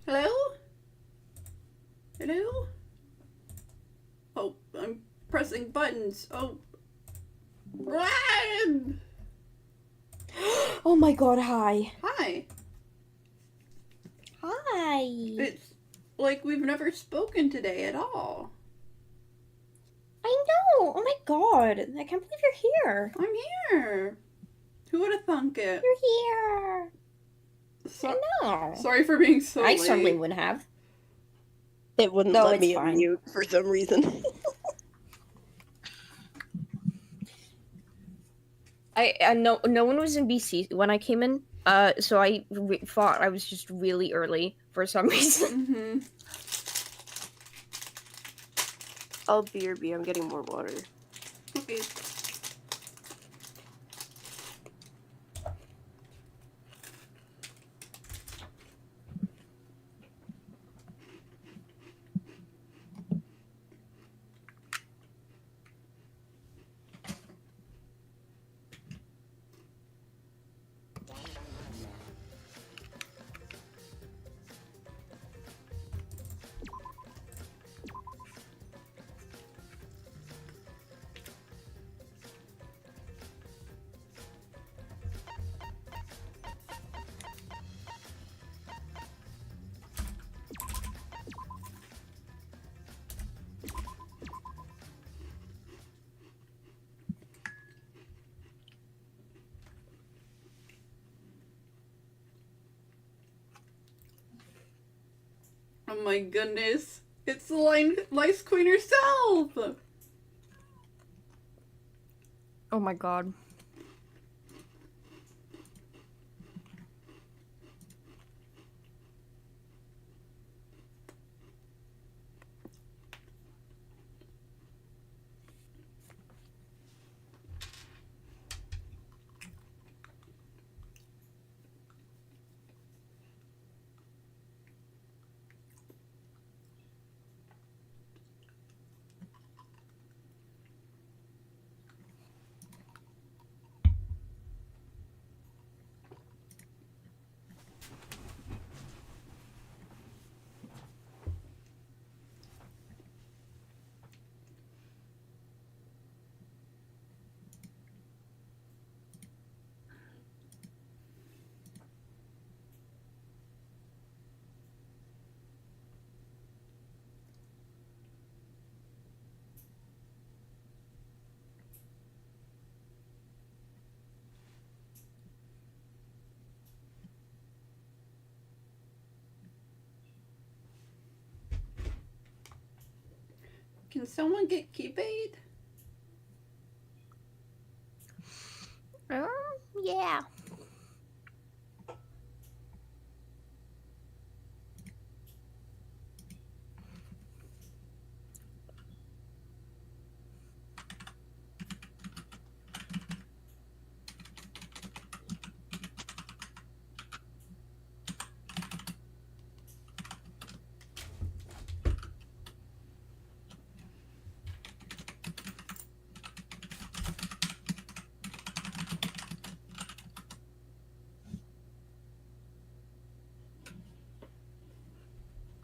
Hello? Hello? Oh, I'm pressing buttons. Oh. Run! Oh my god, hi. Hi. Hi. It's like we've never spoken today at all. I know. Oh my god. I can't believe you're here. I'm here. Who would have thunk it? You're here. I know. Sorry for being so I late. certainly wouldn't have. It wouldn't No, let it's me fine. unmute for some reason. No one was in BC when I came in. So I thought I was just really early for some reason. I'll BRB, I'm getting more water. Okay. Oh my goodness. It's the Lice Queen herself! Oh my god. Can someone get keypad? Yeah.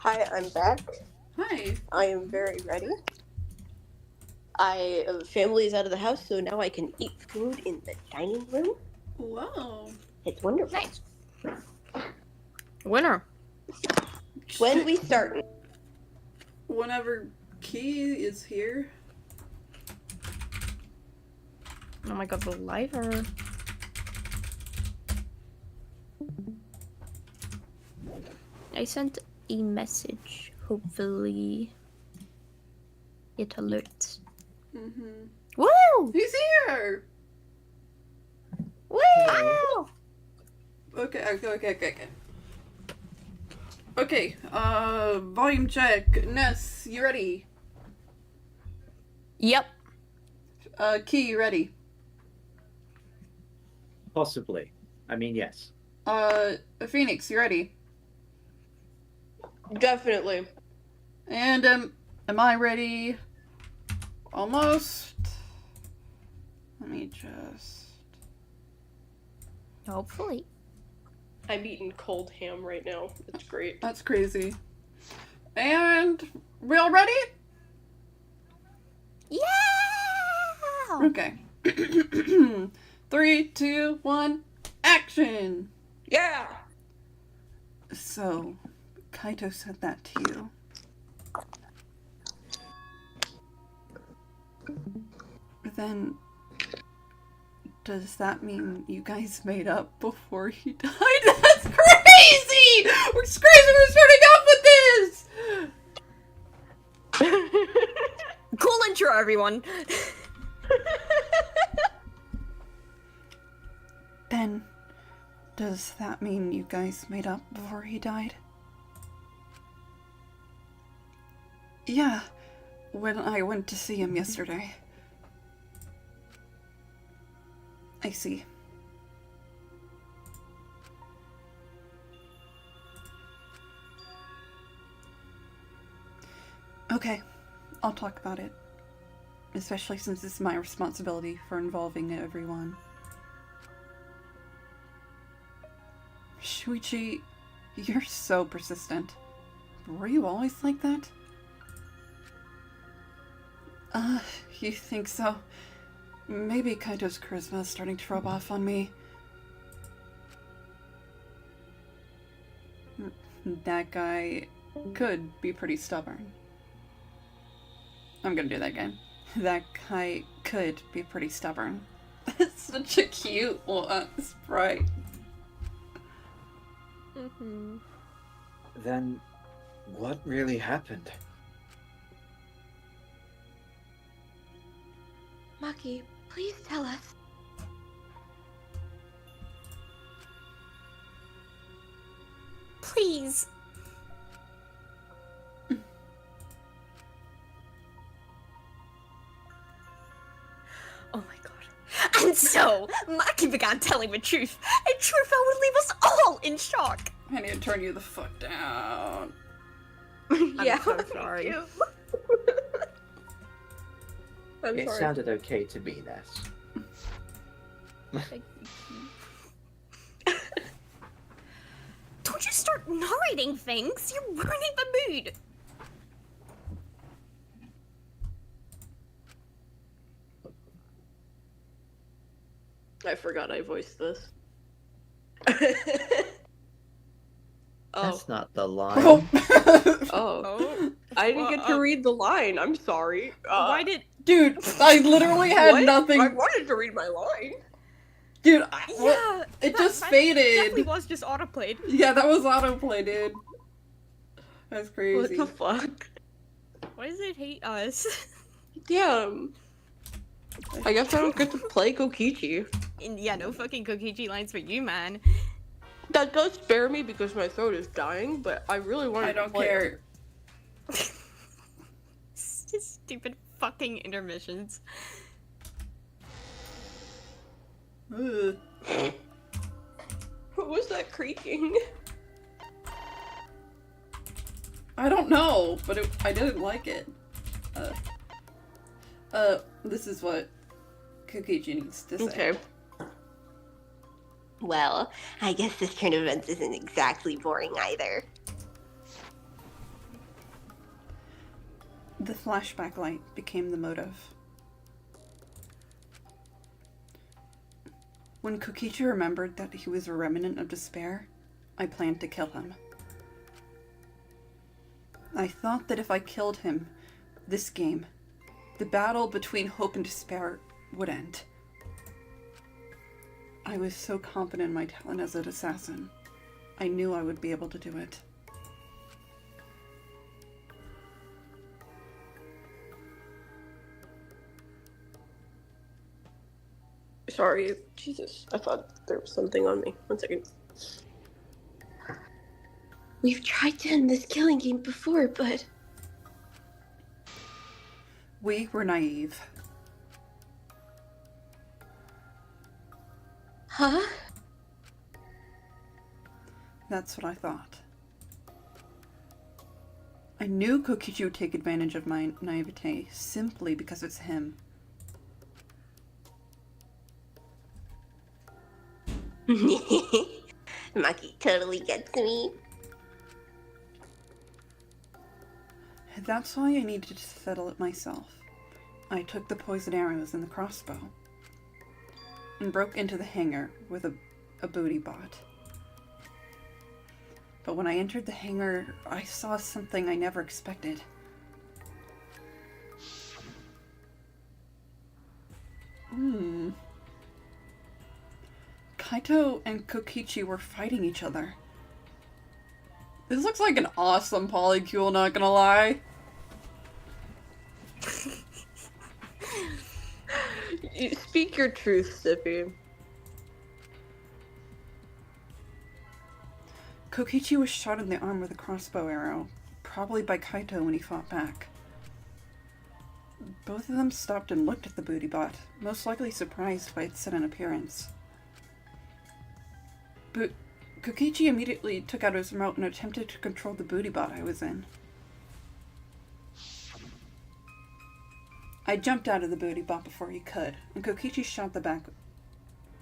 Hi, I'm back. Hi. I am very ready. Family is out of the house, so now I can eat food in the dining room. Whoa. It's wonderful. Nice. Winner. When we start. Whenever Key is here. Oh my god, the lighter. I sent a message. Hopefully it alerts. Woo! He's here! Woo! Okay. Okay, volume check. Ness, you ready? Yep. Key, you ready? Possibly. I mean, yes. Phoenix, you ready? Definitely. And, am I ready? Almost. Let me just... Hopefully. I'm eating cold ham right now. It's great. That's crazy. And we all ready? Yeah! Okay. 3, 2, 1, action! Yeah! So, Kaito said that to you. Then, does that mean you guys made up before he died? That's crazy! We're crazy! We're starting off with this! Cool intro, everyone! Then, does that mean you guys made up before he died? Yeah, when I went to see him yesterday. I see. Okay, I'll talk about it. Especially since it's my responsibility for involving everyone. Shuichi, you're so persistent. Were you always like that? You think so? Maybe Kaito's charisma is starting to rub off on me. That guy could be pretty stubborn. I'm gonna do that again. That guy could be pretty stubborn. That's such a cute sprite. Mm-hmm. Then, what really happened? Maki, please tell us. Please. Oh my god. And so, Maki began telling the truth, and truth that would leave us all in shock. I need to turn you the fuck down. Yeah, I'm so sorry. thank you. I'm It sorry. sounded okay to me, Ness. Don't you start narrating things, you're ruining the mood. I forgot I voiced this. That's not the line. Oh. Oh. I didn't get to read the line. I'm sorry. Why did... Dude, I literally had what? nothing. I wanted to read my line. Dude, Yeah, it that- just that faded. definitely was just autoplayed. Yeah, that was autoplay, dude. That's crazy. What the fuck? Why does it hate us? Damn. I guess I don't get to play Kokichi. And yeah, no fucking Kokichi lines for you, man. That does spare me because my throat is dying, but I really wanted I to don't play. care. It's just stupid fucking intermissions. Ugh. What was that creaking? I don't know, but I didn't like it. This is what Kokichi needs to say. Okay. Well, I guess this turn of events isn't exactly boring either. The flashback light became the motive. When Kokichi remembered that he was a remnant of despair, I planned to kill him. I thought that if I killed him, this game, the battle between hope and despair, would end. I was so confident in my talent as an assassin. I knew I would be able to do it. Sorry. Jesus. I thought there was something on me. 1 second. We've tried to end this killing game before, but We were naive. huh? That's what I thought. I knew Kokichi would take advantage of my naivete simply because it's him. Maki totally gets me. That's why I needed to settle it myself. I took the poison arrows and the crossbow and broke into the hangar with a booty bot. But when I entered the hangar, I saw something I never expected. Kaito and Kokichi were fighting each other. This looks like an awesome polycule, not gonna lie. You speak your truth, Sippy. Kokichi was shot in the arm with a crossbow arrow, probably by Kaito when he fought back. Both of them stopped and looked at the booty bot, most likely surprised by its sudden appearance. But Kokichi immediately took out his remote and attempted to control the booty bot I was in. I jumped out of the booty bot before he could, and Kokichi shot the back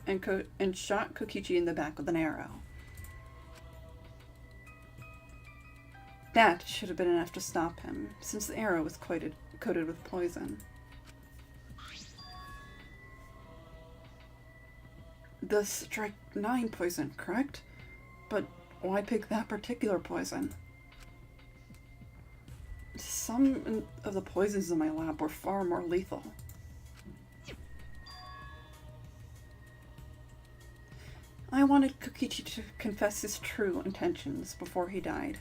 and shot Kokichi in the back with an arrow. That should have been enough to stop him, since the arrow was coated with poison. The Strike 9 poison, correct? But why pick that particular poison? Some of the poisons in my lab were far more lethal. I wanted Kokichi to confess his true intentions before he died,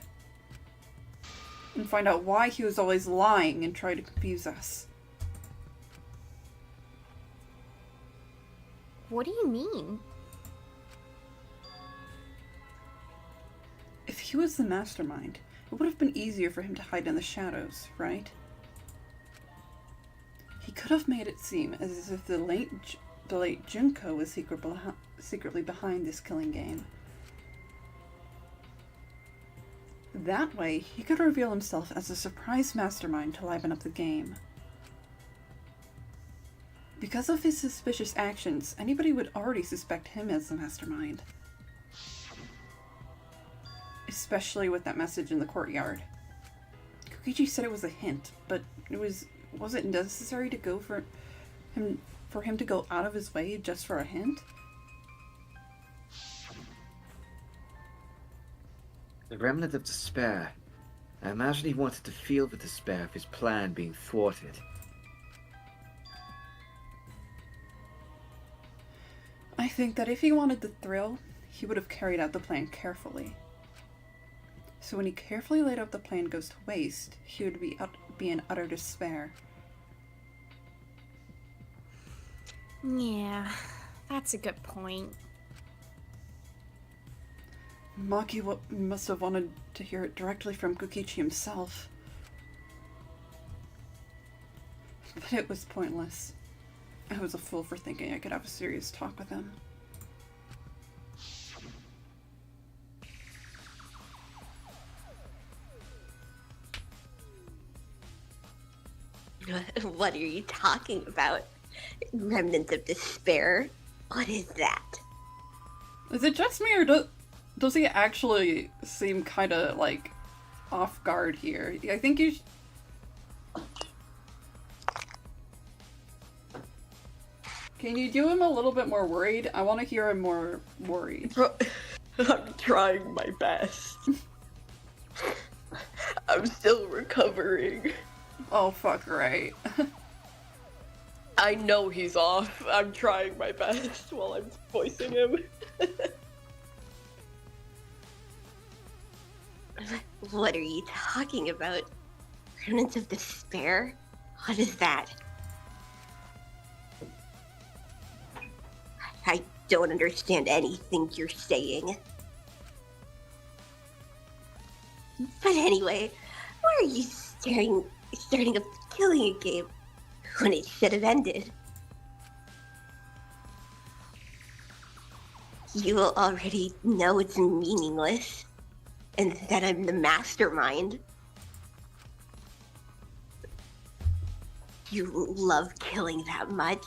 and find out why he was always lying and try to confuse us. What do you mean? If he was the mastermind, it would have been easier for him to hide in the shadows, right? He could have made it seem as if the late Junko was secretly behind this killing game. That way, he could reveal himself as a surprise mastermind to liven up the game. Because of his suspicious actions, anybody would already suspect him as the mastermind. Especially with that message in the courtyard. Kokichi said it was a hint, but was it necessary to go for him to go out of his way just for a hint? The remnant of despair. I imagine he wanted to feel the despair of his plan being thwarted. I think that if he wanted the thrill, he would have carried out the plan carefully. So when he carefully laid out the plan goes to waste, he would be in utter despair. Yeah, that's a good point. Maki must have wanted to hear it directly from Kokichi himself. But it was pointless. I was a fool for thinking I could have a serious talk with him. What are you talking about? Remnant of despair? What is that? Is it just me, or does he actually seem kind of, like, off guard here? I think you Can you do him a little bit more worried? I want to hear him more worried. I'm trying my best. I'm still recovering. Oh, fuck, right. I know he's off. I'm trying my best while I'm voicing him. What are you talking about? Remnants of despair? What is that? I don't understand anything you're saying. But anyway, why are you starting a killing game when it should have ended? You already know it's meaningless, and that I'm the mastermind. You love killing that much?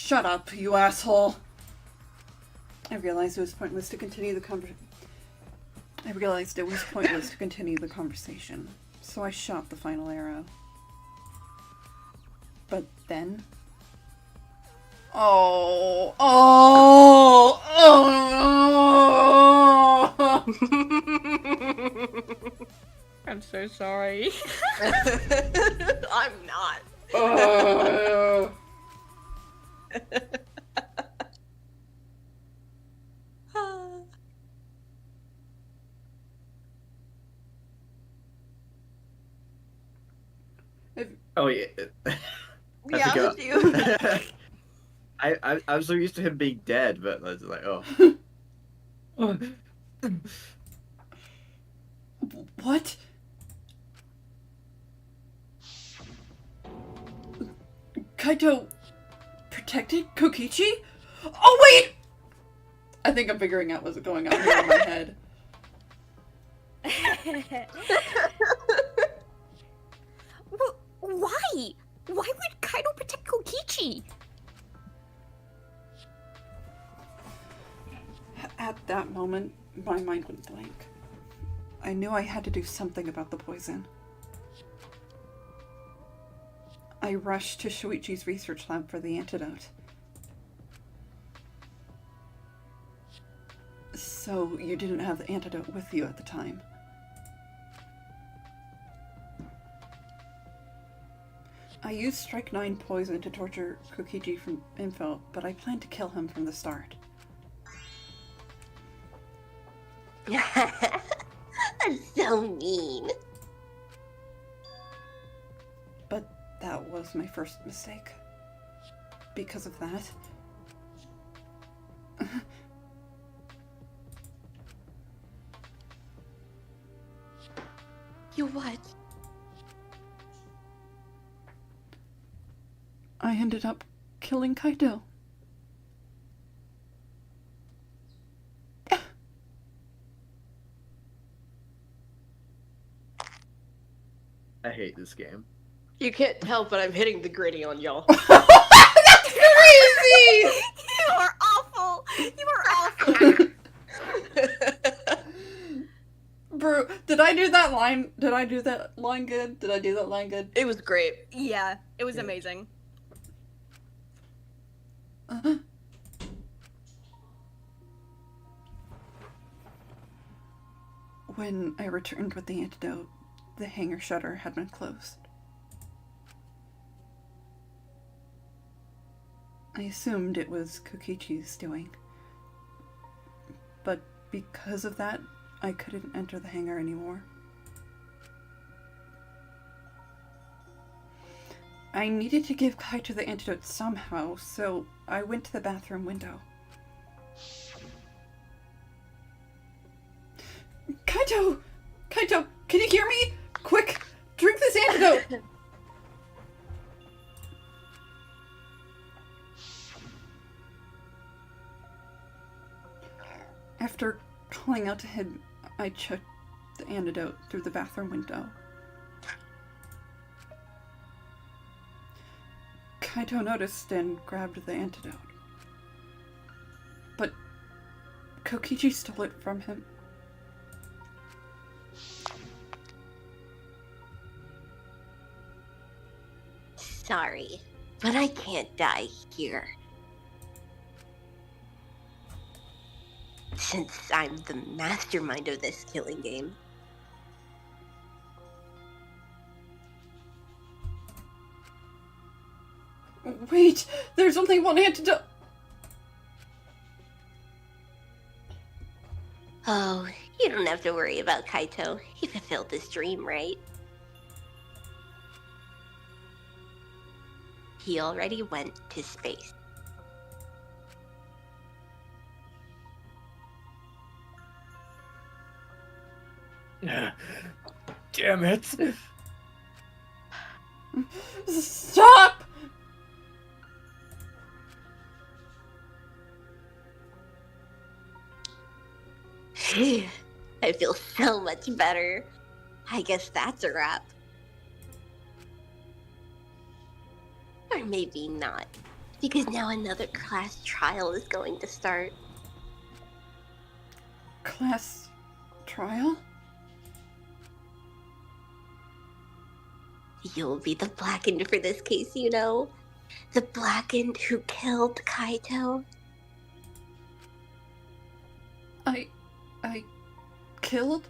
Shut up, you asshole. I realized it was pointless to continue the conversation, so I shot the final arrow. But then... Oh! I'm so sorry. I'm not. Oh! Oh yeah. I Yeah, forgot. you. I'm so used to him being dead, but I was like, oh. What? Kaito protected Kokichi? Oh wait! I think I'm figuring out what's going on here in my head. Why? Why would Kaido protect Kokichi? At that moment, my mind went blank. I knew I had to do something about the poison. I rushed to Shuichi's research lab for the antidote. So you didn't have the antidote with you at the time? I used Strike 9 poison to torture Kokichi from info, but I planned to kill him from the start. That's so mean. But that was my first mistake. Because of that... You what? I ended up killing Kaito. I hate this game. You can't tell, but I'm hitting the gritty on y'all. That's crazy! You are awful! You are awful! Bro, did I do that line? Did I do that line good? Did I do that line good? It was great. Yeah, it was amazing. When I returned with the antidote, the hangar shutter had been closed. I assumed it was Kokichi's doing. But because of that, I couldn't enter the hangar anymore. I needed to give Kaito the antidote somehow, so I went to the bathroom window. Kaito! Kaito, can you hear me? Quick, drink this antidote! After calling out to him, I chucked the antidote through the bathroom window. Kaito noticed and grabbed the antidote. But Kokichi stole it from him. Sorry, but I can't die here. Since I'm the mastermind of this killing game. Wait, there's only one antidote. Oh, you don't have to worry about Kaito. He fulfilled his dream, right? He already went to space. Damn it! Stop! I feel so much better. I guess that's a wrap. Or maybe not. Because now another class trial is going to start. Class trial? You'll be the Blackened for this case, you know? The Blackened who killed Kaito. I killed?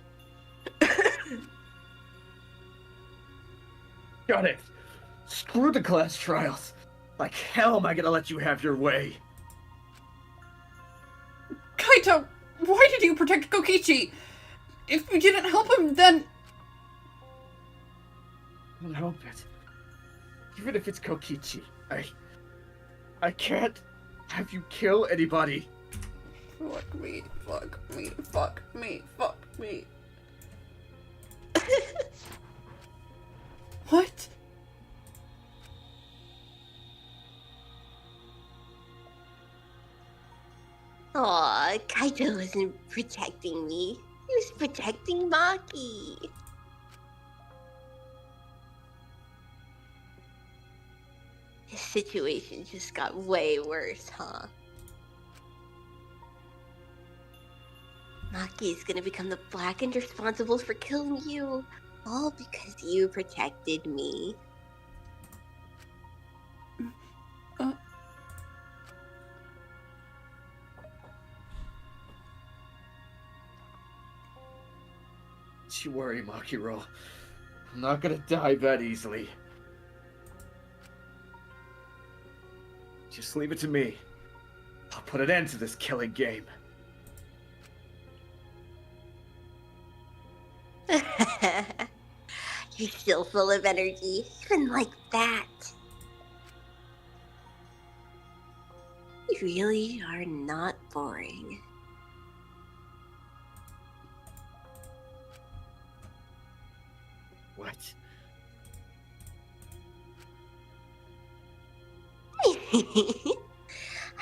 Got it. Screw the class trials. Like hell am I gonna let you have your way. Kaito, why did you protect Kokichi? If you didn't help him, then... I'll help it. Even if it's Kokichi, I can't have you kill anybody. Fuck me, fuck me, fuck me, fuck me. What? Aw, Kaito wasn't protecting me. He was protecting Maki. His situation just got way worse, huh? Maki is gonna become the Blackened responsible for killing you. All because you protected me. Don't you worry, Makiro. I'm not gonna die that easily. Just leave it to me. I'll put an end to this killing game. You're still full of energy, even like that. You really are not boring. What?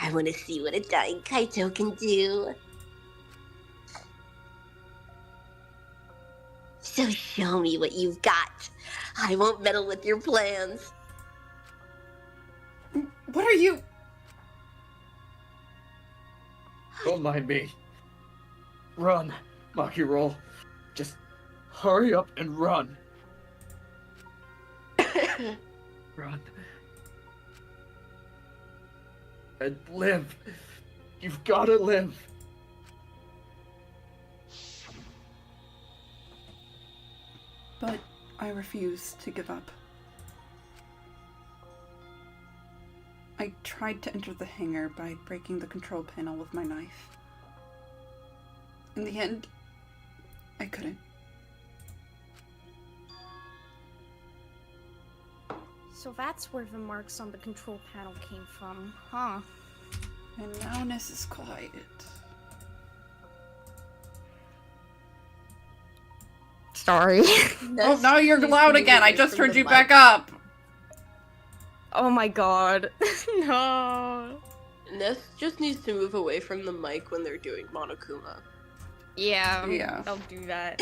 I want to see what a dying Kaito can do. So show me what you've got. I won't meddle with your plans. What are you... Don't mind me. Run, Makiro. Just hurry up and run. Run. And live. You've gotta live. But I refuse to give up. I tried to enter the hangar by breaking the control panel with my knife. In the end, I couldn't. So that's where the marks on the control panel came from, huh? And now Ness is quiet. Sorry. Oh, now you're loud again! I just turned you back up! Oh my god. No. Ness just needs to move away from the mic when they're doing Monokuma. Yeah, Yeah. I'll do that.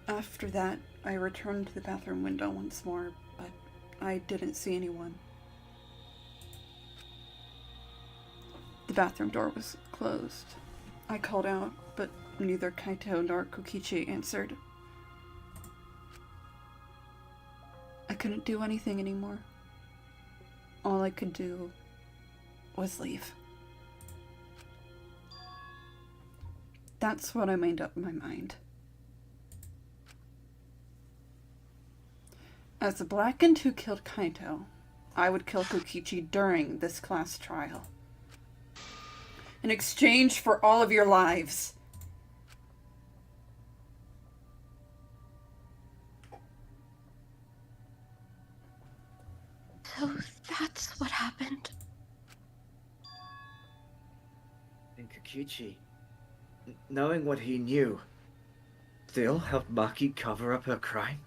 After that, I returned to the bathroom window once more, but I didn't see anyone. The bathroom door was closed. I called out, but neither Kaito nor Kokichi answered. I couldn't do anything anymore. All I could do was leave. That's what I made up in my mind. As the Blackened who killed Kaito, I would kill Kokichi during this class trial. In exchange for all of your lives. So that's what happened. And Kokichi, knowing what he knew, still helped Maki cover up her crime?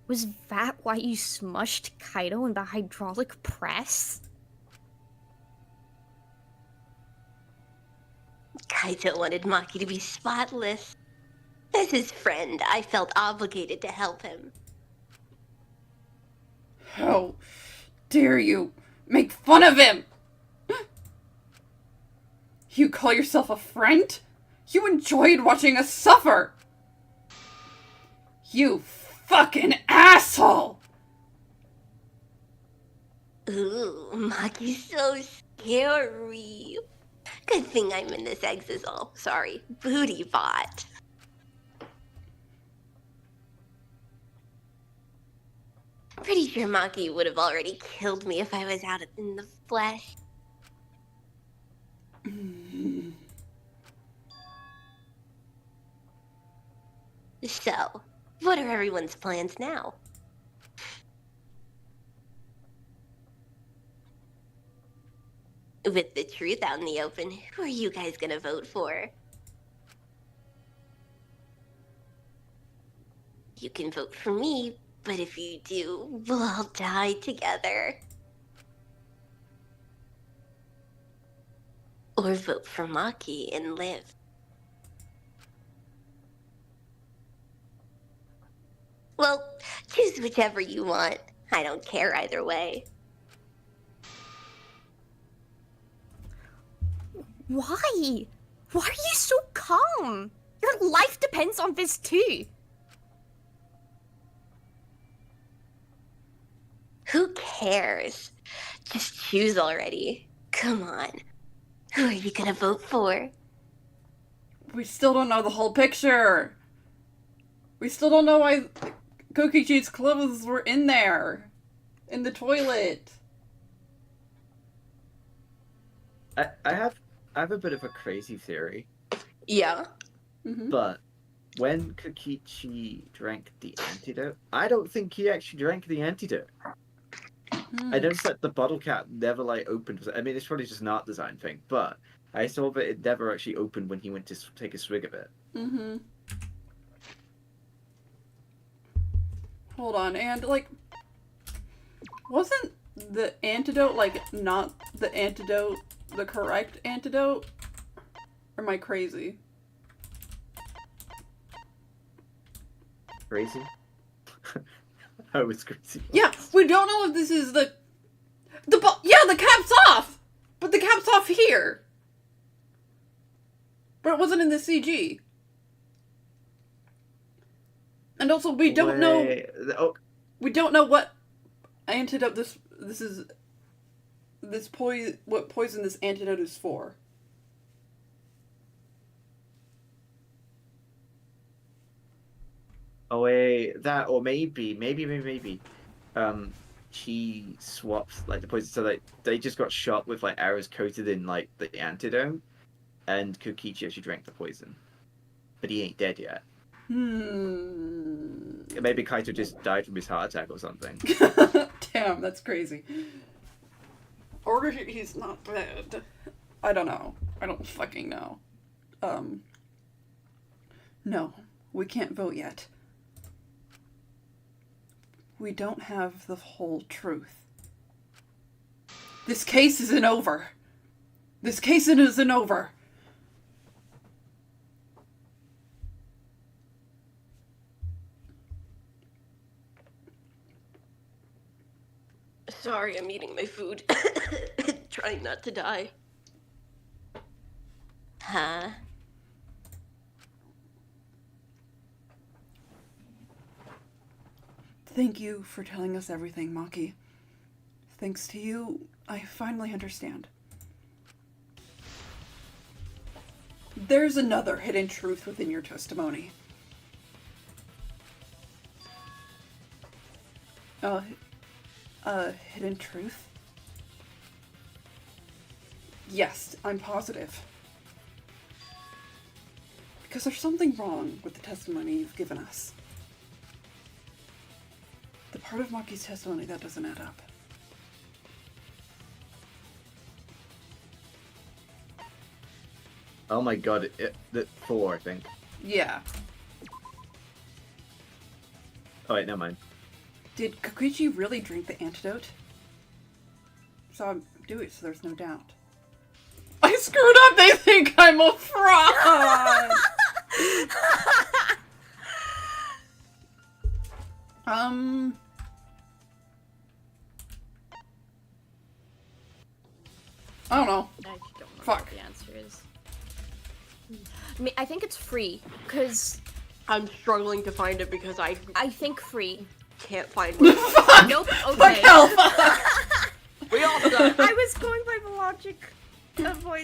Was that why you smushed Kaito in the hydraulic press? Kaito wanted Maki to be spotless. As his friend, I felt obligated to help him. How dare you make fun of him? You call yourself a friend? You enjoyed watching us suffer! You fucking asshole! Ooh, Maki's so scary. Good thing I'm in this booty bot. Pretty sure Maki would have already killed me if I was out in the flesh. So, what are everyone's plans now? With the truth out in the open, who are you guys gonna vote for? You can vote for me, but if you do, we'll all die together. Or vote for Maki and live. Well, choose whichever you want. I don't care either way. Why? Why are you so calm? Your life depends on this too. Who cares? Just choose already. Come on. Who are you gonna vote for? We still don't know the whole picture. We still don't know why Kokichi's clothes were in there. In the toilet. I have a bit of a crazy theory, Yeah. Mm-hmm. but when Kokichi drank the antidote, I don't think he actually drank the antidote. I noticed that the bottle cap never opened. I mean, it's probably just an art design thing, but I saw that it never actually opened when he went to take a swig of it. Mm-hmm. Hold on, and wasn't the antidote not the antidote, the correct antidote? Or am I crazy? Crazy? I was crazy. Yeah, we don't know if this is the cap's off! But the cap's off here! But it wasn't in the CG. And also, we don't know... Oh, We don't know what antidote what poison this antidote is for. oh wait, that or maybe. She swapped the poison, so they just got shot with arrows coated in the antidote, and Kokichi actually drank the poison, but he ain't dead yet. Maybe Kaito just died from his heart attack or something. Damn, that's crazy. Or he's not dead. I don't know. I don't fucking know. No, we can't vote yet. We don't have the whole truth. This case isn't over. This case isn't over. Sorry, I'm eating my food. Trying not to die. Huh? Thank you for telling us everything, Maki. Thanks to you, I finally understand. There's another hidden truth within your testimony. Hidden truth? Yes, I'm positive. Because there's something wrong with the testimony you've given us. The part of Maki's testimony that doesn't add up. Oh my god, the 4, I think. Yeah. Oh wait, never mind. Did Kokichi really drink the antidote? Saw him do it, so there's no doubt. I screwed up. They think I'm a fraud. I don't know. I actually don't remember Fuck. what the answer is. I think it's free, because I'm struggling to find it because I I think free. can't find one. Fuck. Nope, Fuck okay. hell. Fuck. We all done. I was going by the logic of what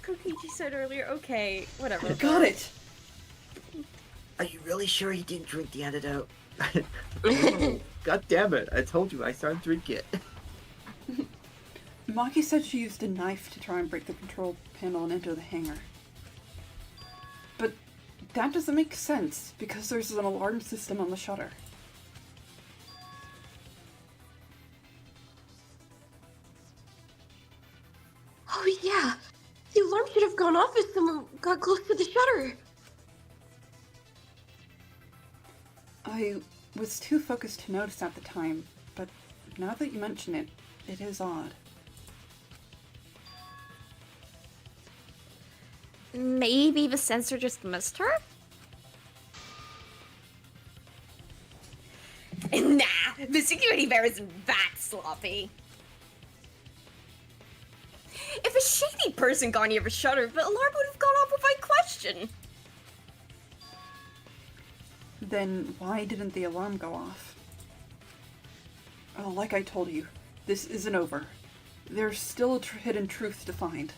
Kokichi said earlier. Okay, whatever. Got it. Are you really sure he didn't drink the antidote? God damn it! I told you I started drinking it. Maki said she used a knife to try and break the control panel and enter the hangar. But that doesn't make sense, because there's an alarm system on the shutter. Oh yeah, the alarm should have gone off if someone got close to the shutter. I was too focused to notice at the time, but now that you mention it, it is odd. Maybe the sensor just missed her? Nah, the security there isn't that sloppy. If a shady person got near the shutter, the alarm would have gone off without question. Then why didn't the alarm go off? Oh, like I told you, this isn't over. There's still a hidden truth to find.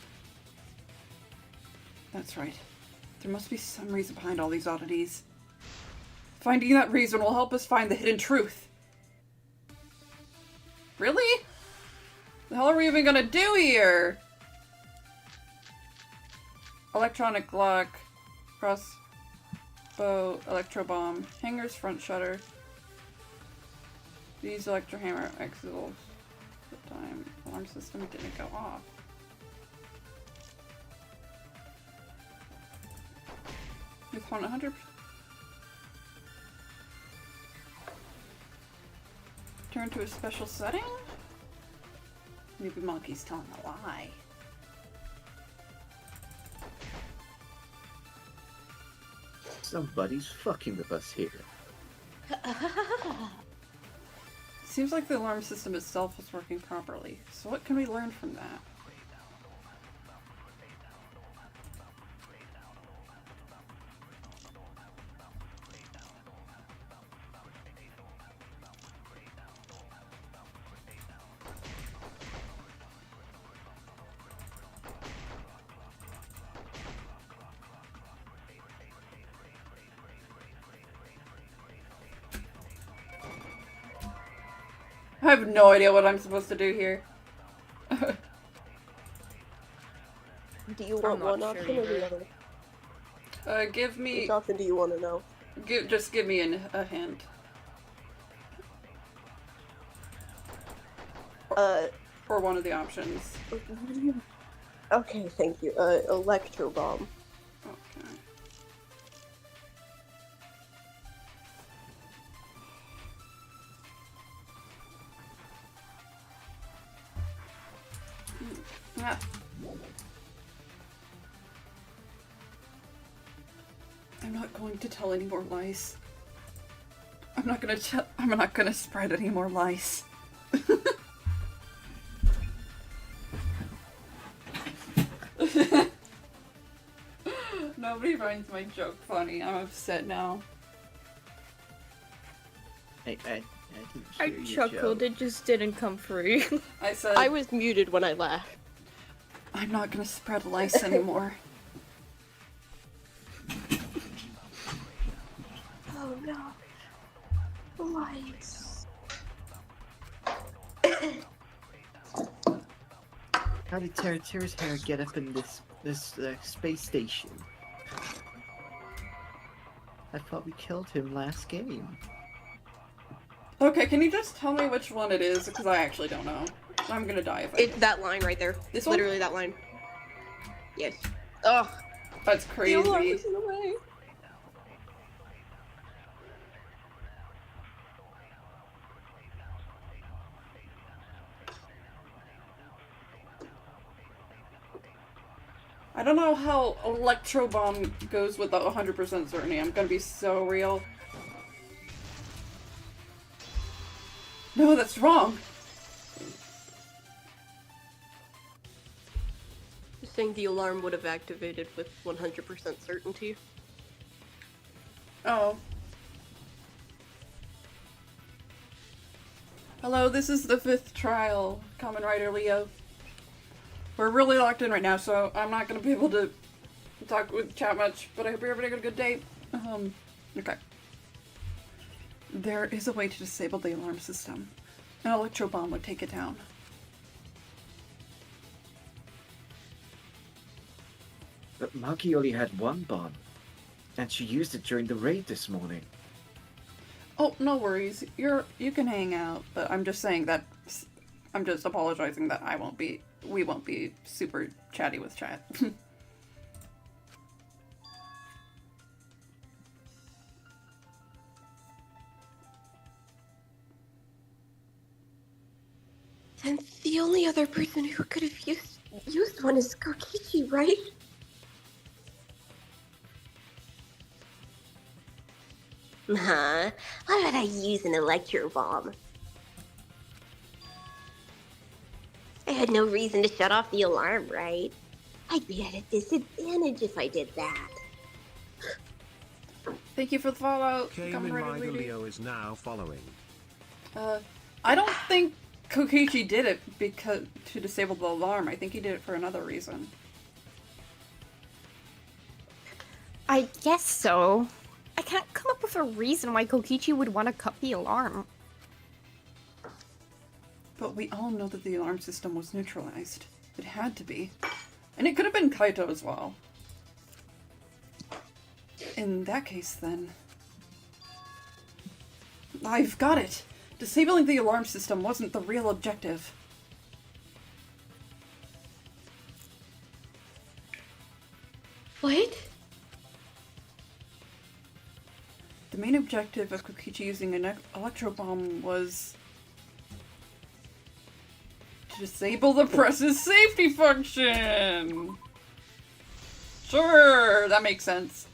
That's right. There must be some reason behind all these oddities. Finding that reason will help us find the hidden truth. Really? The hell are we even gonna do here? Electronic lock, crossbow, electro bomb, hangar's front shutter. These electro hammer exils. The time alarm system didn't go off. With 100%. Turn to a special setting? Maybe Monkey's telling a lie. Somebody's fucking with us here. Seems like the alarm system itself was working properly. So what can we learn from that? I have no idea what I'm supposed to do here. Do you I'm want not one sure option or the either. other? Give me... Which option do you want to know? Just give me a hint. Or one of the options. Okay, thank you. Electro bomb. Okay. Ah. I'm not going to tell any more lies. I'm not gonna spread any more lies. Nobody finds my joke funny. I'm upset now. I didn't I hear your chuckled, joke. it just didn't come through. I said I was muted when I laughed. I'm not gonna spread lice anymore. Oh no. Lights. How did Terra's hair get up in this space station? I thought we killed him last game. Okay, can you just tell me which one it is? Because I actually don't know. I'm gonna die if I It's that line right there. This one? Literally that line. Yes. Ugh. That's The alarm crazy. was in the way. I don't know how Electro Bomb goes with 100% certainty. I'm gonna be so real. No, that's wrong. Just saying the alarm would have activated with 100% certainty. Oh. Hello, this is the 5th trial, Common Rider Leo. We're really locked in right now, so I'm not gonna be able to talk with chat much, but I hope you're having a good day. Okay. There is a way to disable the alarm system. An electro bomb would take it down. But Maki only had one bomb, and she used it during the raid this morning. Oh, no worries. You can hang out, but I'm just saying that I'm just apologizing that we won't be super chatty with chat. And the only other person who could have used one is Kokichi, right? Huh? Why would I use an electro bomb? I had no reason to shut off the alarm, right? I'd be at a disadvantage if I did that. Thank you for the follow. Kamen Rider Leo is now following. I don't think Kokichi did it because to disable the alarm. I think he did it for another reason. I guess so. I can't come up with a reason why Kokichi would want to cut the alarm. But we all know that the alarm system was neutralized. It had to be. And it could have been Kaito as well. In that case, then... I've got it! Disabling the alarm system wasn't the real objective. What? The main objective of Kokichi using an electro bomb was to disable the press's safety function! Sure, that makes sense.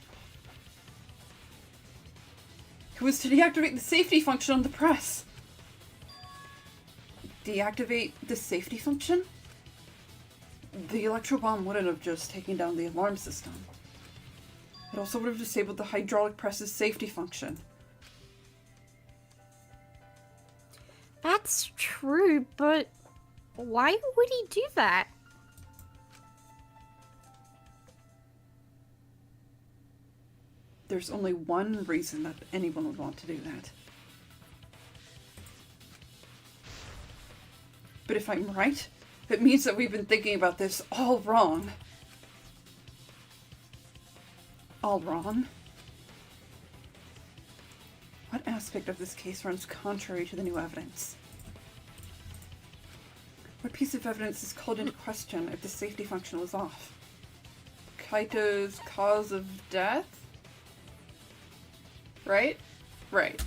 It was to deactivate the safety function on the press. Deactivate the safety function? The electro bomb wouldn't have just taken down the alarm system. It also would have disabled the hydraulic press's safety function. That's true, but why would he do that? There's only one reason that anyone would want to do that. But if I'm right, it means that we've been thinking about this all wrong. All wrong? What aspect of this case runs contrary to the new evidence? What piece of evidence is called into question if the safety function was off? Kaito's cause of death? Right? Right.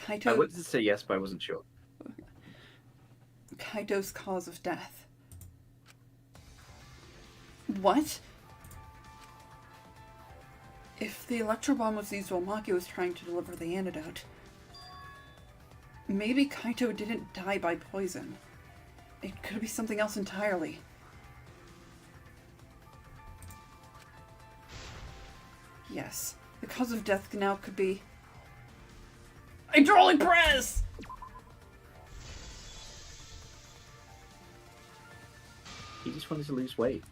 I wanted to say yes, but I wasn't sure. Kaito's cause of death. What? If the electro bomb was used while Maki was trying to deliver the antidote, maybe Kaito didn't die by poison. It could be something else entirely. Yes, the cause of death now could be hydraulic press! He just wanted to lose weight.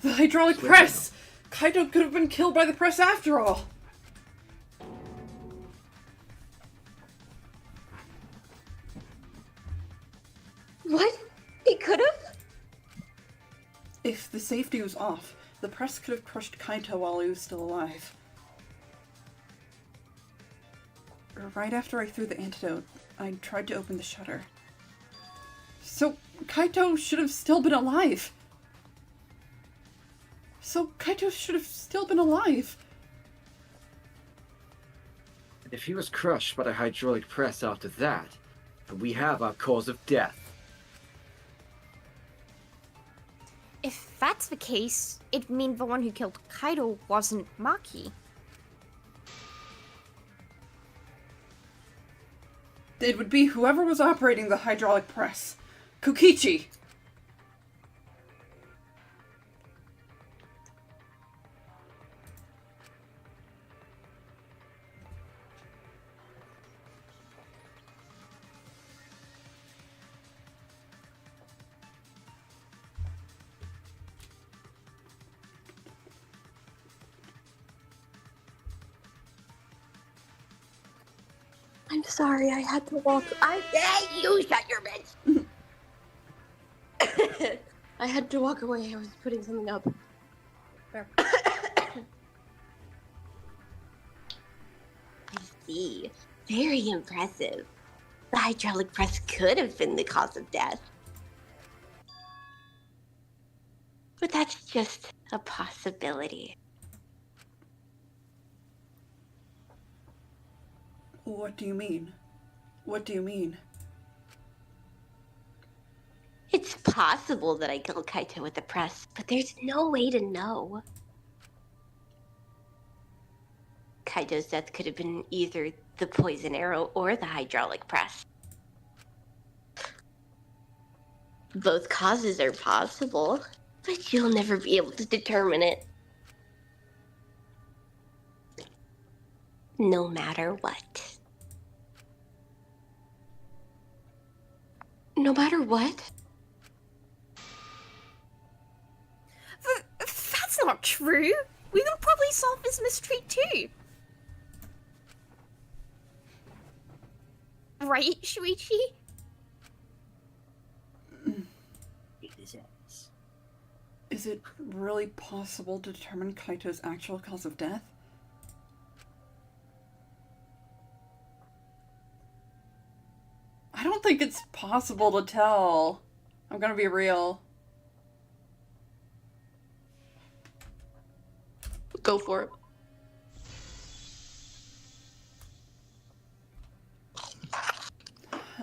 The hydraulic press! Kaito could have been killed by the press after all! What? He could have? If the safety was off, the press could have crushed Kaito while he was still alive. Right after I threw the antidote, I tried to open the shutter. So Kaito should have still been alive! If he was crushed by the hydraulic press after that, We have our cause of death. If that's the case, it'd mean the one who killed Kaido wasn't Maki. It would be whoever was operating the hydraulic press. Kokichi! I'm sorry, I had to walk. Hey, you shut your bitch! I had to walk away. I was putting something up. I see. Very impressive. The hydraulic press could have been the cause of death. But that's just a possibility. What do you mean? What do you mean? It's possible that I killed Kaito with the press, but there's no way to know. Kaito's death could have been either the poison arrow or the hydraulic press. Both causes are possible, but you'll never be able to determine it. No matter what. No matter what? That's not true! We can probably solve this mystery too! Right, Shuichi? Is it really possible to determine Kaito's actual cause of death? I don't think it's possible to tell. I'm gonna be real. Go for it.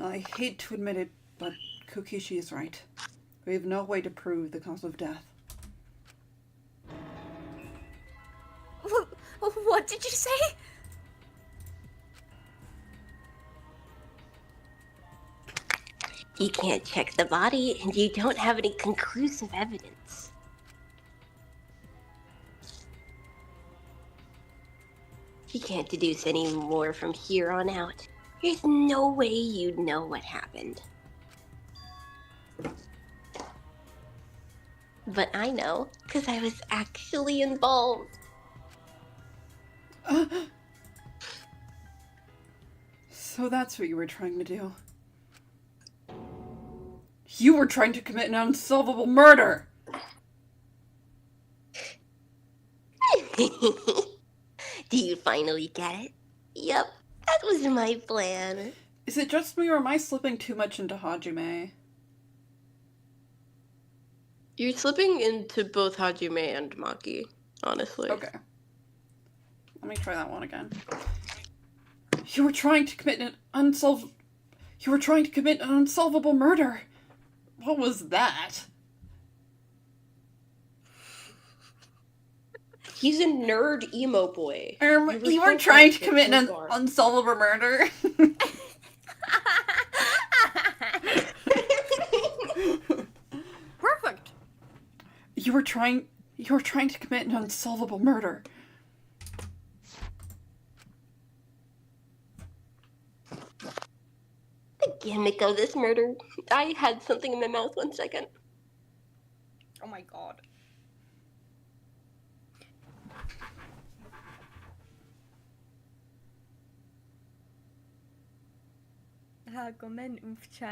I hate to admit it, but Kokichi is right. We have no way to prove the cause of death. What did you say? You can't check the body, and you don't have any conclusive evidence. You can't deduce any more from here on out. There's no way you'd know what happened. But I know, because I was actually involved. So that's what you were trying to do. You were trying to commit an unsolvable murder! Do you finally get it? Yep, that was my plan. Is it just me or am I slipping too much into Hajime? You're slipping into both Hajime and Maki, honestly. Okay. Let me try that one again. You were trying to commit an unsolvable murder! What was that? He's a nerd emo boy. You were trying to commit an unsolvable murder? Perfect! You were trying to commit an unsolvable murder. The gimmick of this murder. I had something in my mouth 1 second. Oh my god.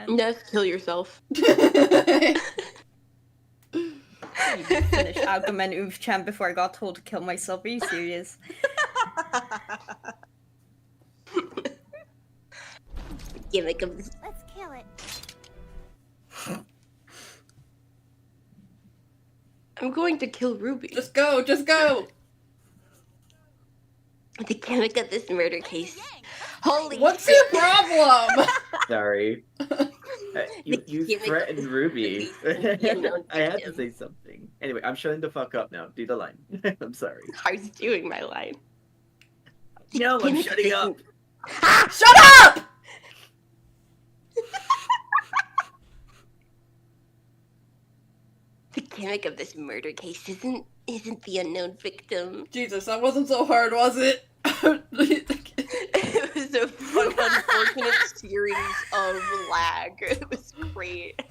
Ness, kill yourself. You finished Argument Oof-chan before I got told to kill myself. Are you serious? Gimmick of this. Let's kill it. I'm going to kill Ruby. Just go, just go! The gimmick of this murder case Holy What's shit. your problem? Sorry. You gimmick threatened Ruby. the unknown I had to victim. say something. Anyway, I'm shutting the fuck up now. Do the line. I'm sorry. I was doing my line. No, I'm Gimmick shutting up. Shut up! The gimmick of this murder case isn't the unknown victim. Jesus, that wasn't so hard, was it? It was a fun, unfortunate series of lag. It was great.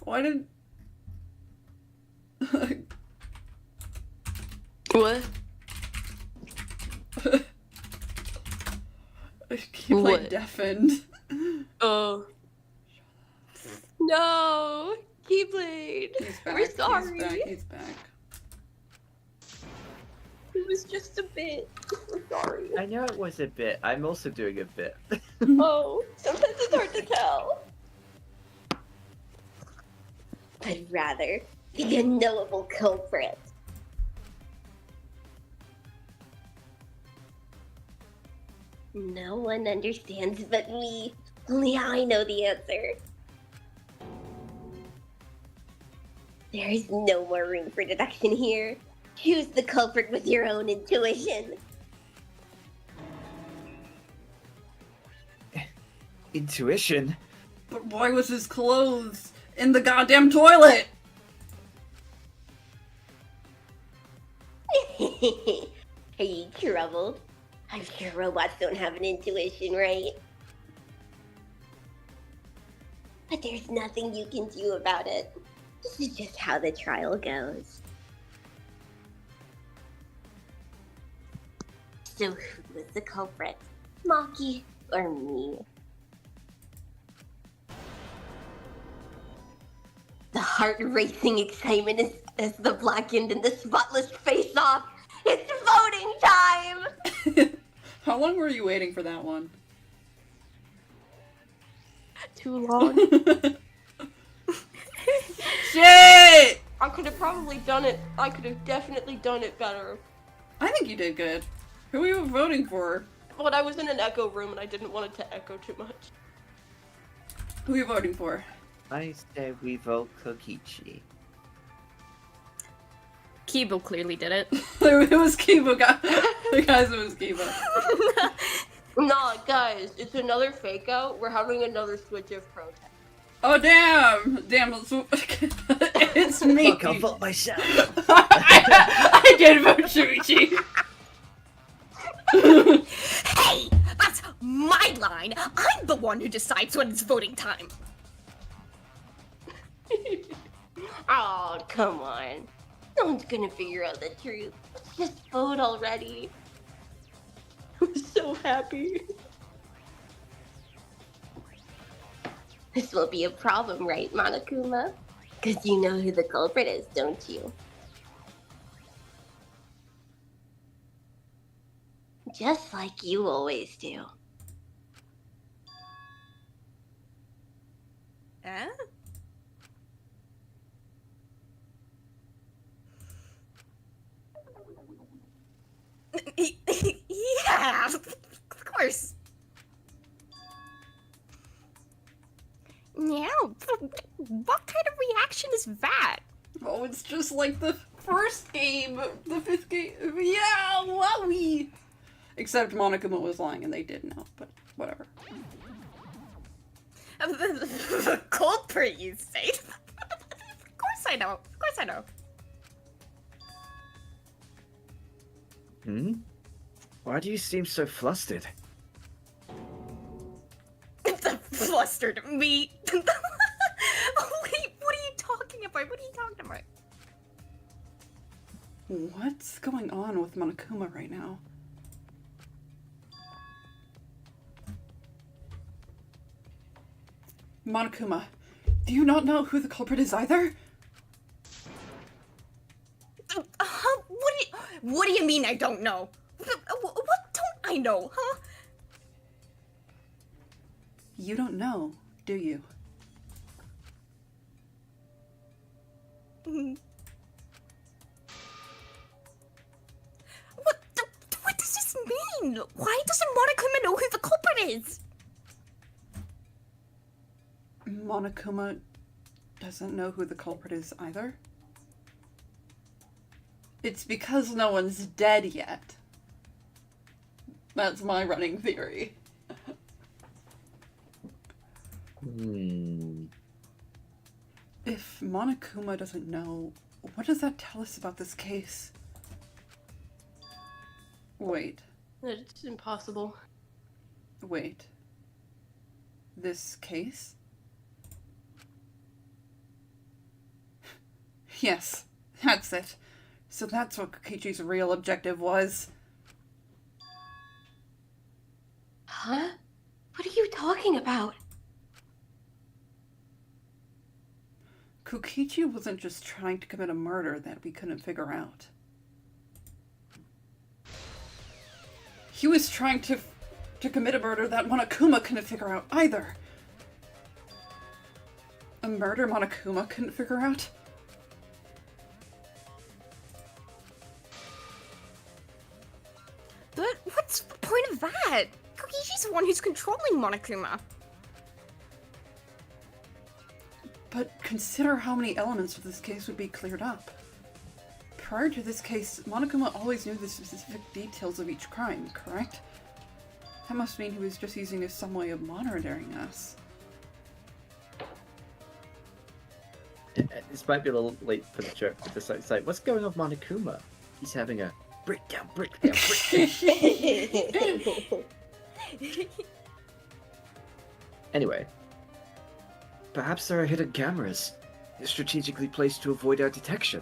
Why did... What? Keyblade What? deafened. Oh. No! Keyblade! He's back. We're sorry. He's back. He's back. It was just a bit. We're sorry. I know it was a bit. I'm also doing a bit. Oh, sometimes it's hard to tell. But rather, the unknowable culprit. No one understands but me. Only I know the answer. There is no more room for deduction here. Choose the culprit with your own intuition. Intuition? But why was his clothes in the goddamn toilet? Are you troubled? I'm sure robots don't have an intuition, right? But there's nothing you can do about it. This is just how the trial goes. So who was the culprit? Maki or me? The heart-racing excitement as the blackened and the spotless face-off. It's voting time! How long were you waiting for that one? Too long. Shit! I could have probably done it. I could have definitely done it better. I think you did good. Who were you voting for? But I was in an echo room and I didn't want it to echo too much. Who are you voting for? I say we vote Kokichi. Kibo clearly did it. It was Kiba, guys. It was Kiba. Nah, guys, it's another fake out. We're having another switch of protest. Oh, damn! Damn, it's me. Fuck, I'll vote myself. I did vote Shuichi. Hey! That's my line! I'm the one who decides when it's voting time! Oh, come on. No one's gonna figure out the truth. Let's just vote already. I'm so happy. This will be a problem, right, Monokuma? Because you know who the culprit is, don't you? Just like you always do. Eh? Yeah, of course. Yeah, what kind of reaction is that? Oh, it's just like the first game, the fifth game. Yeah, wowie! Except Monokuma was lying and they did know, but whatever. The culprit, you say? Of course I know. Of course I know. Hmm? Why do you seem so flustered? Flustered me. Wait, what are you talking about? What are you talking about? What's going on with Monokuma right now? Monokuma, do you not know who the culprit is either? What do you mean I don't know? What don't I know, huh? You don't know, do you? What does this mean? Why doesn't Monokuma know who the culprit is? Monokuma doesn't know who the culprit is either. It's because no one's dead yet. That's my running theory. If Monokuma doesn't know, what does that tell us about this case? Wait. It's impossible. Wait. This case? Yes, that's it. So that's what Kokichi's real objective was. Huh? What are you talking about? Kokichi wasn't just trying to commit a murder that we couldn't figure out. He was trying to commit a murder that Monokuma couldn't figure out either. A murder Monokuma couldn't figure out? But what's the point of that? Kokichi's the one who's controlling Monokuma. But consider how many elements of this case would be cleared up. Prior to this case, Monokuma always knew the specific details of each crime, correct? That must mean he was just using it as some way of monitoring us. This might be a little late for the joke, but it's like, what's going on with Monokuma? He's having a breakdown. Anyway, perhaps there are hidden cameras strategically placed to avoid our detection.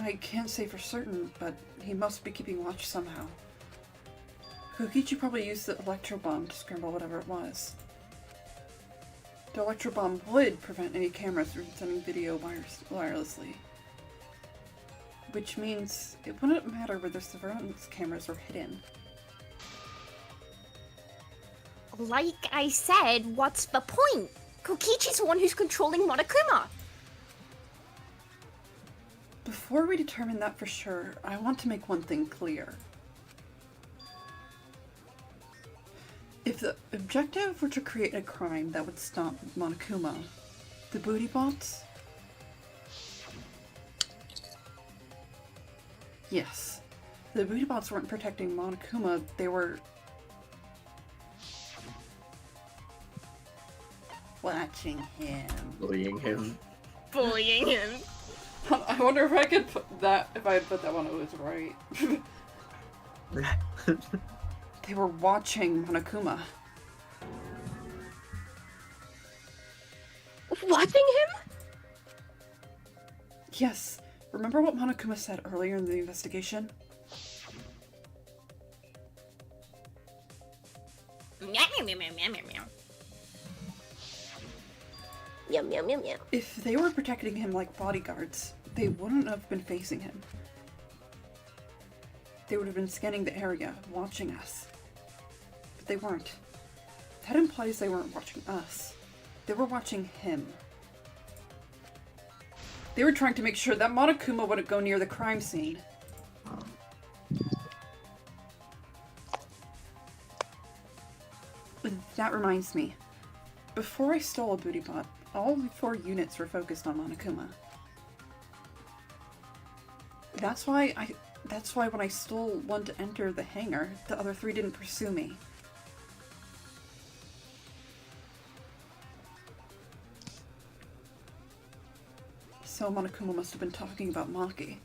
I can't say for certain, but he must be keeping watch somehow. Kokichi probably used the electro bomb to scramble whatever it was. The electro bomb would prevent any cameras from sending video wirelessly. Which means it wouldn't matter where the surveillance cameras were hidden. Like I said, what's the point? Kokichi's the one who's controlling Monokuma. Before we determine that for sure, I want to make one thing clear. If the objective were to create a crime that would stop Monokuma, the booty bots? Yes. The booty bots weren't protecting Monokuma, they were watching him. Bullying him. Bullying him. I wonder if I could put that, if I had put that one, it was right. They were watching Monokuma. Watching him? Yes. Remember what Monokuma said earlier in the investigation? Yum, yum, yum, yum. If they were protecting him like bodyguards, they wouldn't have been facing him. They would have been scanning the area, watching us. But they weren't. That implies they weren't watching us. They were watching him. They were trying to make sure that Monokuma wouldn't go near the crime scene. That reminds me. Before I stole a booty bot, all 4 units were focused on Monokuma. That's why when I stole one to enter the hangar, the other 3 didn't pursue me. So Monokuma must have been talking about Maki.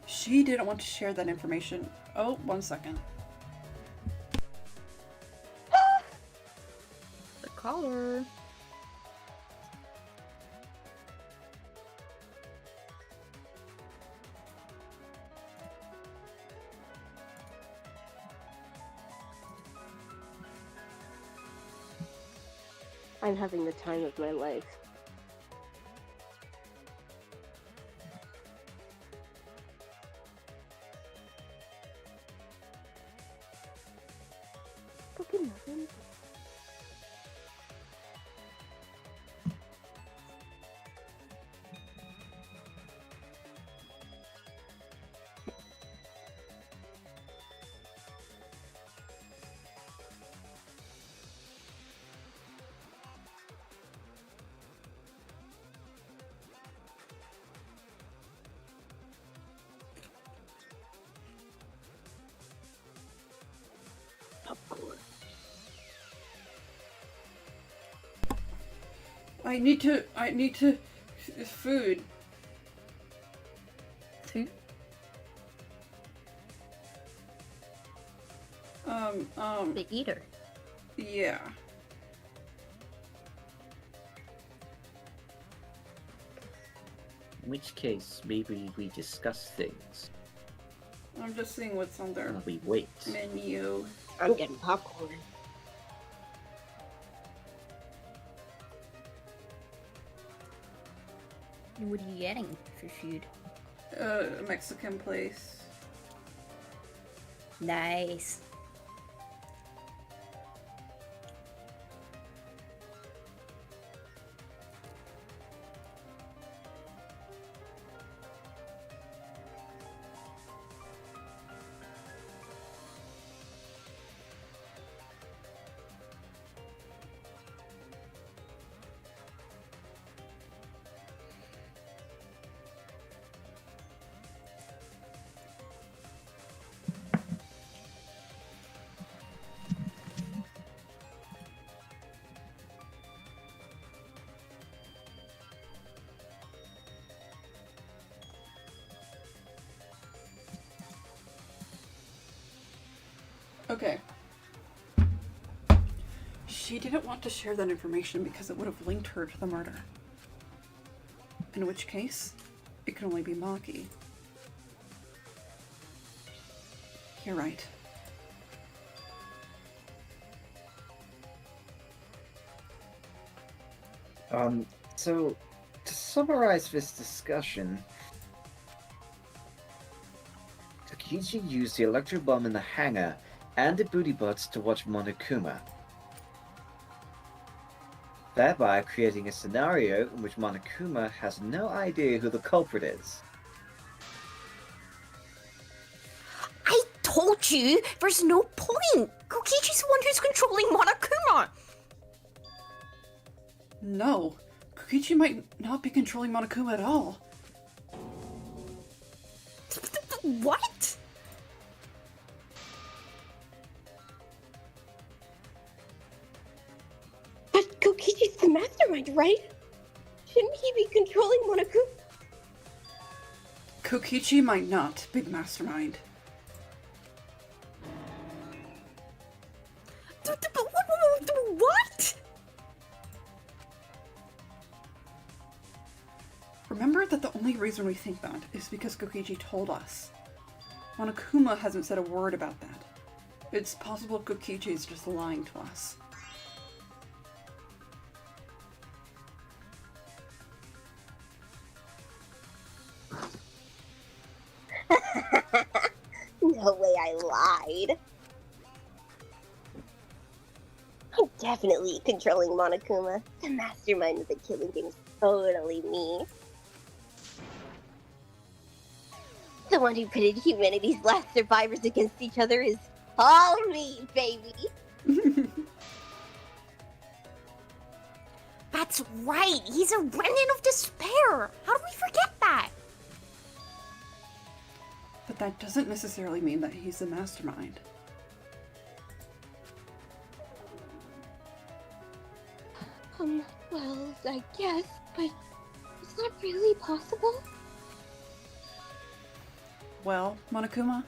She didn't want to share that information. Oh, 1 second. The caller. I'm having the time of my life. fucking nothing. I need to, food. Food? The eater. Yeah. In which case, maybe we discuss things I'm just seeing what's on their while we wait. menu. I'm getting popcorn. What are you getting for food? A Mexican place. Nice. Okay. She didn't want to share that information because it would have linked her to the murder. In which case, it could only be Maki. You're right. So, to summarize this discussion, Takechi used the electro bomb in the hangar and the booty butts to watch Monokuma, thereby creating a scenario in which Monokuma has no idea who the culprit is. I told you, there's no point. Kokichi's the one who's controlling Monokuma. No, Kokichi might not be controlling Monokuma at all. What? But Kokichi's the mastermind, right? Shouldn't he be controlling Monokuma? Kokichi might not be the mastermind. What? Remember that the only reason we think that is because Kokichi told us. Monokuma hasn't said a word about that. It's possible Kokichi is just lying to us. No way I lied. I'm definitely controlling Monokuma. The mastermind of the killing game is totally me. The one who pitted humanity's last survivors against each other is all me, baby. That's right. He's a remnant of despair. How do we forget that? But that doesn't necessarily mean that he's the mastermind. Well, I guess, but is that really possible? Well, Monokuma?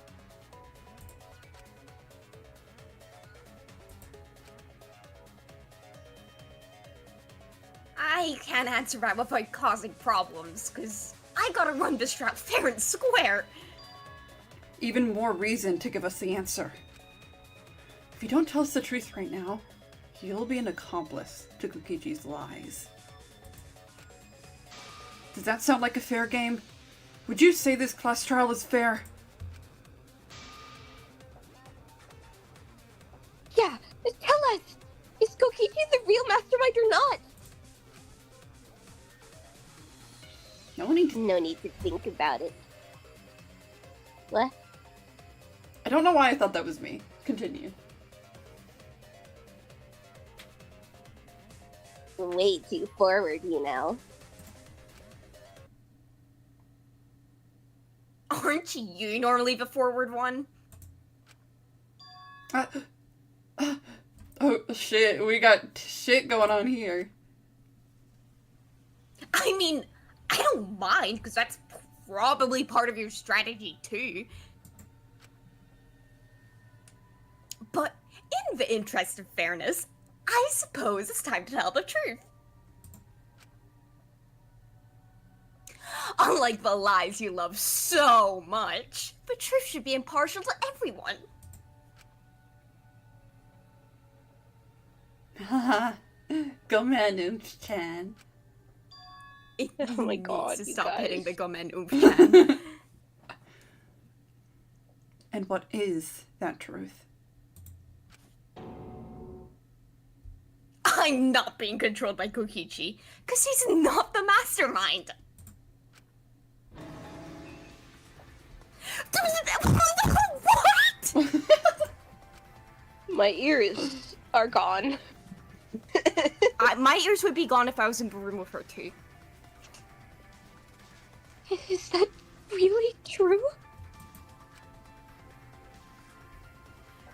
I can't answer that without causing problems, because I gotta run this trap fair and square. Even more reason to give us the answer. If you don't tell us the truth right now, you'll be an accomplice to Kokichi's lies. Does that sound like a fair game? Would you say this class trial is fair? Yeah, it's No need to think about it. What? I don't know why I thought that was me. Continue. Way too forward, you know. Aren't you normally the forward one? Oh shit, we got shit going on here. I mean, I don't mind, because that's probably part of your strategy too. But in the interest of fairness, I suppose it's time to tell the truth. Unlike the lies you love so much, the truth should be impartial to everyone. Haha. Gomen-chan. Oh my god, To you stop guys. hitting the gomen oomph. And what is that truth? I'm not being controlled by Kokichi, because he's not the mastermind. What? My ears are gone. My ears would be gone if I was in the room with her too. Is that really true?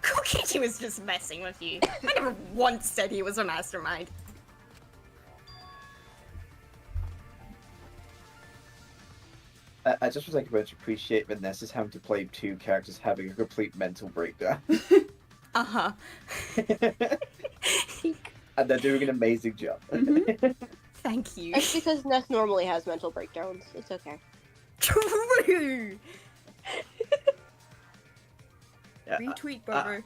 Kokichi was just messing with you. I never once said he was a mastermind. I just would like to appreciate Vanessa's having to play two characters having a complete mental breakdown. Uh-huh. And they're doing an amazing job. Thank you. That's because Ness normally has mental breakdowns. It's okay. True! Yeah, Retweet, brother.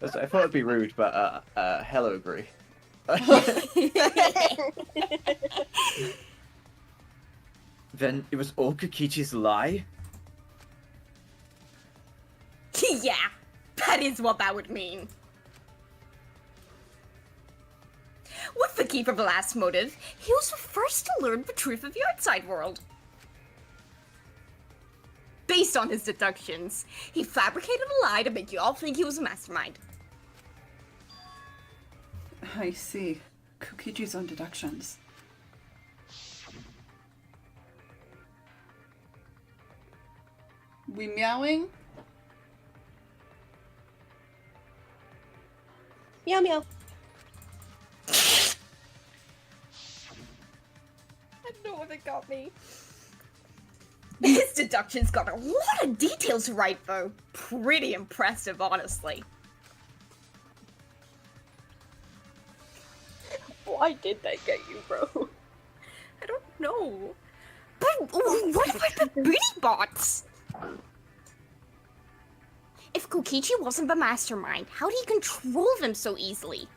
I thought it'd be rude, but hello, agree. Then it was all Kokichi's lie? Yeah, that is what that would mean. With the Keeper of the Last Motive, he was the first to learn the truth of the outside world. Based on his deductions, he fabricated a lie to make you all think he was a mastermind. I see. Kokichi's own deductions. We meowing? Meow meow. I don't know what it got me. His deductions got a lot of details right, though. Pretty impressive, honestly. Why did that get you, bro? I don't know. But what about the booty bots? If Kokichi wasn't the mastermind, how did he control them so easily?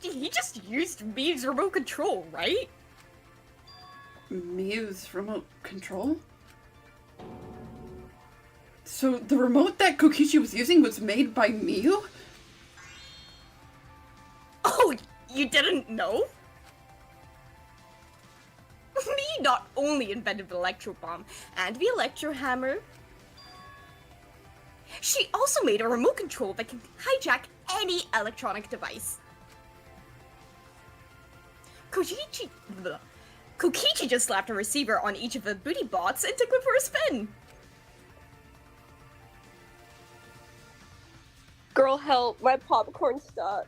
He just used Miu's remote control, right? Miu's remote control? So the remote that Kokichi was using was made by Miu? Oh, you didn't know? Miu not only invented the electro bomb and the electro hammer, she also made a remote control that can hijack any electronic device. Kokichi just slapped a receiver on each of the booty bots and took them for a spin. Girl, help! My popcorn stuck.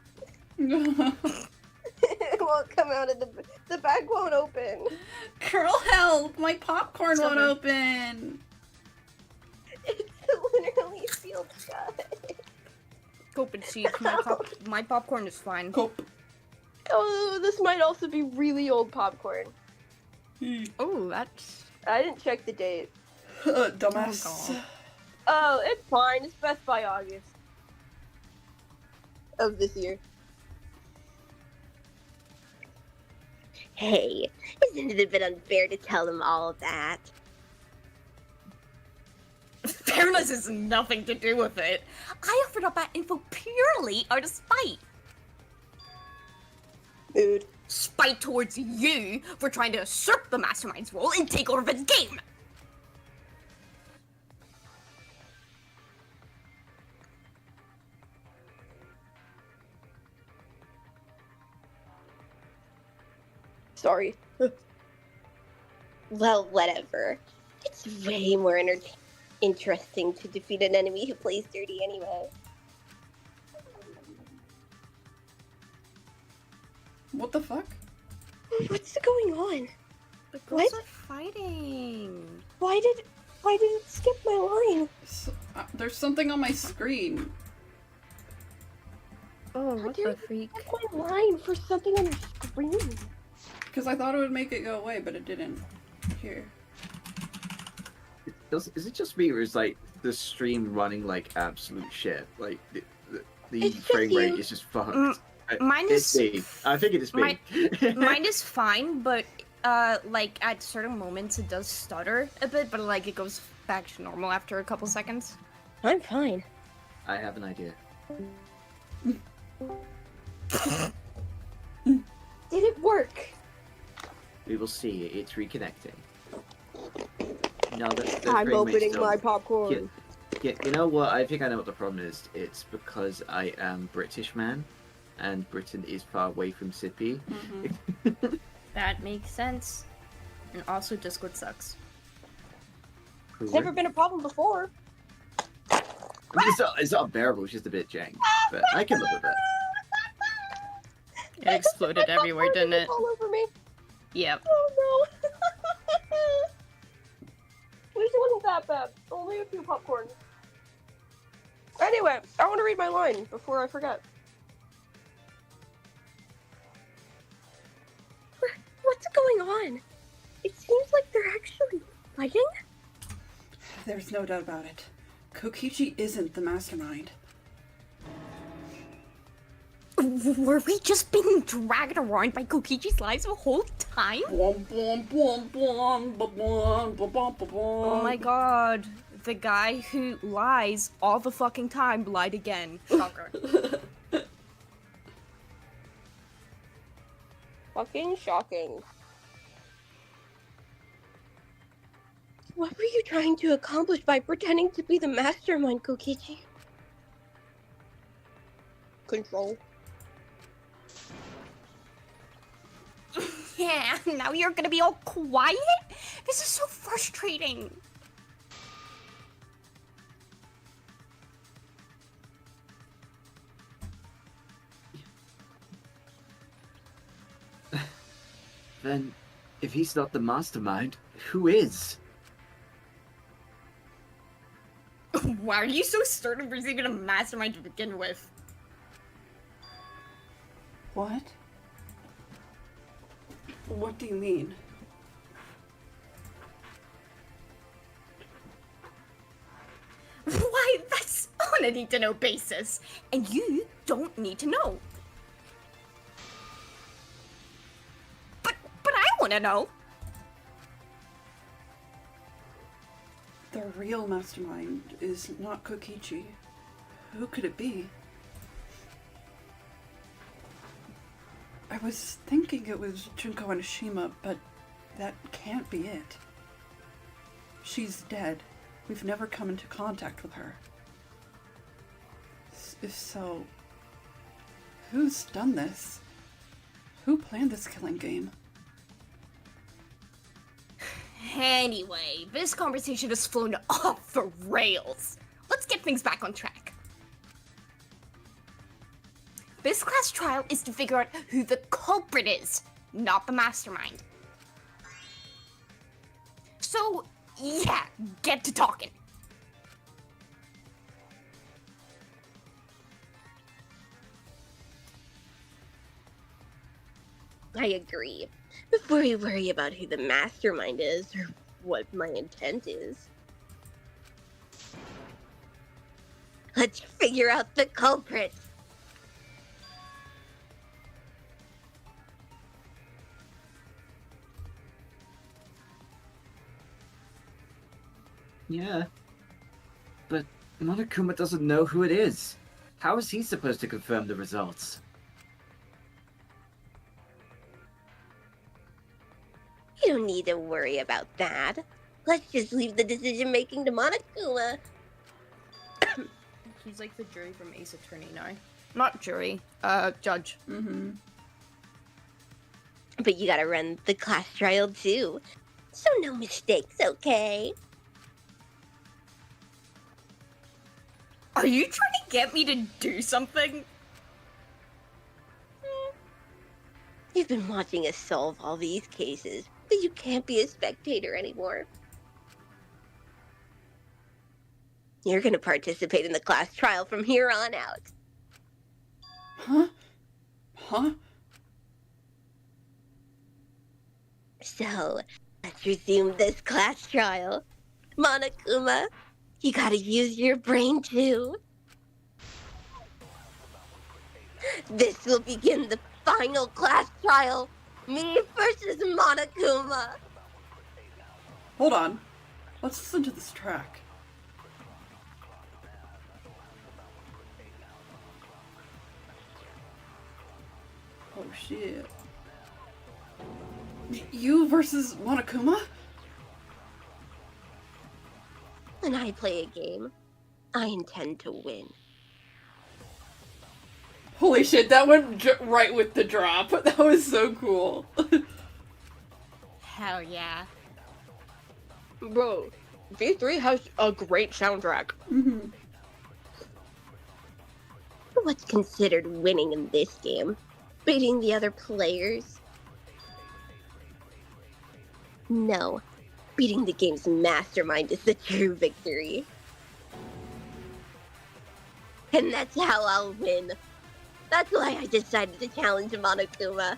It won't come out of the bag won't open. Girl, help! My popcorn won't Sorry. open! It's literally sealed shut. Cope and see, my popcorn is fine. Cope. Oh, this might also be really old popcorn. Oh, that's... I didn't check the date. Dumbass. Oh, God. Oh, it's fine. It's Best by August of this year. Hey, isn't it a bit unfair to tell them all of that? Fairness has nothing to do with it. I offered up that info purely out of spite. Mood. spite towards you for trying to usurp the mastermind's role and take over the game. Sorry. Well, whatever. It's way more interesting to defeat an enemy who plays dirty anyway. What the fuck? What's going on? The girls What? are fighting. Why did it skip my line? There's something on my screen. Oh, How what dare the freak? you skip my line for something on your screen? Because I thought it would make it go away, but it didn't. Here. Is it just me, or is like the stream running like absolute shit? Like the It's just frame rate you. is just fucked. Mine It's is me. I think it is me. mine is fine, but like at certain moments it does stutter a bit, but like it goes back to normal after a couple seconds. I'm fine. I have an idea. Did it work? We will see. It's reconnecting. No, the I'm frame rate's opening still- my popcorn. Yeah, you know what? I think I know what the problem is. It's because I am British man, and Britain is far away from Sippy. Mm-hmm. That makes sense. And also Discord sucks. It's never been a problem before. I mean, it's not unbearable. It's just a bit jank, but I can live with it. It exploded everywhere, didn't it? All over me. Yep. Oh no. At least it wasn't that bad. Only a few popcorn. Anyway, I want to read my line before I forget. What's going on? It seems like they're actually fighting? There's no doubt about it. Kokichi isn't the mastermind. Were we just being dragged around by Kokichi's lies the whole time? Blom, blom, blom, blom, blom, blom, blom, blom, blom. Oh my god. The guy who lies all the fucking time lied again. Shocker. Fucking shocking. What were you trying to accomplish by pretending to be the mastermind, Kokichi? Control. Yeah, now you're gonna be all quiet? This is so frustrating. Then, if he's not the mastermind, who is? Why are you so certain there's even a mastermind to begin with? What? What do you mean? Why, that's on a need-to-know basis, and you don't need to know. But I want to know. The real mastermind is not Kokichi. Who could it be? I was thinking it was Junko Anishima, but that can't be it. She's dead. We've never come into contact with her. If so, who's done this? Who planned this killing game? Anyway, this conversation has flown off the rails. Let's get things back on track. This class trial is to figure out who the culprit is, not the mastermind. So, yeah, get to talking. I agree. Before we worry about who the mastermind is or what my intent is, let's figure out the culprit. Yeah. But Monokuma doesn't know who it is. How is he supposed to confirm the results? don't need to worry about that. Let's just leave the decision-making to Monokuma. He's like the jury from Ace Attorney now. Not jury, judge. Mm-hmm. But you gotta run the class trial too. So no mistakes, okay? Are you trying to get me to do something? You've been watching us solve all these cases, but you can't be a spectator anymore. You're gonna participate in the class trial from here on out. Huh? Huh? So, let's resume this class trial. Monokuma, you gotta use your brain too. This will begin the final class trial. Me versus Monokuma. Hold on. Let's listen to this track. Oh shit. You versus Monokuma? When I play a game, I intend to win. Holy shit, that went right with the drop. That was so cool. Hell yeah. Bro, V3 has a great soundtrack. Mm-hmm. What's considered winning in this game? Beating the other players? No. Beating the game's mastermind is the true victory. And that's how I'll win. That's why I decided to challenge Monokuma.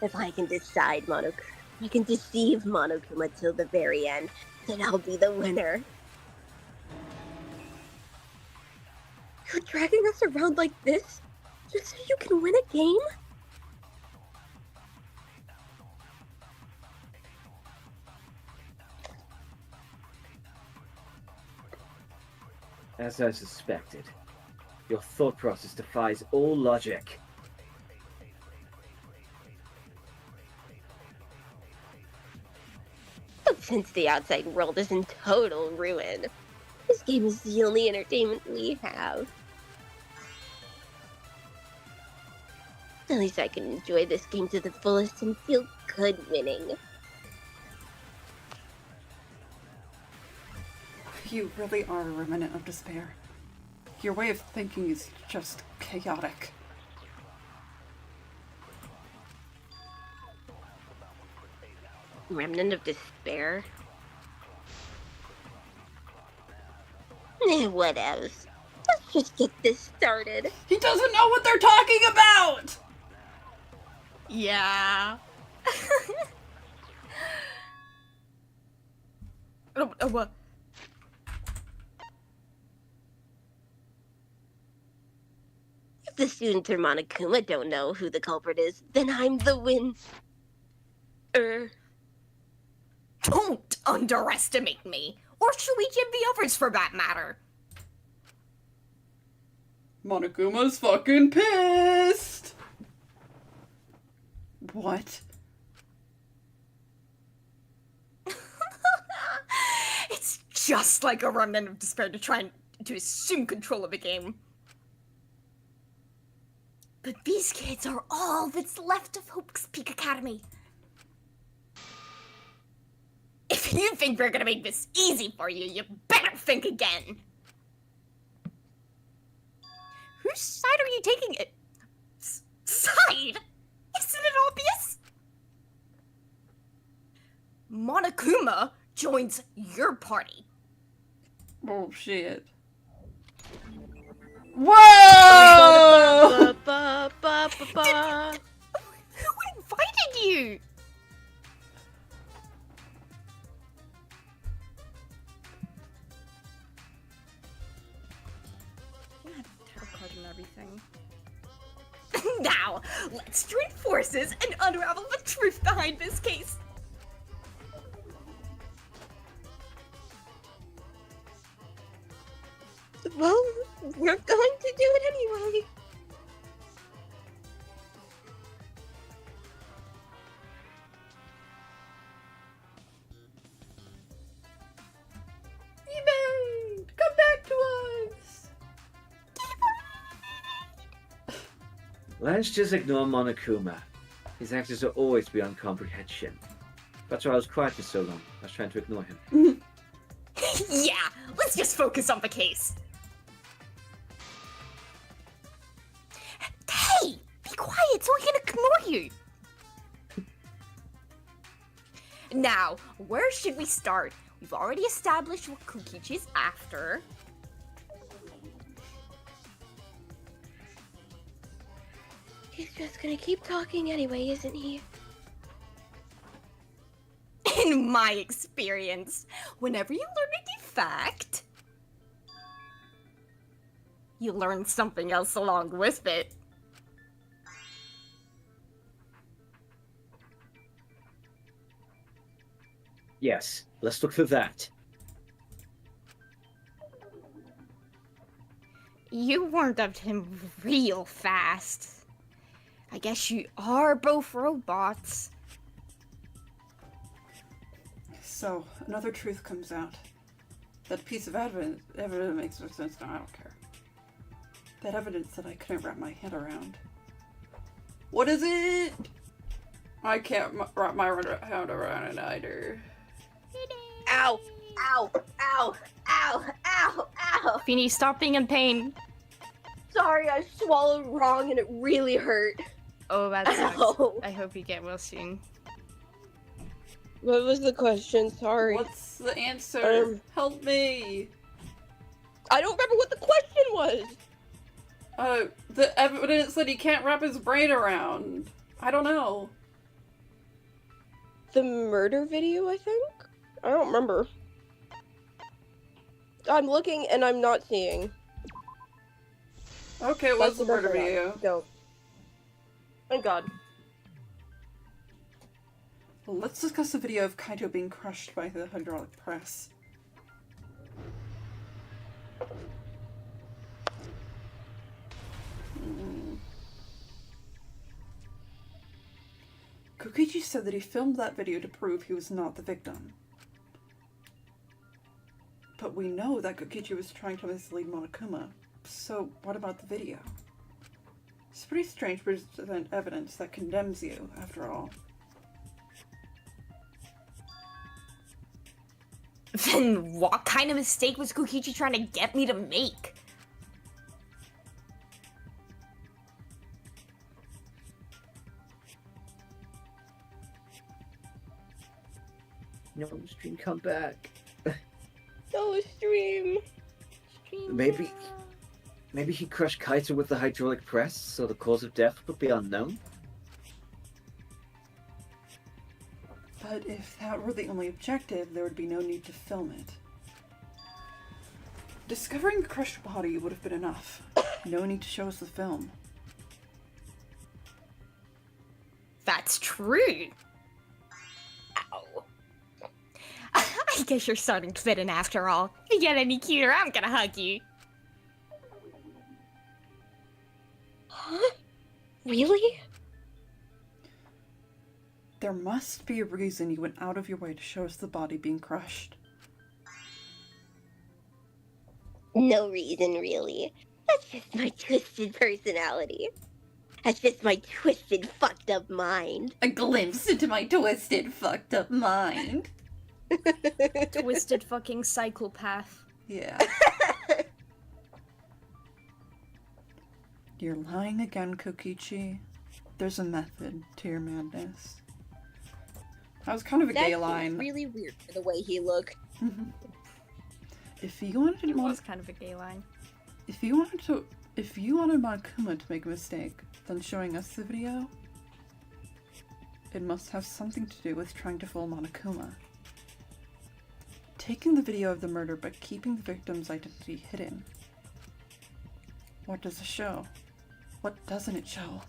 If I can deceive Monokuma till the very end, then I'll be the winner. You're dragging us around like this just so you can win a game? As I suspected, your thought process defies all logic. But since the outside world is in total ruin, this game is the only entertainment we have. At least I can enjoy this game to the fullest and feel good winning. You really are a remnant of despair. Your way of thinking is just chaotic. Remnant of despair? What else? Let's just get this started. He doesn't know what they're talking about! Yeah. What? If the students or Monokuma don't know who the culprit is, then I'm the win. Don't underestimate me, or Shuichi and the others for that matter. Monokuma's fucking pissed! What? It's just like a remnant of despair to try and to assume control of a game. But these kids are all that's left of Hope's Peak Academy. If you think we're gonna make this easy for you, you better think again. Whose side are you taking it? Side? Isn't it obvious? Monokuma joins your party. Oh shit. Whoa! Who invited you? You have a tarot card and everything. Now, let's join forces and unravel the truth behind this case. Well, we're going to do it anyway. Let's just ignore Monokuma. His actions are always beyond comprehension. That's why I was quiet for so long. I was trying to ignore him. Yeah, let's just focus on the case. Hey, be quiet so we can ignore you. Now, where should we start? We've already established what Kokichi's after. He's just gonna keep talking anyway, isn't he? In my experience, whenever you learn a new fact, you learn something else along with it. Yes, let's look for that. You warmed up to him real fast. I guess you are both robots. So, another truth comes out. That piece of evidence makes no sense now, I don't care. That evidence that I couldn't wrap my head around. What is it? I can't wrap my head around it either. Ow! Ow! Ow! Ow! Ow! Ow! Feeny, stop being in pain. Sorry, I swallowed wrong and it really hurt. Oh, that sucks. Ow. I hope you get well soon. What was the question? Sorry. What's the answer? Help me! I don't remember what the question was. The evidence that he can't wrap his brain around. I don't know. The murder video, I think? I don't remember. I'm looking and I'm not seeing. Okay, what's the murder video? Go. Thank God. Well, let's discuss the video of Kaito being crushed by the hydraulic press. Kokichi said that he filmed that video to prove he was not the victim. But we know that Kokichi was trying to mislead Monokuma, so what about the video? It's pretty strange to present evidence that condemns you, after all. Then what kind of mistake was Kokichi trying to get me to make? No, stream, come back. No, stream. Maybe he crushed Kaito with the hydraulic press, so the cause of death would be unknown? But if that were the only objective, there would be no need to film it. Discovering the crushed body would have been enough. No need to show us the film. That's true. Ow. I guess you're starting to fit in after all. If you get any cuter, I'm gonna hug you. Huh? Really? There must be a reason you went out of your way to show us the body being crushed. No reason, really. That's just my twisted personality. That's just my twisted, fucked up mind. A glimpse into my twisted, fucked up mind. Twisted fucking psychopath. Yeah. You're lying again, Kokichi. There's a method to your madness. That was kind of a gay line. Really weird for the way he looked. If you wanted It was kind of a gay line. If you wanted Monokuma to make a mistake, then showing us the video, it must have something to do with trying to fool Monokuma. Taking the video of the murder but keeping the victim's identity hidden. What does it show? What doesn't it show?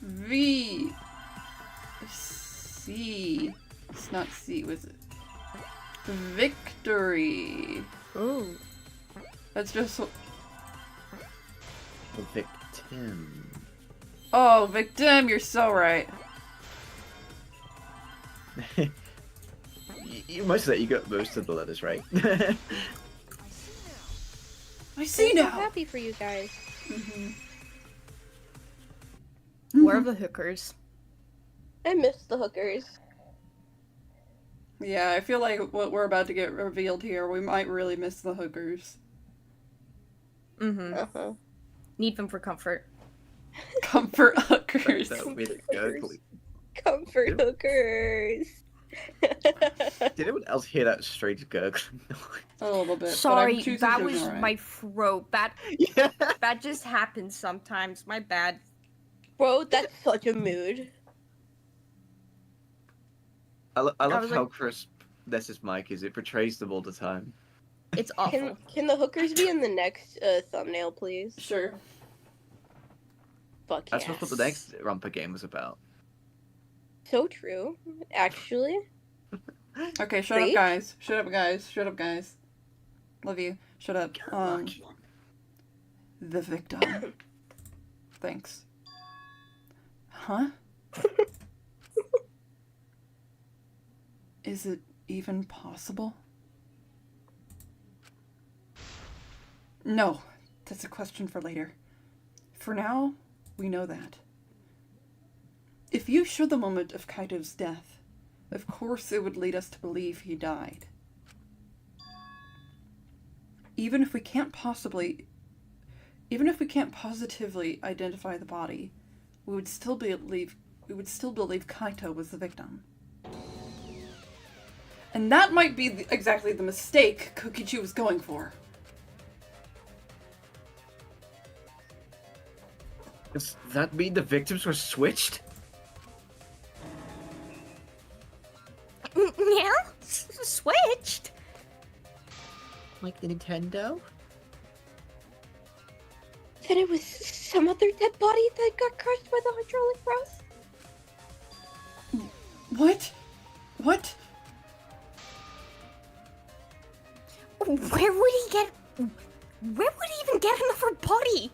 V. C. It's not C, was it? Victory. Ooh. That's just. The victim. Oh, victim, you're so right. You must say you got most of the letters right. I see I'm so now. happy for you guys. Where are the hookers? I miss the hookers. Yeah, I feel like what we're about to get revealed here, we might really miss the hookers. Mm-hmm. Uh-huh. Need them for comfort. Comfort hookers. That weird gurgling. Comfort hookers. Did anyone else hear that strange gurgling noise? A little bit. Sorry, but I'm choosing that to was ignore it. my throat. Yeah. That just happens sometimes. My bad. Bro, that's such a mood. I love was how like- crisp Ness's mic is. It portrays them all the time. It's awful. Can the hookers be in the next thumbnail, please? Sure. Fuck That's yes. what the next Rumpa game was about. So true, actually. Okay, shut up, Wait. guys. Shut up, guys. Shut up, guys. Love you. Shut up. The victim. Thanks. Huh? Is it even possible? No, that's a question for later. For now, we know that. If you show the moment of Kaito's death, of course it would lead us to believe he died. Even if we can't positively identify the body, we would still believe Kaito was the victim. And that might be exactly the mistake Kokichi was going for. Does that mean the victims were switched? Yeah? Switched? Like the Nintendo? Then it was some other dead body that got crushed by the hydraulic press? What? What? Where would he even get another body?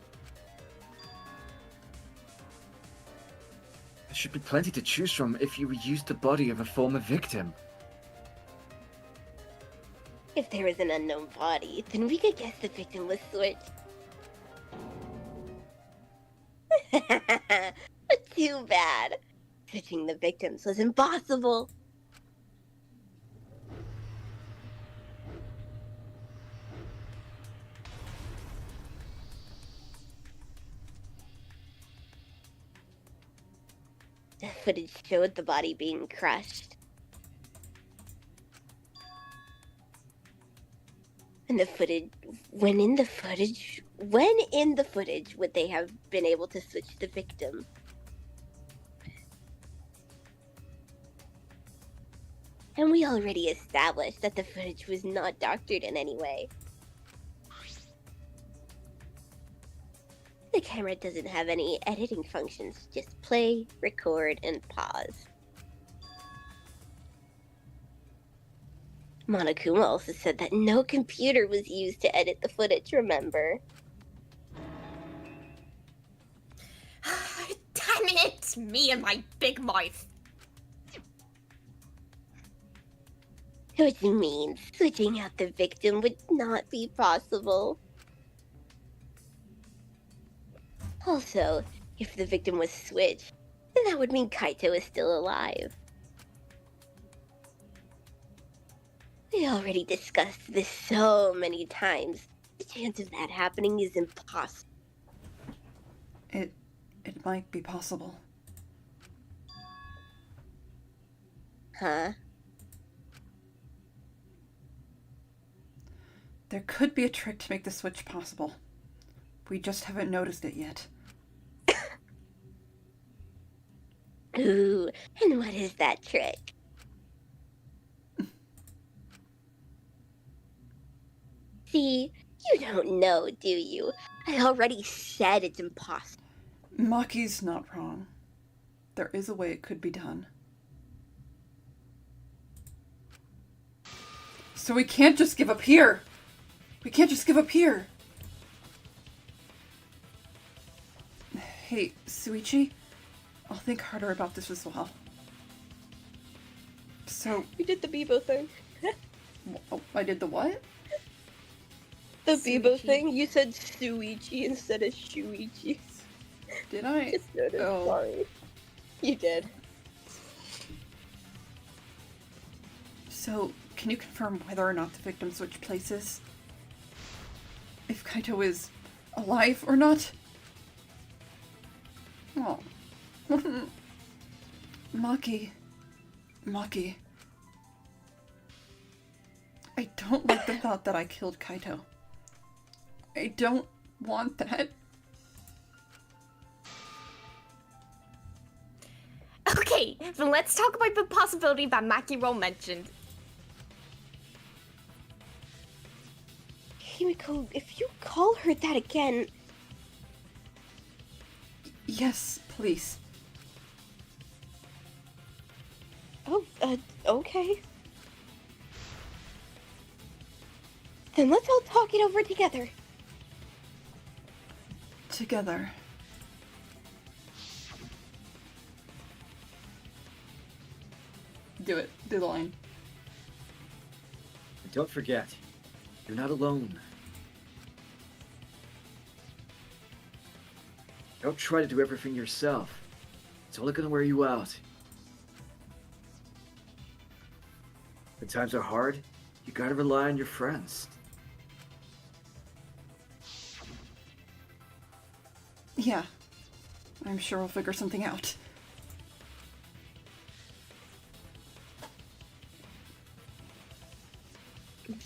There should be plenty to choose from if you reused the body of a former victim. If there was an unknown body, then we could guess the victim was switched. But too bad. Switching the victims was impossible. The footage showed the body being crushed. And when in the footage would they have been able to switch the victim? And we already established that the footage was not doctored in any way. The camera doesn't have any editing functions, just play, record, and pause. Monokuma also said that no computer was used to edit the footage, remember? Damn it! Me and my big mouth. Which means switching out the victim would not be possible. Also, if the victim was switched, then that would mean Kaito is still alive. We already discussed this so many times. The chance of that happening is impossible. It might be possible. Huh? There could be a trick to make the switch possible. We just haven't noticed it yet. Ooh, and what is that trick? See, you don't know, do you? I already said it's impossible. Maki's not wrong. There is a way it could be done. So we can't just give up here! We can't just give up here! Hey, Suichi, I'll think harder about this as well. So, We did the Bebo thing. Oh, I did the what? The Suichi. Bebo thing, you said Suichi instead of Shuichi. Did I? Just noticed, Oh. sorry. You did. So, can you confirm whether or not the victim switched places? If Kaito is alive or not? Oh. Maki. Maki. I don't like the thought that I killed Kaito. I don't want that. Okay, then let's talk about the possibility that Makiro mentioned. Himiko, if you call her that again... Yes, please. Oh, okay. Then let's all talk it over together. Together. Do it. Do the line. And don't forget, you're not alone. Don't try to do everything yourself. It's only gonna wear you out. When times are hard, you gotta rely on your friends. Yeah. I'm sure we'll figure something out.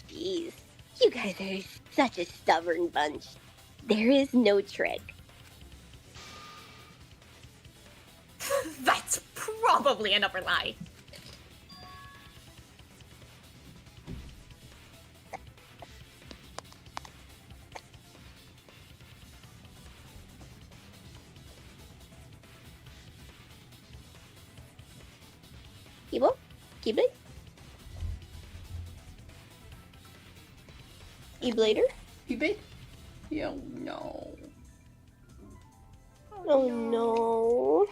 Jeez, you guys are such a stubborn bunch. There is no trick. That's probably another lie. Kibo? Keyblade? E-blader? eBay? Yeah, no. Oh no.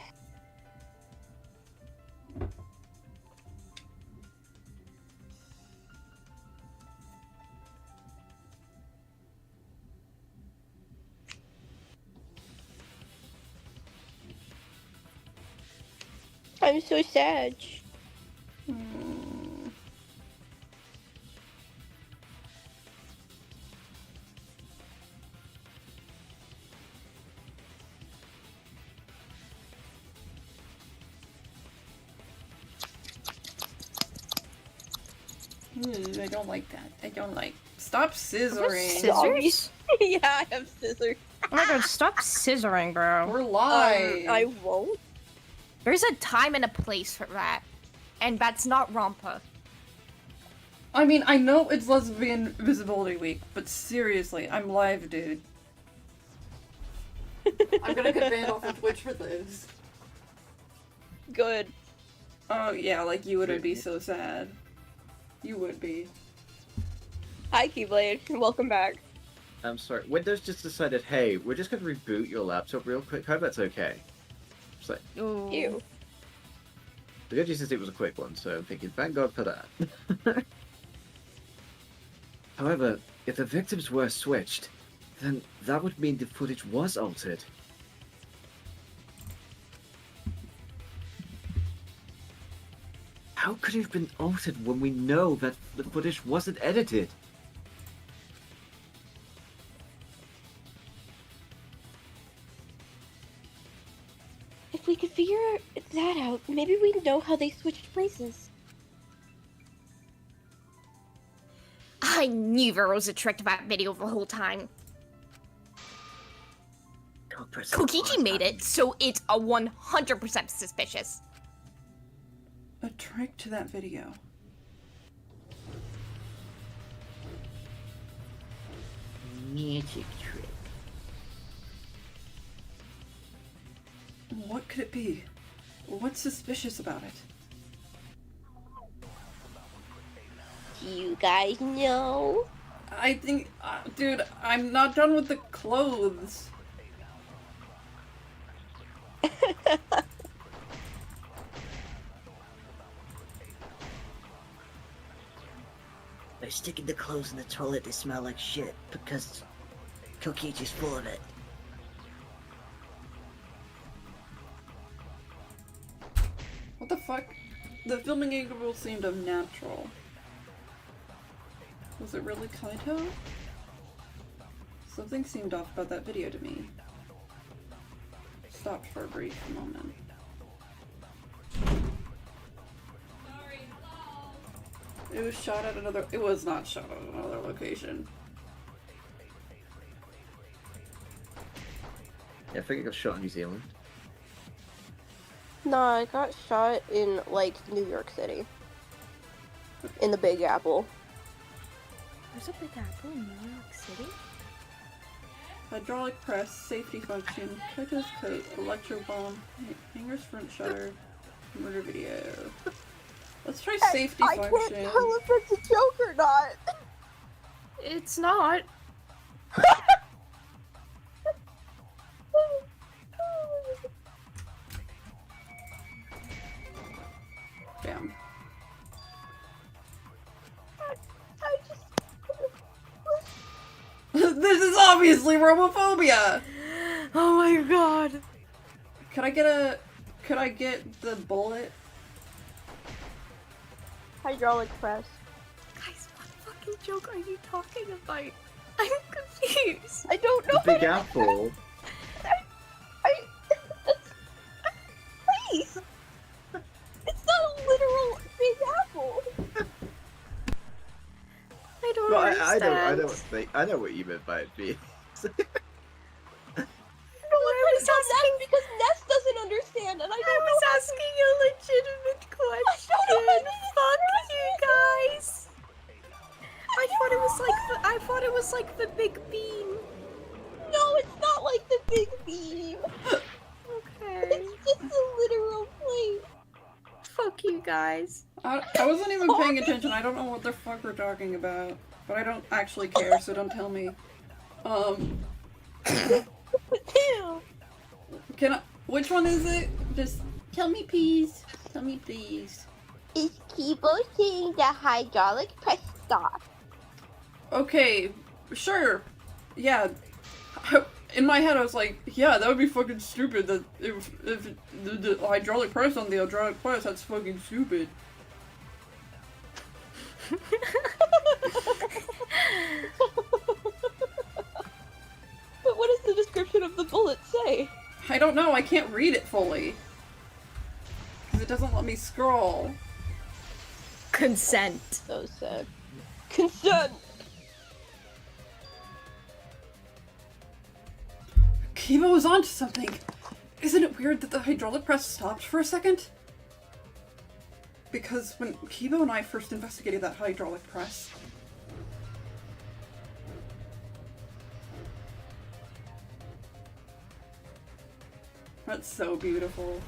I'm so sad. Hmm. I don't like that. I don't like. Stop scissoring. Scissors? Yeah, I have scissors. Oh my god, stop scissoring, bro. We're live. I won't. There's a time and a place for that. And that's not Rampa. I mean, I know it's Lesbian Visibility Week, but seriously, I'm live, dude. I'm gonna get banned off of Twitch for this. Good. Oh yeah, like you would be so sad. You would be. Hi, Keyblade. Welcome back. I'm sorry, Windows just decided, hey, we're just gonna reboot your laptop real quick. Hope that's okay. It's like, Ooh. You. the good news is it was a quick one, so I'm thinking, thank God for that. However, if the victims were switched, then that would mean the footage was altered. How could it have been altered when we know that the footage wasn't edited? If we could figure that out, maybe we'd know how they switched places. I knew there was a trick to that video the whole time. Kokichi made it, so it's a 100% suspicious. A trick to that video. Magic trick. What could it be? What's suspicious about it? Do you guys know? I think, dude, I'm not done with the clothes. By sticking the clothes in the toilet, they smell like shit because Kokichi's full of it. What the fuck? The filming angle seemed unnatural. Was it really Kaito? Something seemed off about that video to me. Stopped for a brief moment. It was shot at another. It was not shot at another location. Yeah, I think it got shot in New Zealand. Nah, it got shot in, like, New York City. In the Big Apple. There's a Big Apple in New York City? Hydraulic press, safety function, Kaito's coat, electro bomb, hanger's front shutter, murder video. Let's try safety function. I can't tell if it's a joke or not. It's not. Damn. I just... This is obviously robophobia! Oh my god. Could I get the bullet? Hydraulic press. Guys, what fucking joke are you talking about? I'm confused. I don't know. The Big Apple. Please. It's not a literal Big Apple. I don't No, understand. I know what you meant by it being. I was asking because Ness doesn't understand, and I I was asking a legitimate question. I don't know how to Fuck you guys. I thought it was like the big beam. No, it's not like the big beam. Okay. It's just a literal plate. Fuck you guys. I wasn't even paying attention. I don't know what the fuck we're talking about. But I don't actually care, so don't tell me. Damn. Can I? Which one is it? Just tell me, please. Tell me, please. Is Kibo saying the hydraulic press stop? Okay, sure. Yeah. In my head, I was like, yeah, that would be fucking stupid. That if the hydraulic press on the hydraulic press, that's fucking stupid. But what does the description of the bullet say? I don't know. I can't read it fully. Because it doesn't let me scroll. Consent. So sad. Consent. Kibo was onto something. Isn't it weird that the hydraulic press stopped for a second? Because when Kibo and I first investigated that hydraulic press, that's so beautiful.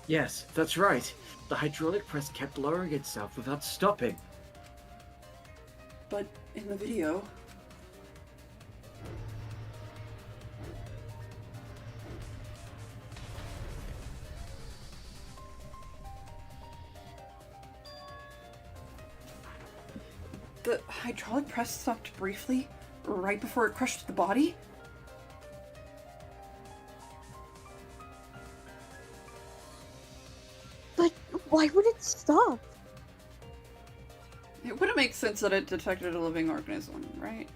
Yes, that's right. The hydraulic press kept lowering itself without stopping. But in the video, the hydraulic press stopped briefly, right before it crushed the body? But why would it stop? It wouldn't make sense that it detected a living organism, right?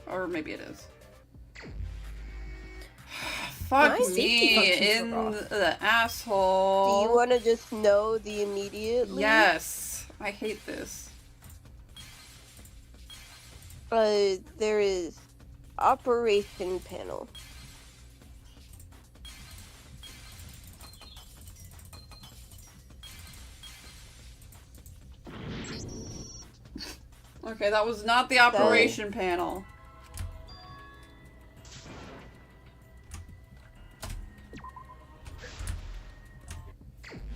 Or maybe it is. Fuck My safety me functions in were off. the asshole. Do you want to just know the immediately? Yes. I hate this. There is operation panel. Okay, that was not the operation panel.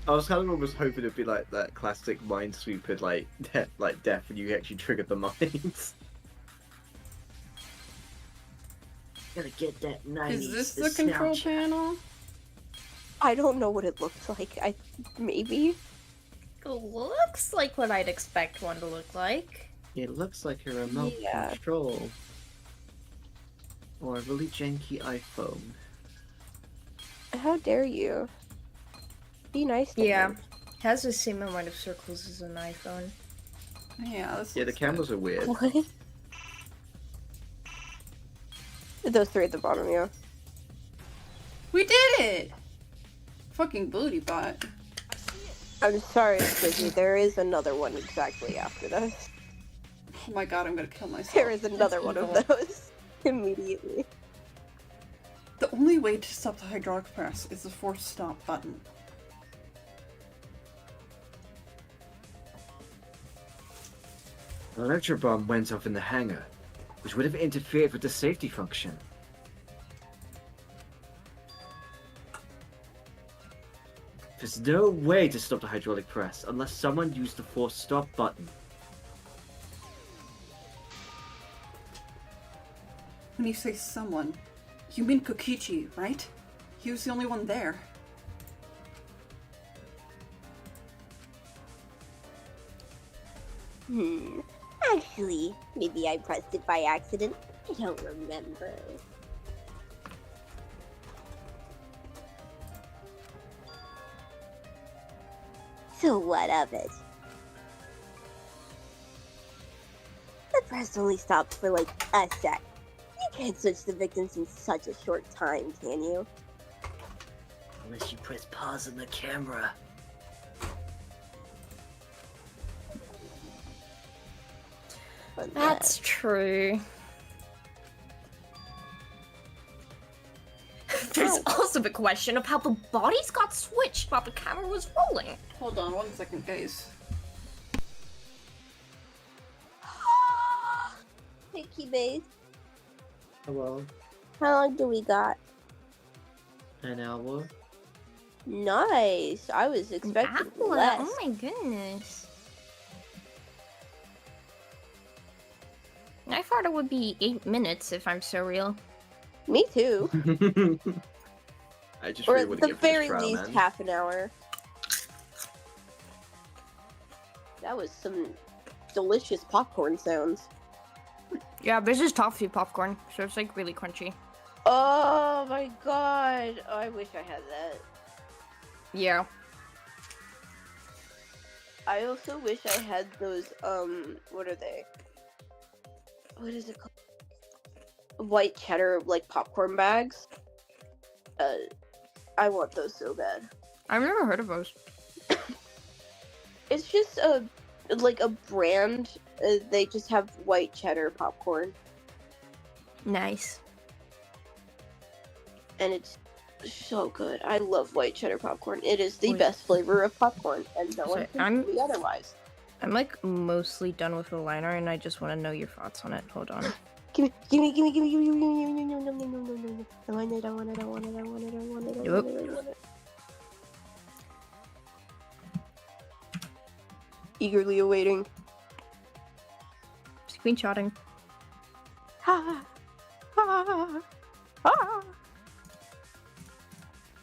I was kind of almost hoping it'd be like that classic Minesweeper, like death when you actually triggered the mines. Gotta get that 90s Is this the control nostalgia. panel? I don't know what it looks like. Maybe. Looks like what I'd expect one to look like. It looks like a remote Yeah. control. Or a really janky iPhone. How dare you? Be nice to Yeah. him. Has the same amount of circles as an iPhone. Yeah, this Yeah, the looks cameras are weird. What? Those three at the bottom, yeah. good. We did it! Fucking booty bot. I'm sorry, Squizzy, there is another one exactly after this. Oh my god, I'm gonna kill myself. There is another It's one of evil. those. Immediately. The only way to stop the hydraulic press is the force stop button. An electro bomb went off in the hangar, which would have interfered with the safety function. There's no way to stop the hydraulic press unless someone used the force stop button. When you say someone, you mean Kokichi, right? He was the only one there. Actually, maybe I pressed it by accident. I don't remember. So what of it? The press only stopped for like a sec. You can't switch the victims in such a short time, can you? Unless you press pause on the camera. But That's true. There's also the question of how the bodies got switched while the camera was rolling. Hold on 1 second, guys. Hey, Keybase, Hello, how long do we got? an hour. Nice. I was expecting less. Oh my goodness. I thought it would be 8 minutes if I'm so real. Me too. I just Or really at want the to get for this very trial, least, man. half an hour. That was some delicious popcorn sounds. Yeah, this is toffee popcorn, so it's like really crunchy. Oh my god. Oh, I wish I had that. Yeah. I also wish I had those, what are they? What is it called? White cheddar, like, popcorn bags. I want those so bad. I've never heard of those. It's just like a brand. They just have white cheddar popcorn, Nice. and it's so good. I love white cheddar popcorn. It is the Wait. best flavor of popcorn, and no one Sorry, can I'm- tell me otherwise. I'm like mostly done with the liner and I just want to know your thoughts on it. Hold on. Gimme. I want it, I want it, I want it, I want it, I want it, I Nope. want it, I want it. Eagerly awaiting. Screenshotting. Ha! Ha! Ha!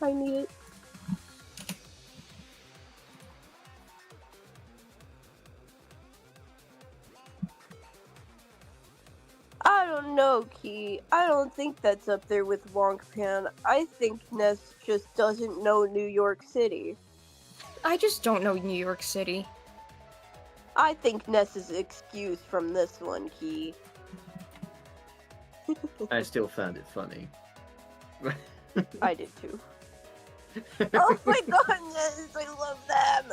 I need it. I don't know, Key. I don't think that's up there with Wonk Pan. I think Ness just doesn't know New York City. I just don't know New York City. I think Ness is excused from this one, Key. I still found it funny. I did too. Oh my god, Ness! I love them!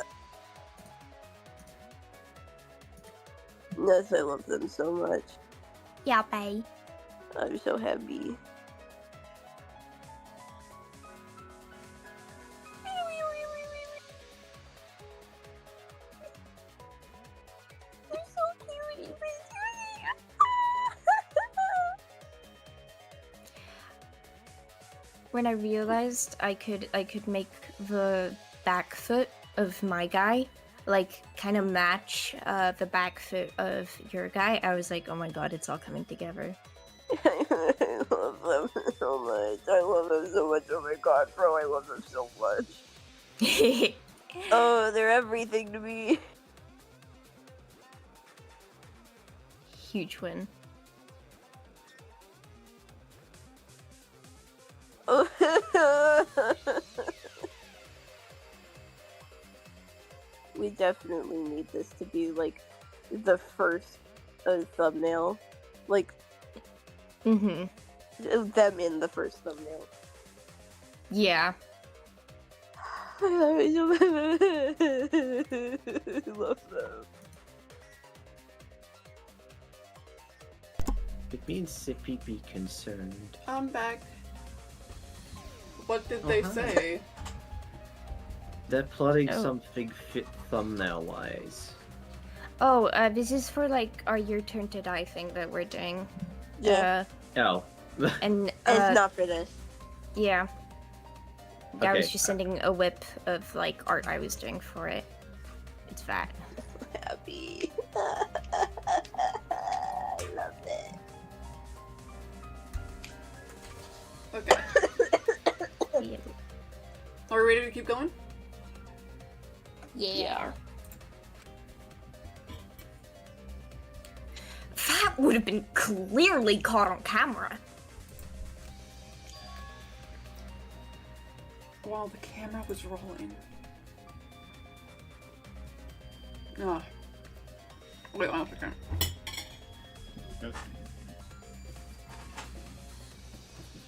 Ness, I love them so much. Yeah, bae. I'm so happy. They're so cute. When I realized I could make the back foot of my guy like kind of match the back foot of your guy, I was like, oh my god, it's all coming together. I love them so much. I love them so much. Oh my god, bro, I love them so much. Oh, they're everything to me. Huge win. We definitely need this to be like the first thumbnail. Like, Mm-hmm. them in the first thumbnail. Yeah. I love them. It means Sippy be concerned. I'm back. What did they hi. say? They're plotting Oh. something fit thumbnail-wise. Oh, this is for like our Your Turn to Die thing that we're doing. Yeah. Oh. And It's not for this. yeah. I was Okay. just sending a whip of like art I was doing for it. It's that. Happy. I love it. Okay. Yeah. Are we ready to keep going? Yeah. That would have been clearly caught on camera. While the camera was rolling. Oh. Wait 1 second.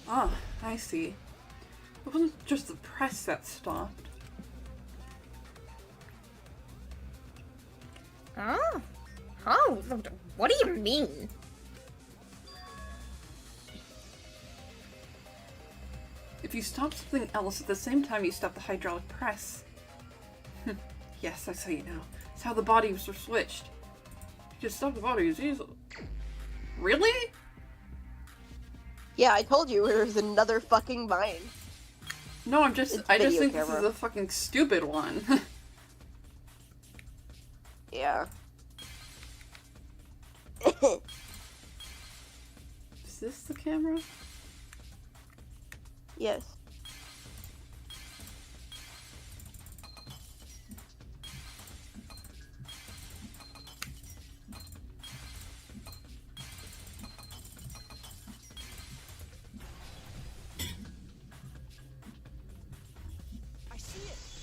Ah, I see. It wasn't just the press that stopped. Oh. Oh, what do you mean? If you stop something else at the same time you stop the hydraulic press. Yes, I see it now. It's how the bodies were switched. You just stop the bodies easily. Really? Yeah, I told you there was another fucking mine. No, I It's just video think camera. this is a fucking stupid one. Yeah. Is this the camera? Yes.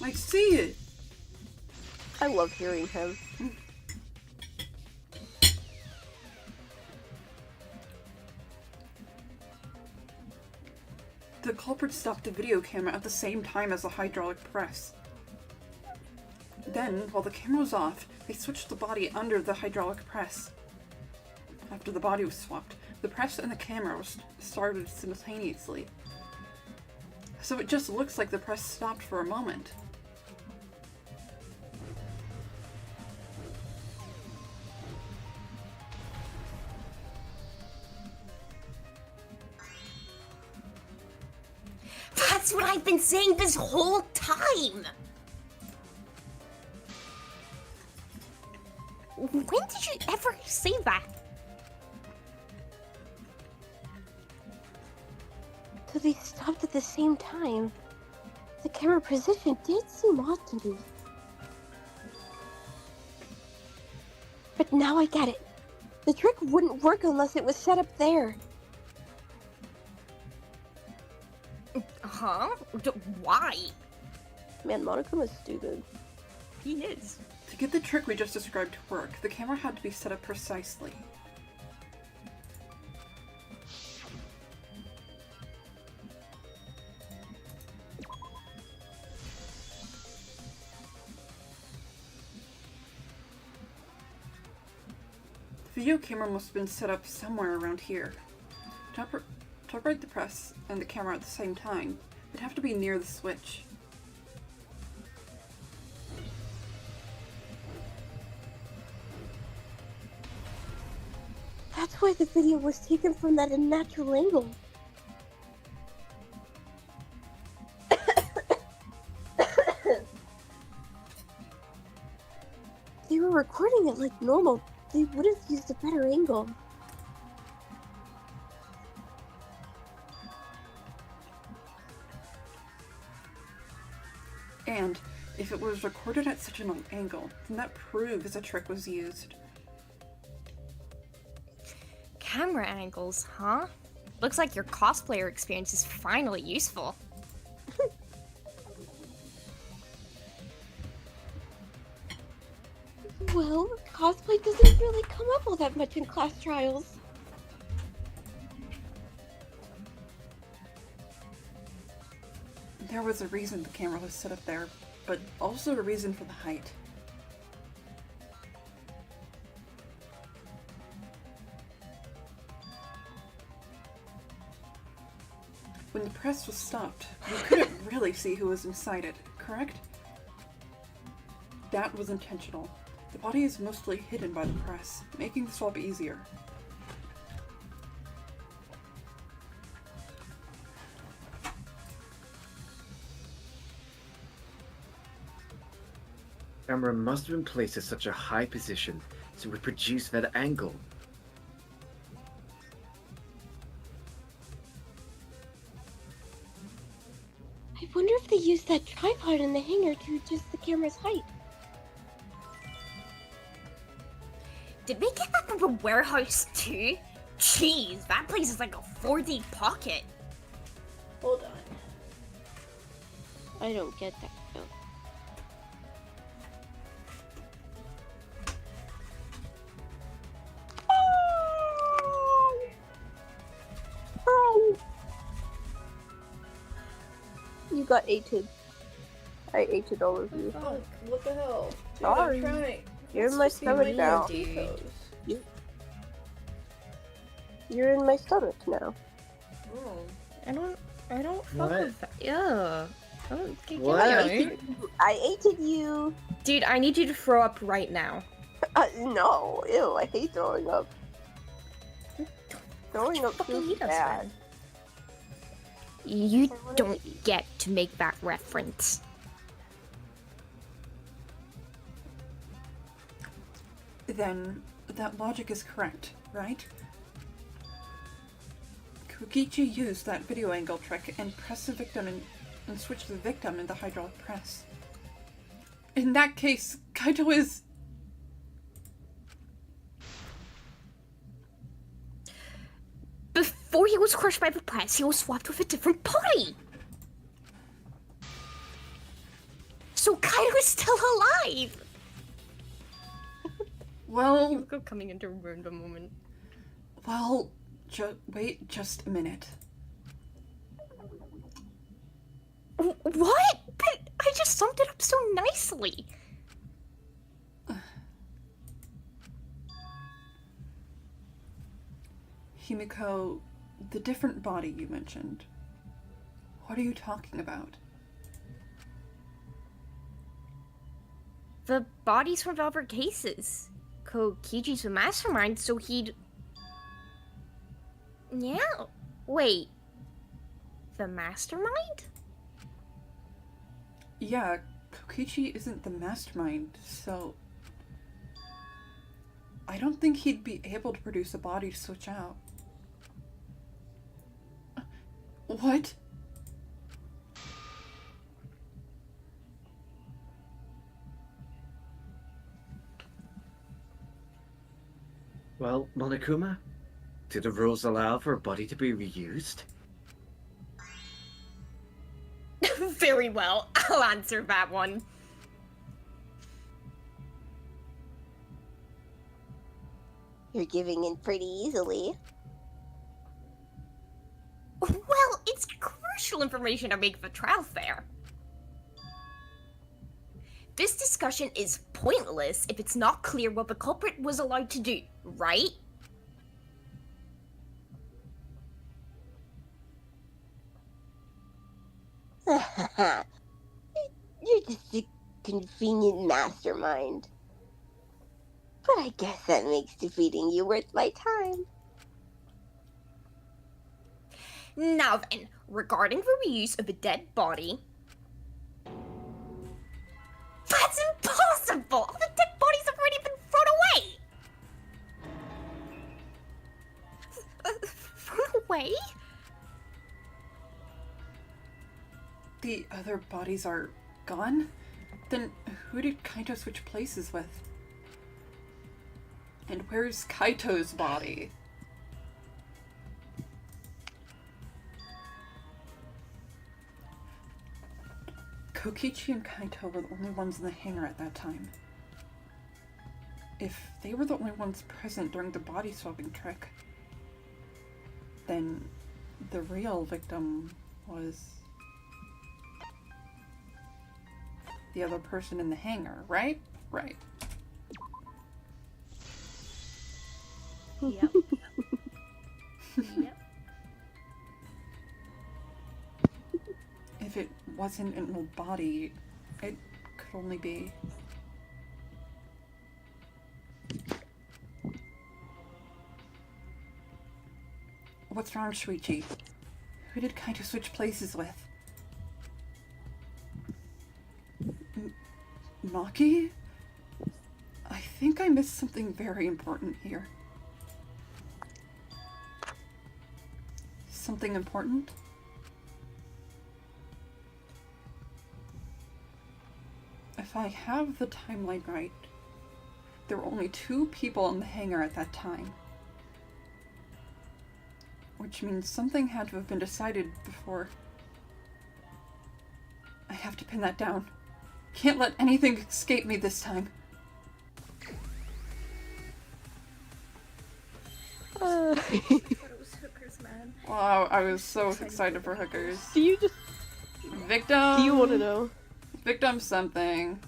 I see it. I love hearing him. The culprit stopped the video camera at the same time as the hydraulic press. Then, while the camera was off, they switched the body under the hydraulic press. After the body was swapped, the press and the camera started simultaneously. So it just looks like the press stopped for a moment. That's what I've been saying this whole time! When did you ever say that? So they stopped at the same time. The camera position did seem odd to me. But now I get it. The trick wouldn't work unless it was set up there. Huh? Why? Man, Monokuma is stupid. He is. To get the trick we just described to work, the camera had to be set up precisely. The video camera must have been set up somewhere around here. To operate the press and the camera at the same time, it'd have to be near the switch. That's why the video was taken from that unnatural angle. They were recording it like normal. They would have used a better angle. And if it was recorded at such an angle, then that proves a trick was used. Camera angles, huh? Looks like your cosplayer experience is finally useful. Well, cosplay doesn't really come up all that much in class trials. There was a reason the camera was set up there, but also a reason for the height. When the press was stopped, you couldn't really see who was inside it, correct? That was intentional. The body is mostly hidden by the press, making the swap easier. Camera must have been placed at such a high position so it would produce that angle. I wonder if they used that tripod in the hangar to adjust the camera's height. Did we get that from a warehouse too? Jeez, that place is like a 4D pocket. Hold on. I don't get that though. You got ated. I ated all of you. Fuck, what the hell? Dude, Sorry. I'm trying. You're in my stomach now. Dude. You're in my stomach now. Oh. I don't fuck What? with that. Yeah. Get What? out I of here. ated you. Dude, I need you to throw up right now. No. Ew, I hate throwing up. Throwing up fucking feels eat us, bad. man. You don't get to make that reference. Then that logic is correct, right? Kokichi used that video angle trick and pressed the victim and switched the victim in the hydraulic press. In that case, Kaito is... Before he was crushed by the press, he was swapped with a different body. So Kaito is still alive. Well, Coming into ruin a moment. well, wait just a minute. What? But I just summed it up so nicely. Himiko, the different body you mentioned. What are you talking about? The bodies from Velvet Cases. Kokichi's a mastermind, so he'd... Yeah. Wait. The mastermind? Yeah, Kokichi isn't the mastermind, so... I don't think he'd be able to produce a body to switch out. What? Well, Monokuma, do the rules allow for a body to be reused? Very well. I'll answer that one. You're giving in pretty easily. Well, it's crucial information to make the trial fair. This discussion is pointless if it's not clear what the culprit was allowed to do, right? You're just a convenient mastermind. But I guess that makes defeating you worth my time. Now then, regarding the reuse of a dead body... That's impossible! All the dead bodies have already been thrown away! Thrown away? The other bodies are gun? Then who did Kaito switch places with? And where's Kaito's body? Kokichi and Kaito were the only ones in the hangar at that time. If they were the only ones present during the body swapping trick, then the real victim was the other person in the hangar, right? Right. Yep. Yep. If it wasn't an old body, it could only be... What's wrong, Shuichi? Who did Kaito switch places with? Maki? I think I missed something very important here. Something important? If I have the timeline right, there were only 2 people in the hangar at that time. Which means something had to have been decided before. I have to pin that down. Can't let anything escape me this time. It was hookers, man. Wow, I was so excited for hookers. Do you just... Victim! Do you want to know? Victim something.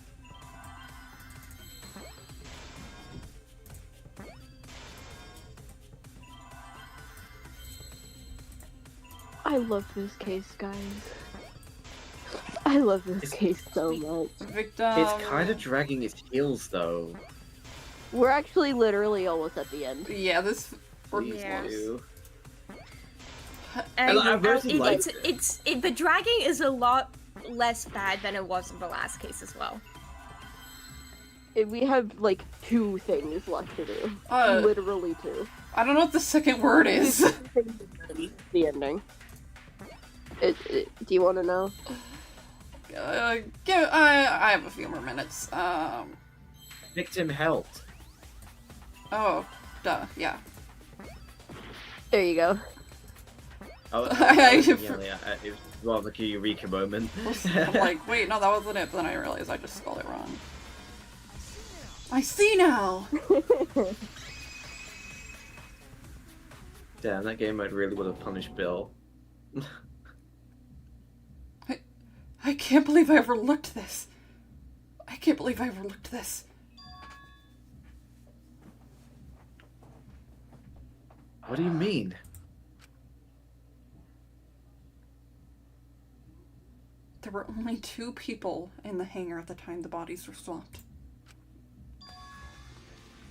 I love this case, guys. I love this case so much. Victim. It's kind of dragging its heels, though. We're actually literally almost at the end. Yeah, this... Please Yeah. do. And I really like the dragging is a lot less bad than it was in the last case as well. We have like 2 things left to do. Literally 2. I don't know what the second word is. The ending. Do you want to know? I have a few more minutes. Victim helped. Oh, duh, yeah. There you go. Oh, I- yeah, it was rather like a eureka moment. I'm like, wait, no, that wasn't it. But then I realized I just spelled it wrong. I see now! Damn, that game mode really would have punished Bill. I can't believe I overlooked this. I can't believe I overlooked this. What do you mean? There were only 2 people in the hangar at the time the bodies were swapped.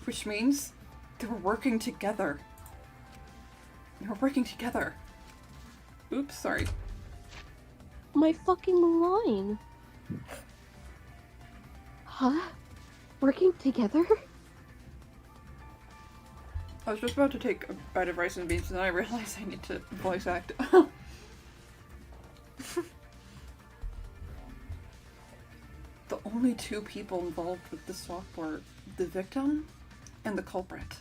Which means they were working together. They were working together. Oops, sorry. My fucking line. Huh? Working together? I was just about to take a bite of rice and beans, and then I realized I need to voice act. The only 2 people involved with the swap were the victim and the culprit.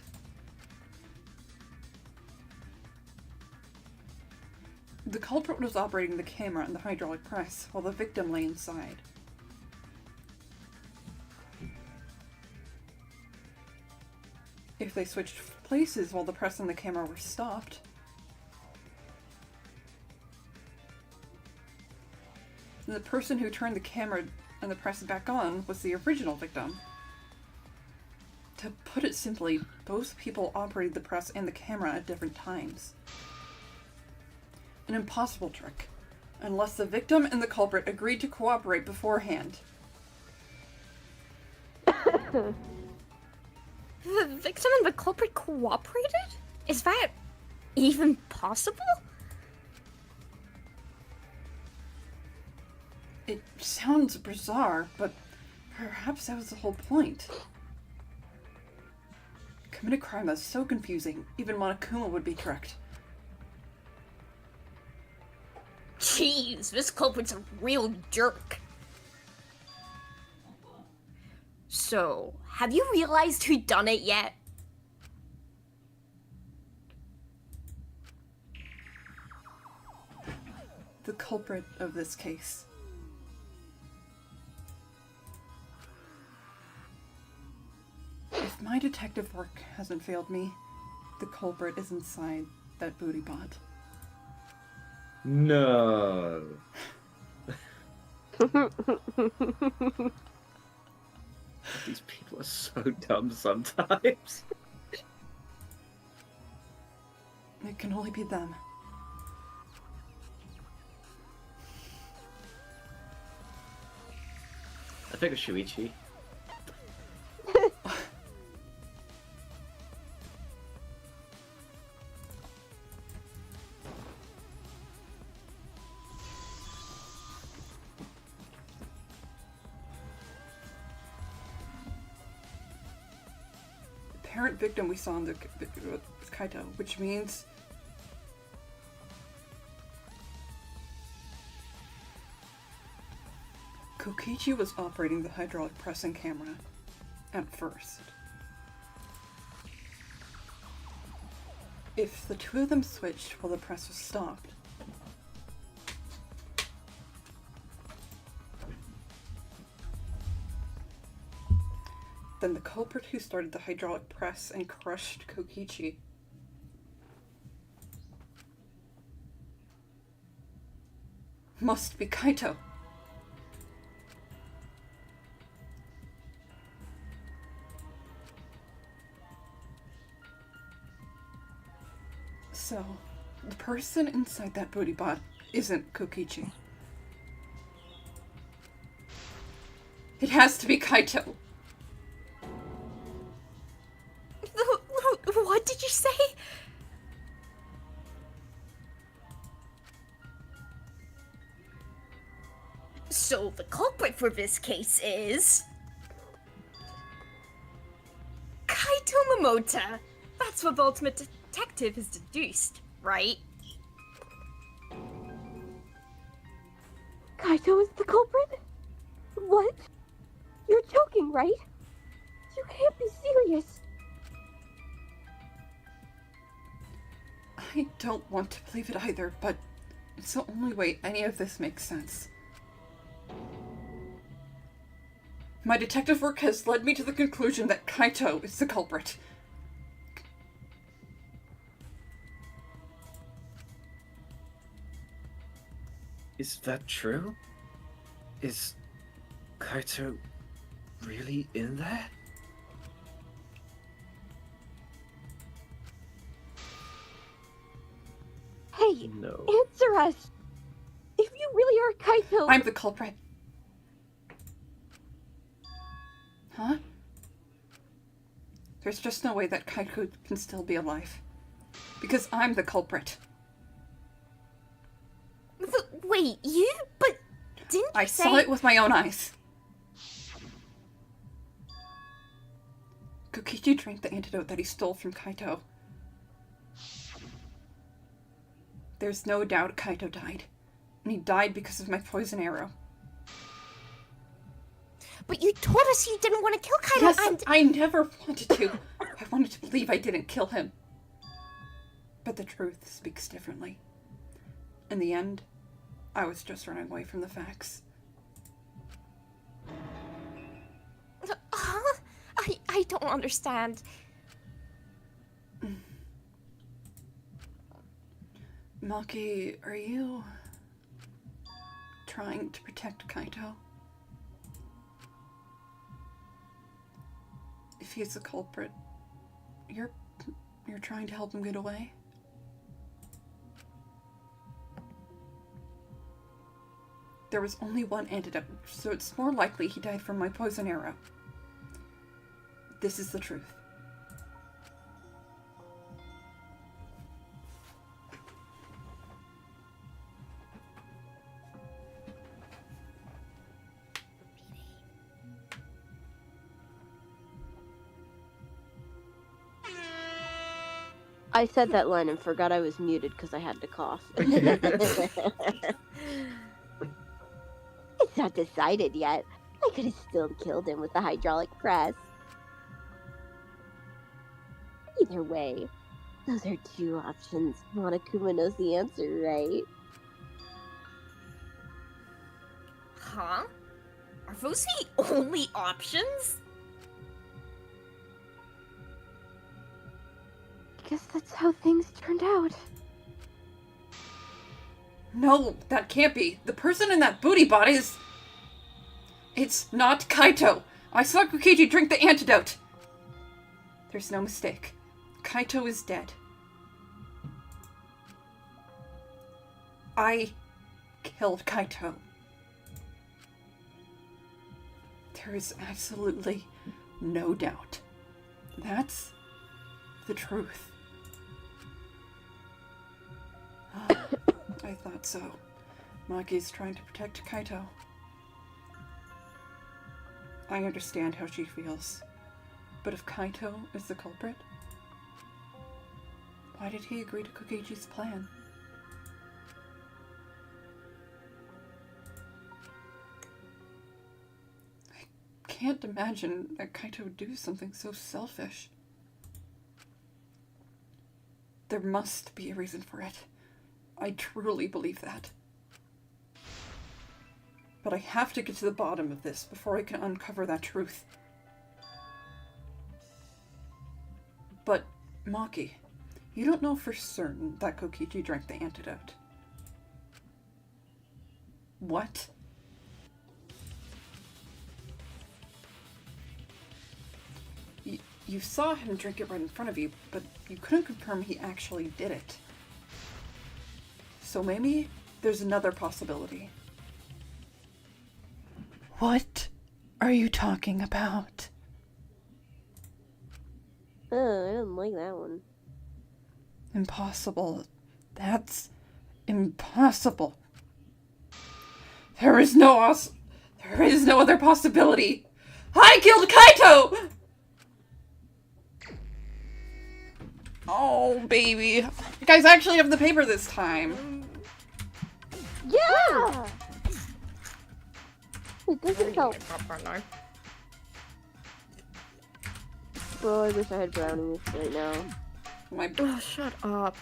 The culprit was operating the camera and the hydraulic press, while the victim lay inside. If they switched places while the press and the camera were stopped, the person who turned the camera and the press back on was the original victim. To put it simply, both people operated the press and the camera at different times. An impossible trick, unless the victim and the culprit agreed to cooperate beforehand. The victim and the culprit cooperated? Is that even possible? It sounds bizarre, but perhaps that was the whole point. Commit a crime that's so confusing, even Monokuma would be correct. Jeez, this culprit's a real jerk. So, have you realized who done it yet? The culprit of this case. If my detective work hasn't failed me, the culprit is inside that booty bot. No. These people are so dumb sometimes. It can only be them. I think it's Shuichi. Parent victim we saw in the Kaito, which means Kokichi was operating the hydraulic pressing camera at first. If the two of them switched while the press was stopped, then the culprit who started the hydraulic press and crushed Kokichi must be Kaito. So, the person inside that booty bot isn't Kokichi. It has to be Kaito. What did you say? So the culprit for this case is... Kaito Momota. That's what the ultimate detective has deduced, right? Kaito is the culprit? What? You're joking, right? You can't be serious. I don't want to believe it either, but it's the only way any of this makes sense. My detective work has led me to the conclusion that Kaito is the culprit. Is that true? Is Kaito really in there? Hey, No. answer us! If you really are Kaito... I'm the culprit. Huh? There's just no way that Kaito can still be alive. Because I'm the culprit. Wait, you? But didn't you I say... saw it with my own eyes. Kokichi drank the antidote that he stole from Kaito. There's no doubt Kaito died. And he died because of my poison arrow. But you told us you didn't want to kill Kaito Yes, and... I never wanted to. I wanted to believe I didn't kill him. But the truth speaks differently. In the end, I was just running away from the facts. Huh? I don't understand. Maki, are you trying to protect Kaito? If he's the culprit, you're trying to help him get away? There was only one antidote, so it's more likely he died from my poison arrow. This is the truth. I said that line and forgot I was muted because I had to cough. It's not decided yet, I could have still killed him with the hydraulic press. Either way, those are two options. Monokuma knows the answer, right? Huh? Are those the only options? I guess that's how things turned out. No, that can't be. The person in that booty bot is... It's not Kaito. I saw Kokichi drink the antidote. There's no mistake. Kaito is dead. I killed Kaito. There is absolutely no doubt. That's the truth. I thought so. Maki's trying to protect Kaito. I understand how she feels. But if Kaito is the culprit, why did he agree to Kokichi's plan? I can't imagine that Kaito would do something so selfish. There must be a reason for it. I truly believe that. But I have to get to the bottom of this before I can uncover that truth. But, Maki, you don't know for certain that Kokichi drank the antidote. What? You saw him drink it right in front of you, but you couldn't confirm he actually did it. So maybe there's another possibility. What are you talking about? Oh, I don't like that one. Impossible. That's impossible. There is no other possibility. I killed Kaito! Oh, baby. You guys actually have the paper this time. Yeah! It doesn't help. Bro, I wish I had brownies right now. My Oh, shut up.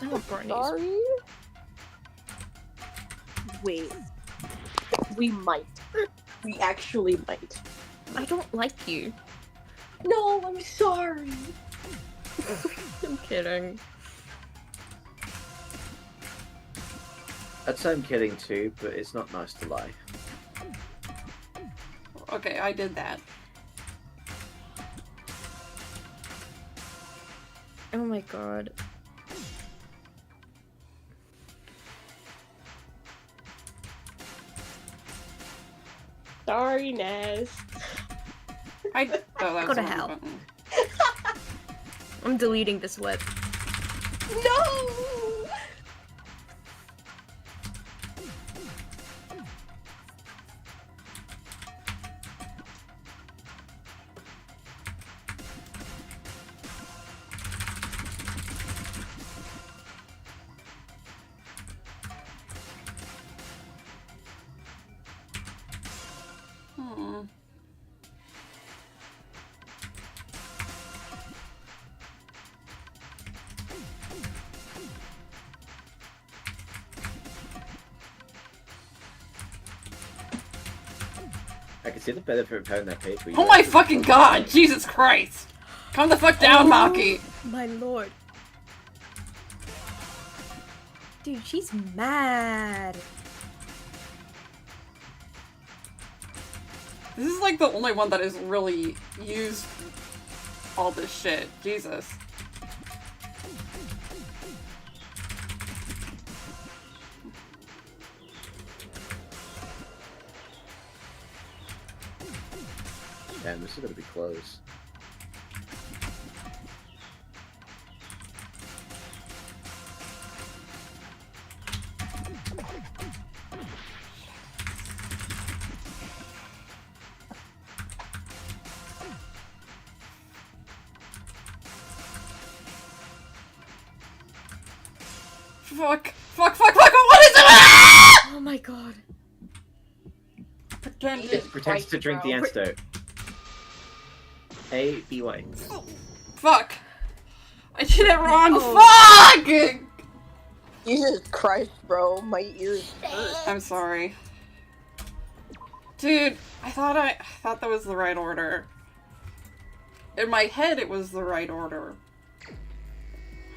I want brownies. Sorry? Wait. We might. We actually might. I don't like you. No, I'm sorry. I'm kidding. I'd say I'm kidding too, but it's not nice to lie. Okay, I did that. Oh my god. Sorry, Ness. Oh, that was Go to the wrong hell. button. I'm deleting this web. No! Hmm. I can see the benefit of having that paper. Oh my fucking god! Jesus Christ! Calm the fuck down, Maki! My lord. Dude, she's mad. This is like the only one that has really used all this shit. Jesus. Damn, this is gonna be close. Fuck. Fuck, what is it? Ah! Oh my god. Pretended. Jesus Pretends Christ, to drink the bro. antidote. A, B, Y. Fuck. I did it wrong. Oh. Fuck! Jesus Christ, bro, my ears hurt. I'm sorry. Dude, I thought that was the right order. In my head, it was the right order.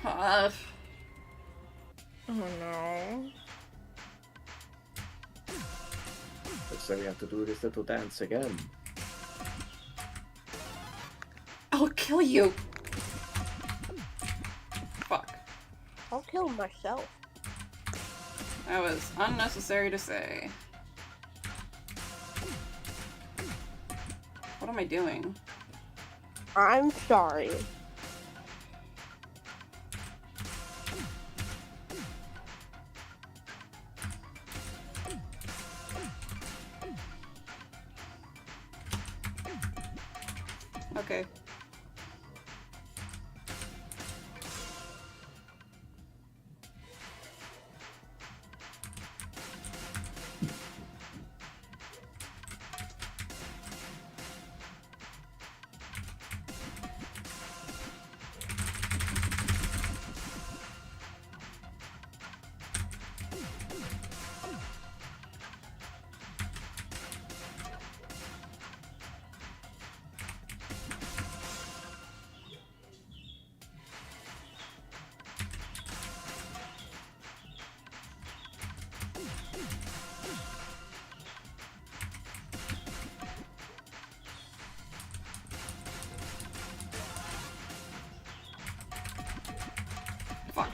Oh no. Looks like we have to do this little dance again. I'll kill you. Fuck. I'll kill myself. That was unnecessary to say. What am I doing? I'm sorry. Okay. Fuck.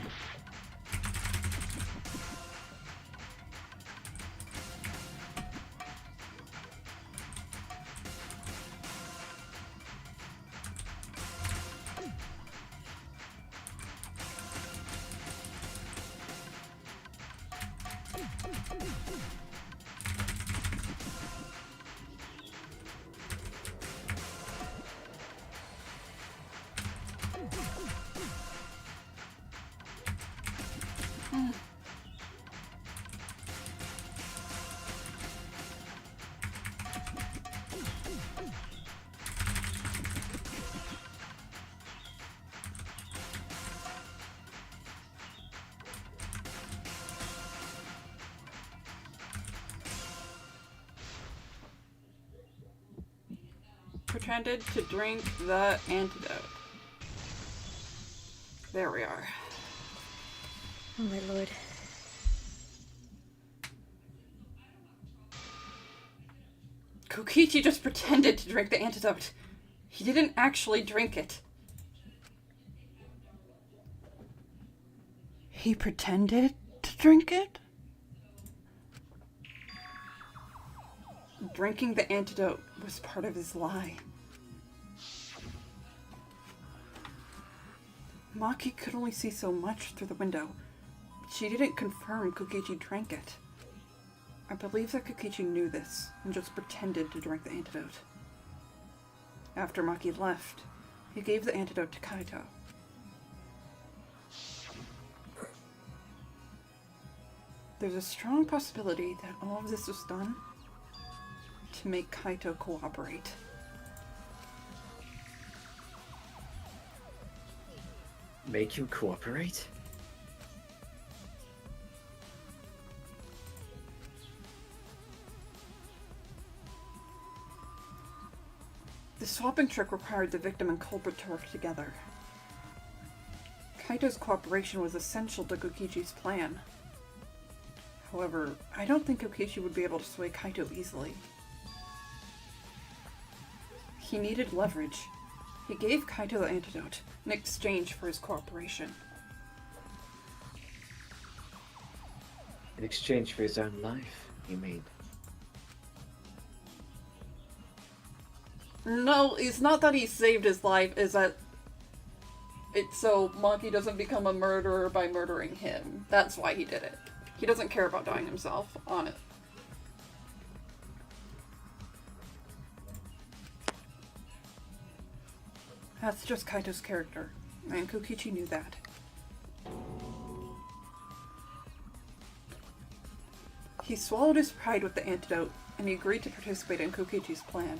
Pretended to drink the antidote. There we are. Oh my lord. Kokichi just pretended to drink the antidote. He didn't actually drink it. He pretended to drink it? Drinking the antidote was part of his lie. Maki could only see so much through the window. She didn't confirm Kokichi drank it. I believe that Kokichi knew this and just pretended to drink the antidote. After Maki left, he gave the antidote to Kaito. There's a strong possibility that all of this was done to make Kaito cooperate. Make him cooperate? The swapping trick required the victim and culprit to work together. Kaito's cooperation was essential to Kokichi's plan. However, I don't think Kokichi would be able to sway Kaito easily. He needed leverage. He gave Kaito the antidote in exchange for his cooperation. In exchange for his own life, you mean? No, it's not that he saved his life, it's that it's so Maki doesn't become a murderer by murdering him. That's why he did it. He doesn't care about dying himself on it. That's just Kaito's character, and Kokichi knew that. He swallowed his pride with the antidote and he agreed to participate in Kokichi's plan.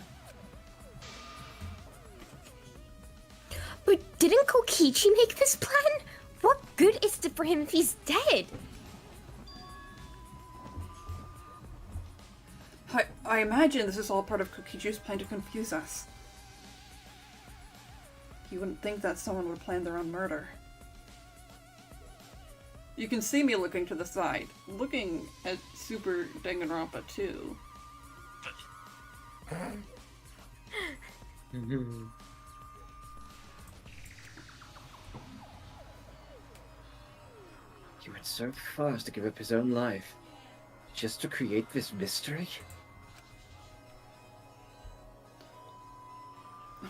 But didn't Kokichi make this plan? What good is it for him if he's dead? I imagine this is all part of Kokichi's plan to confuse us. You wouldn't think that someone would plan their own murder. You can see me looking to the side, looking at Super Danganronpa 2. He went so far as to give up his own life, just to create this mystery?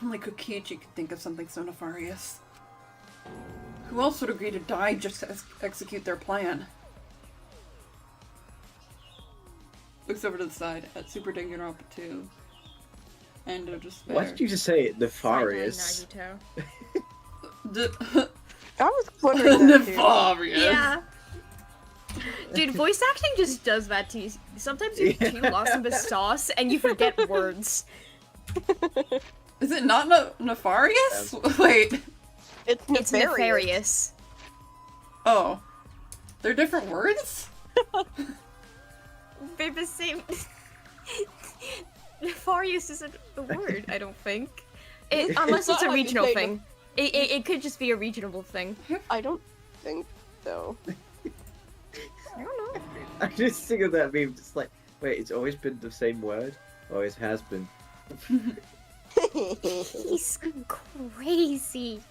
Only Kokichi could think of something so nefarious. Who else would agree to die just to execute their plan? Looks over to the side at Super Danganronpa 2. And just Why did you just say it? Nefarious? I was wondering that too. Nefarious! Yeah. Dude, voice acting just does that to you. Sometimes you're too lost in the sauce and you forget words. Is it not nefarious? Wait. It's It's nefarious. Oh. They're different words? They're the same. Nefarious isn't a word, I don't think. Unless it's a regional thing. It could just be a regional thing. I don't think so. I don't know. I just think of that meme, just like, wait, it's always been the same word? Always has been. He's crazy.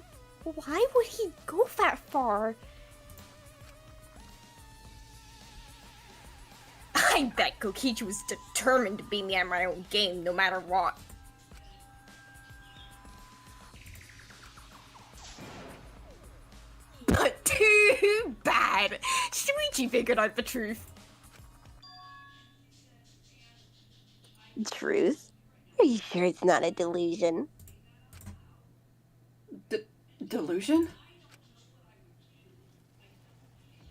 Why would he go that far? I bet Kokichi was determined to beat me at my own game, no matter what. But too bad! Shuichi figured out the truth. Truth? Are you sure it's not a delusion? Delusion?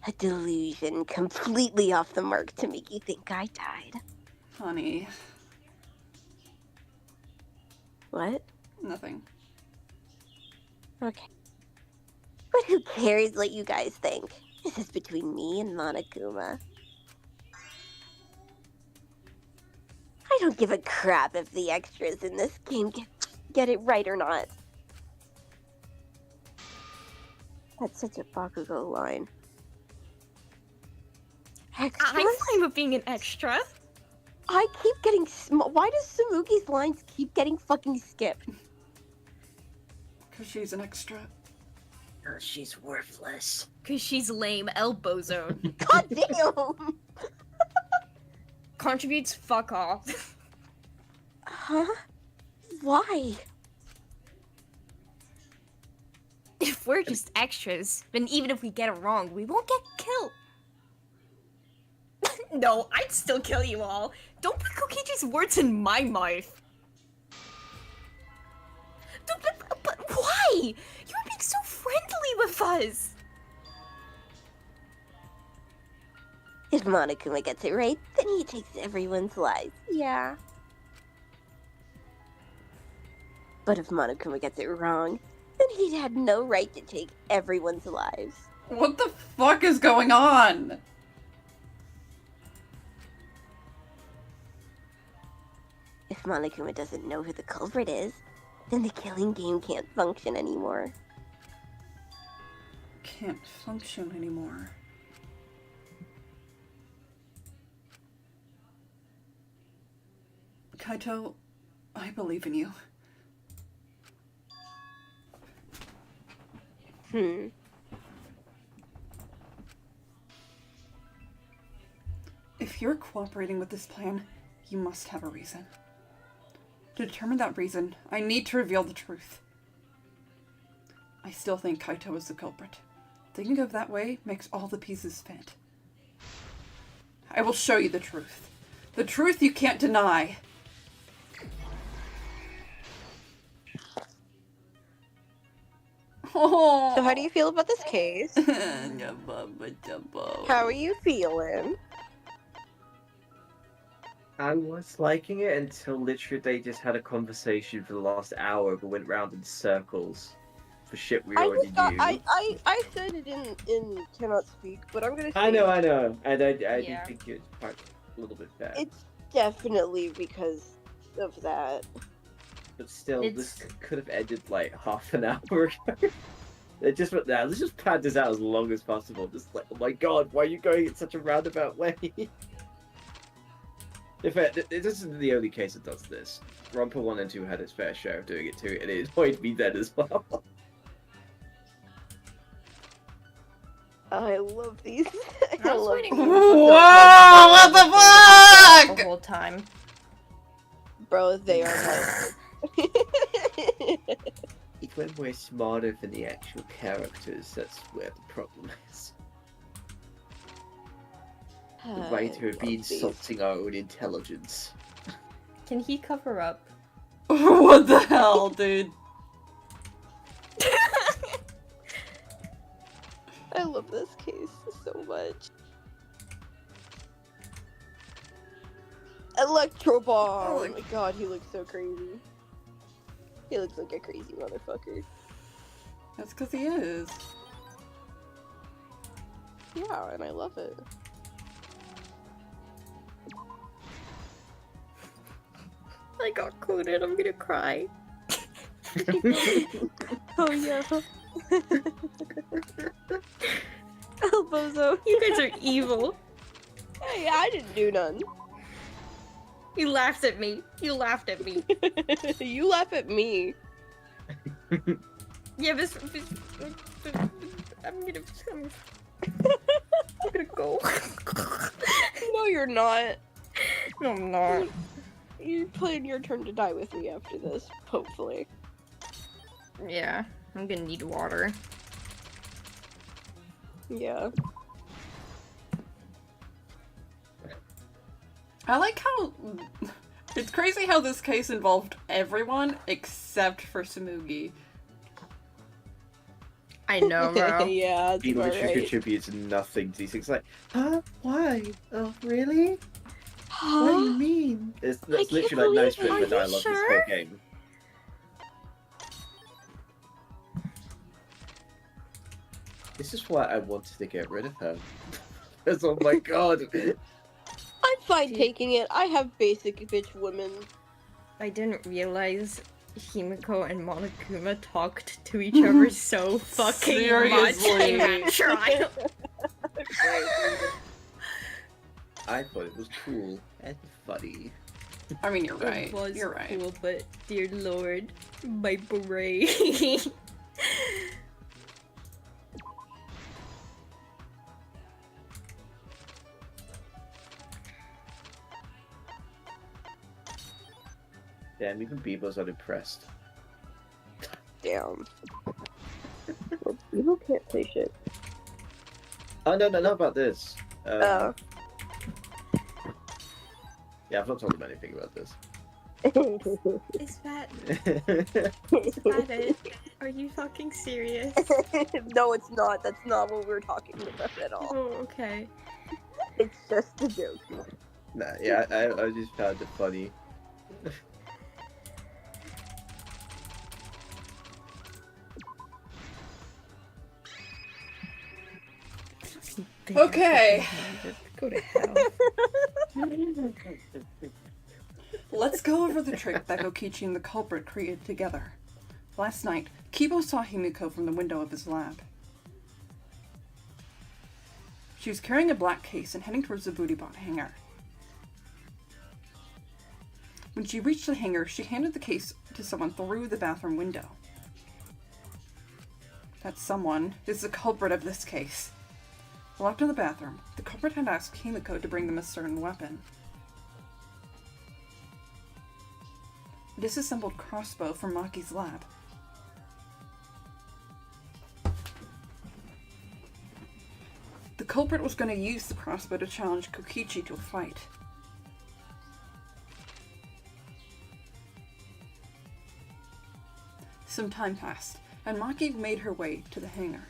A delusion completely off the mark to make you think I died. Honey. What? Nothing. Okay. But who cares what you guys think? This is between me and Monokuma. I don't give a crap if the extras in this game get it right or not. That's such a Bakugo line. Extras? I'm fine with being an extra. I keep getting why does Samuki's lines keep getting fucking skipped? Because she's an extra. Oh, she's worthless. Cause she's lame, elbow zone. God damn! Contributes fuck off. Huh? Why? If we're just extras, then even if we get it wrong, we won't get killed. No, I'd still kill you all. Don't put Kokichi's words in my mouth. But why? You were being so friendly with us. If Monokuma gets it right, then he takes everyone's lives. Yeah. But if Monokuma gets it wrong, then he'd had no right to take everyone's lives. What the fuck is going on? If Monokuma doesn't know who the culprit is, then the killing game can't function anymore. Can't function anymore. Kaito, I believe in you. If you're cooperating with this plan, you must have a reason. To determine that reason, I need to reveal the truth. I still think Kaito is the culprit. Thinking of that way makes all the pieces fit. I will show you the truth. The truth you can't deny. Oh. So how do you feel about this case? How are you feeling? I was liking it until literally they just had a conversation for the last hour, but went round in circles for shit we I already just got. knew. I said it in cannot speak, but I'm gonna say I know, and I do Yeah. think it's quite a little bit bad. it's definitely because of that. But still, this It's- could have ended like half an hour ago. They just went now. Let's just pad this out as long as possible. Just like, oh my god, why are you going in such a roundabout way? In fact, this isn't the only case that does this. Romper 1 and 2 had its fair share of doing it too, and it annoyed me then as well. I love these. I was love waiting these. for Whoa! What the the fuck? whole time. Bro, they are my. It's when we're smarter than the actual characters, that's where the problem is. The writer would be insulting our own intelligence. Can he cover up? What the hell, dude? I love this case so much. Electro bomb! Oh my god, he looks so crazy. He looks like a crazy motherfucker. That's because he is. Yeah, and I love it. I got quoted. I'm gonna cry. Oh yeah. El Bozo. You guys are evil. Hey, I didn't do none. You laughed at me. You laughed at me. You laugh at me. Yeah, I'm gonna go. No, you're not. No, I'm not. You're playing your turn to die with me after this, hopefully. Yeah, I'm gonna need water. Yeah. I like how it's crazy how this case involved everyone except for Tsumugi. I know, bro. Yeah, that's He about literally right. contributes nothing to these things. Like, huh? Why? Oh, really? What do you mean? That's can't literally like 90% believe of the it. Are you dialogue this sure? whole game. This is why I wanted to get rid of her. Because, oh my god. I'm fine taking it. I have basic bitch women. I didn't realize Himiko and Monokuma talked to each other so fucking much Seriously. in that trial. I thought it was cool and funny. I mean, you're right. It was You're right. cool, but dear lord, my brain. Damn, even Bebo's unimpressed. Damn. People can't say shit. Oh, no, not about this. Oh. Yeah, I've not told him anything about this. Is that it? Are you fucking serious? No, it's not. That's not what we're talking about at all. Oh, okay. It's just a joke. Nah, yeah, I just found it funny. Okay. Go to hell. Let's go over the trick that Gokichi and the culprit created together. Last night, Kibo saw Himiko from the window of his lab. She was carrying a black case and heading towards the booty bot hangar. When she reached the hangar, she handed the case to someone through the bathroom window. That someone is the culprit of this case. Locked in the bathroom, the culprit had asked Himiko to bring them a certain weapon. A disassembled crossbow from Maki's lab. The culprit was going to use the crossbow to challenge Kokichi to a fight. Some time passed, and Maki made her way to the hangar.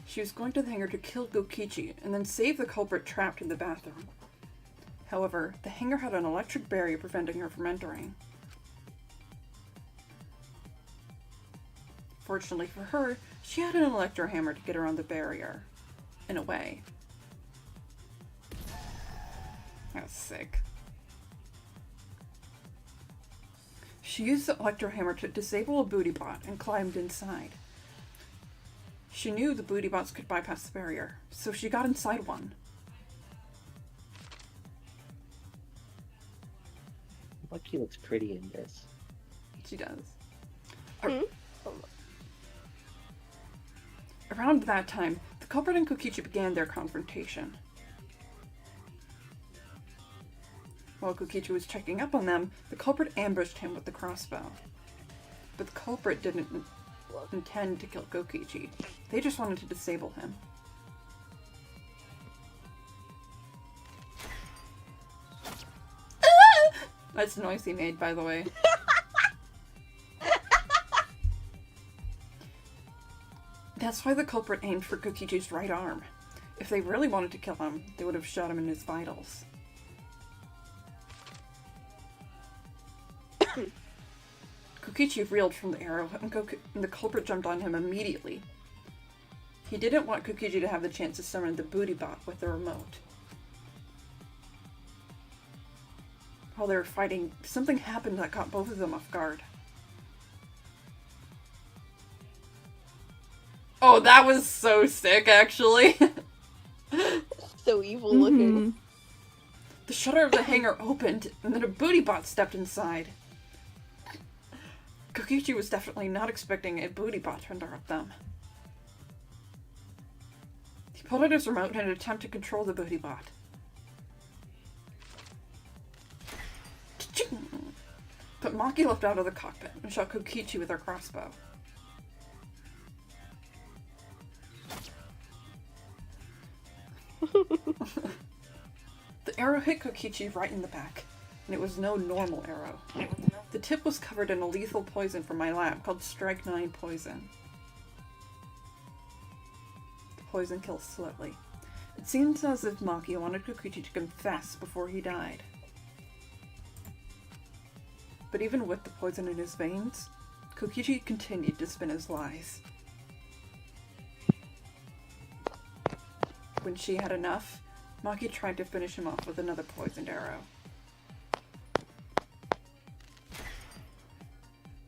She was going to the hangar to kill Gokichi and then save the culprit trapped in the bathroom. However, the hangar had an electric barrier preventing her from entering. Fortunately for her, she had an electro hammer to get around the barrier. In a way. That's sick. She used the electro hammer to disable a booty bot and climbed inside. She knew the booty bots could bypass the barrier, so she got inside one. Lucky looks pretty in this. She does. Around that time, the culprit and Kokichi began their confrontation. While Kokichi was checking up on them, the culprit ambushed him with the crossbow. But the culprit didn't intend to kill Kokichi. They just wanted to disable him. That's the noise he made, by the way. That's why the culprit aimed for Kokichi's right arm. If they really wanted to kill him, they would have shot him in his vitals. Kokichi reeled from the arrow, and the culprit jumped on him immediately. He didn't want Kokichi to have the chance to summon the booty bot with the remote. While they were fighting, something happened that caught both of them off guard. Oh, that was so sick, actually. So evil looking. The shutter of the hangar opened, and then a booty bot stepped inside. Kokichi was definitely not expecting a booty bot to interrupt them. He pulled out his remote in an attempt to control the booty bot. But Maki leapt out of the cockpit and shot Kokichi with her crossbow. The arrow hit Kokichi right in the back, and it was no normal arrow. The tip was covered in a lethal poison from my lab called Strike 9 poison. The poison kills slowly. It seems as if Maki wanted Kokichi to confess before he died. But even with the poison in his veins, Kokichi continued to spin his lies. When she had enough, Maki tried to finish him off with another poisoned arrow.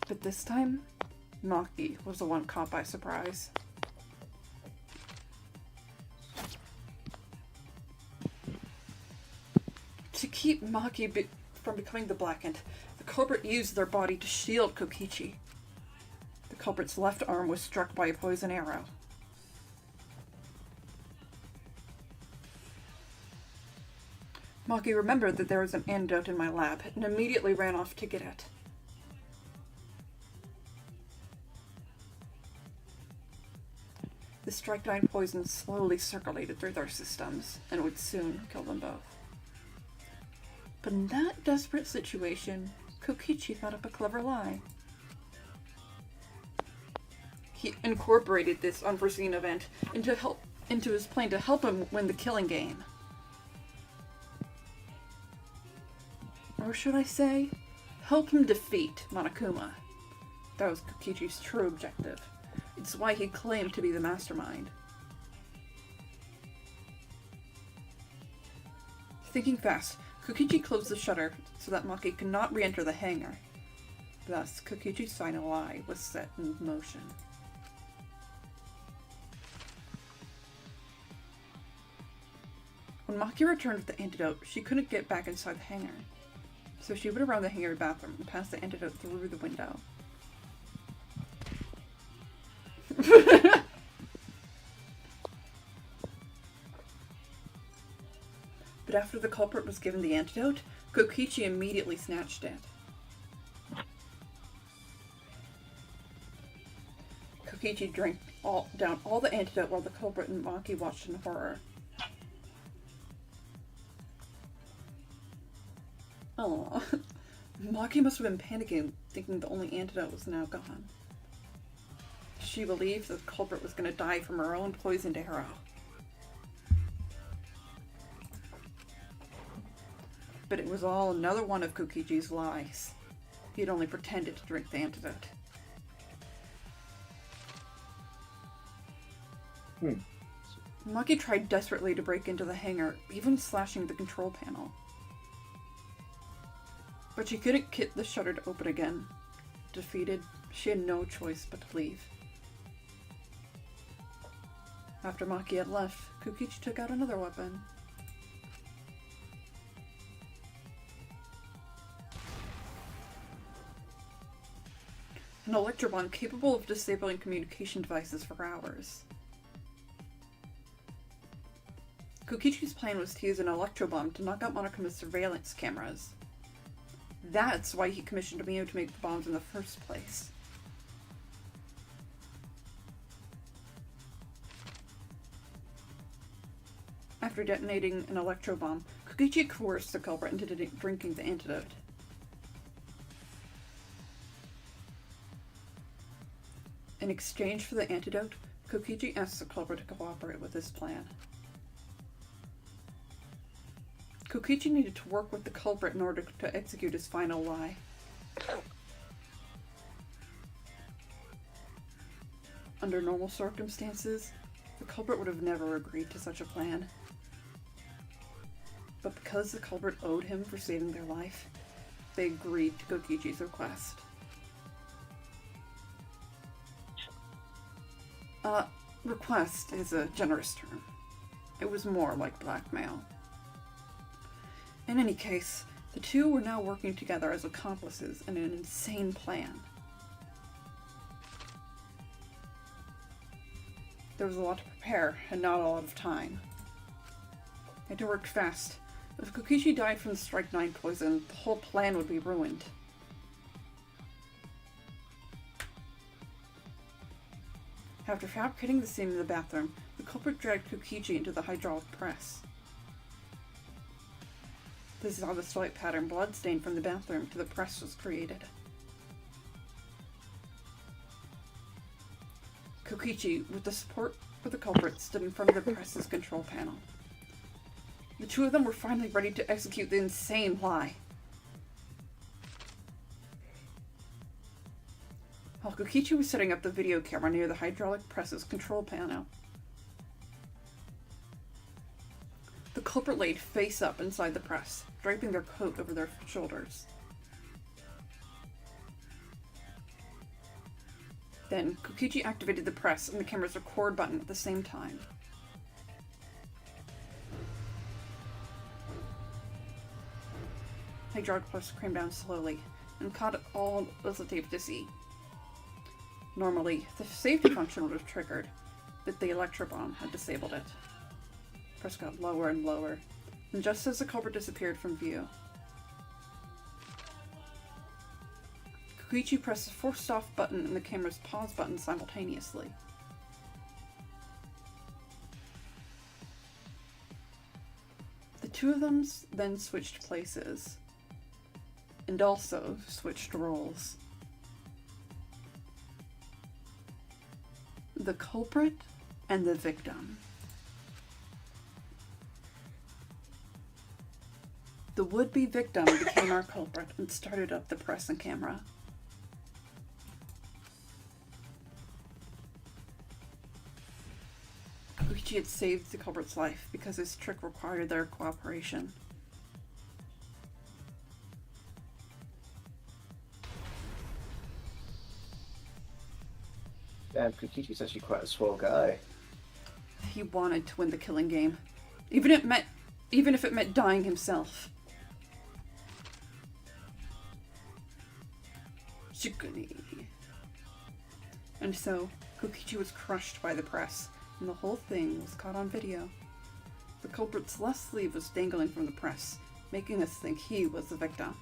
But this time, Maki was the one caught by surprise. To keep Maki from becoming the Blackened, the culprit used their body to shield Kokichi. The culprit's left arm was struck by a poison arrow. Maki remembered that there was an antidote in my lab and immediately ran off to get it. The Strike 9 poison slowly circulated through their systems and would soon kill them both. But in that desperate situation, Kokichi thought up a clever lie. He incorporated this unforeseen event into his plan to help him win the killing game. Or should I say, help him defeat Monokuma. That was Kokichi's true objective. It's why he claimed to be the mastermind. Thinking fast, Kokichi closed the shutter so that Maki could not re-enter the hangar. Thus, Kokichi's final lie was set in motion. When Maki returned with the antidote, she couldn't get back inside the hangar. So she went around the hangar bathroom and passed the antidote through the window. But after the culprit was given the antidote, Kokichi immediately snatched it. Kokichi drank down all the antidote while the culprit and Maki watched in horror. Aww. Maki must have been panicking, thinking the only antidote was now gone. She believed that the culprit was going to die from her own poisoned arrow. But it was all another one of Kokichi's lies. He had only pretended to drink the antidote. Maki tried desperately to break into the hangar, even slashing the control panel. But she couldn't get the shutter to open again. Defeated, she had no choice but to leave. After Maki had left, Kokichi took out another weapon. An electrobomb capable of disabling communication devices for hours. Kokichi's plan was to use an electrobomb to knock out Monokama's surveillance cameras. That's why he commissioned Mio to make the bombs in the first place. After detonating an electrobomb, Kokichi coerced the culprit into drinking the antidote. In exchange for the antidote, Kokichi asks the culprit to cooperate with his plan. Kokichi needed to work with the culprit in order to execute his final lie. Under normal circumstances, the culprit would have never agreed to such a plan. But because the culprit owed him for saving their life, they agreed to Kokichi's request. Request is a generous term. It was more like blackmail. In any case, the two were now working together as accomplices in an insane plan. There was a lot to prepare, and not a lot of time. They had to work fast. If Kokichi died from the Strike 9 poison, the whole plan would be ruined. After fabricating the scene in the bathroom, the culprit dragged Kokichi into the hydraulic press. This is how the slight pattern bloodstain from the bathroom to the press was created. Kokichi, with the support of the culprit, stood in front of the press's control panel. The two of them were finally ready to execute the insane lie. While Kokichi was setting up the video camera near the hydraulic press's control panel, the culprit laid face up inside the press, draping their coat over their shoulders. Then, Kokichi activated the press and the camera's record button at the same time. Hydraulic press came down slowly and caught all of the tape to see. Normally, the safety function would have triggered, but the electrobomb had disabled it. Press got lower and lower, and just as the culprit disappeared from view, Kokichi pressed the forced off button and the camera's pause button simultaneously. The two of them then switched places, and also switched roles. The culprit and the victim. The would-be victim became our culprit and started up the press and camera. Kokichi had saved the culprit's life because his trick required their cooperation. Damn, Kokichi's actually quite a swell guy. He wanted to win the killing game, even if it meant dying himself. Shikuni. And so, Kokichi was crushed by the press, and the whole thing was caught on video. The culprit's left sleeve was dangling from the press, making us think he was the victim.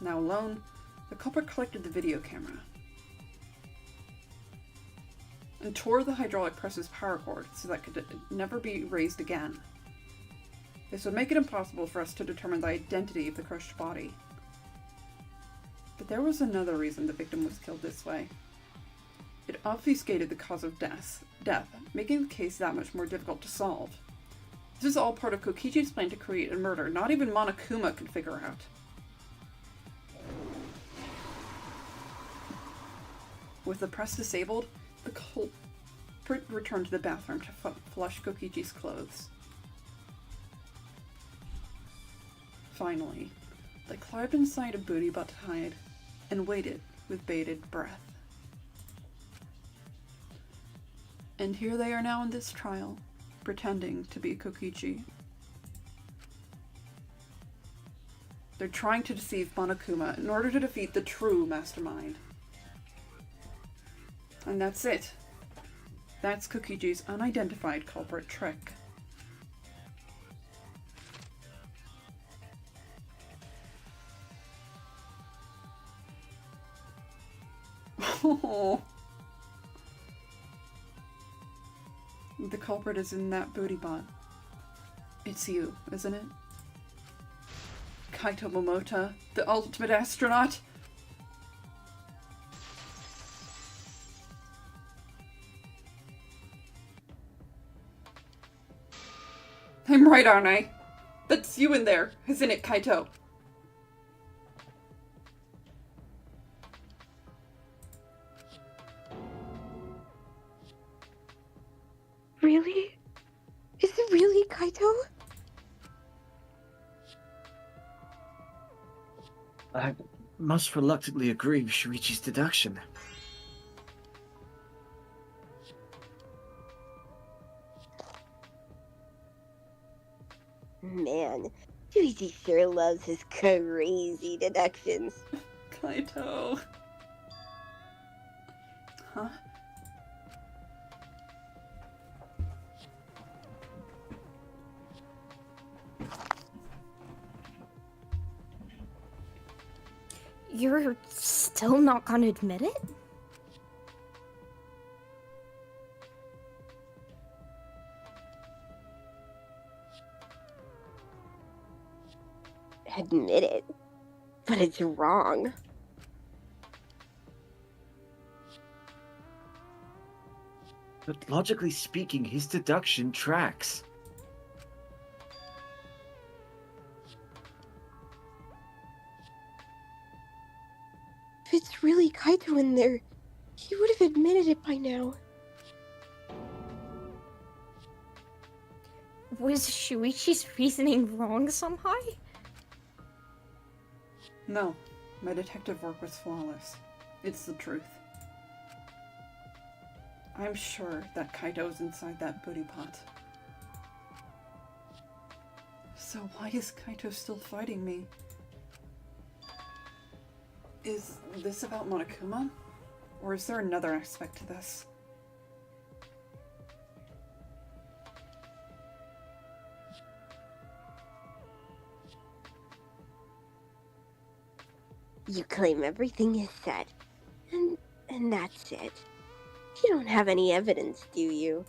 Now alone, the culprit collected the video camera and tore the hydraulic press's power cord so that it could never be raised again. This would make it impossible for us to determine the identity of the crushed body. But there was another reason the victim was killed this way. It obfuscated the cause of death, making the case that much more difficult to solve. This is all part of Kokichi's plan to create a murder not even Monokuma could figure out. With the press disabled, the culprit returned to the bathroom to flush Kokichi's clothes. Finally, they climbed inside a booty butt hide and waited with bated breath. And here they are now in this trial, pretending to be Kokichi. They're trying to deceive Monokuma in order to defeat the true mastermind. And that's it. That's Kokichi's unidentified culprit trick. Oh. The culprit is in that booty bot. It's you, isn't it? Kaito Momota, the ultimate astronaut? I'm right, aren't I? That's you in there, isn't it, Kaito? Really? Is it really Kaito? I must reluctantly agree with Shuichi's deduction. Man, Shuichi sure loves his crazy deductions. Kaito. Huh? You're still not gonna admit it? Admit it. But it's wrong. But logically speaking, his deduction tracks. If it's really Kaito in there, he would have admitted it by now. Was Shuichi's reasoning wrong somehow? No, my detective work was flawless. It's the truth. I'm sure that Kaito's inside that booty pot. So why is Kaito still fighting me? Is this about Monokuma? Or is there another aspect to this? You claim everything is said, and that's it. You don't have any evidence, do you?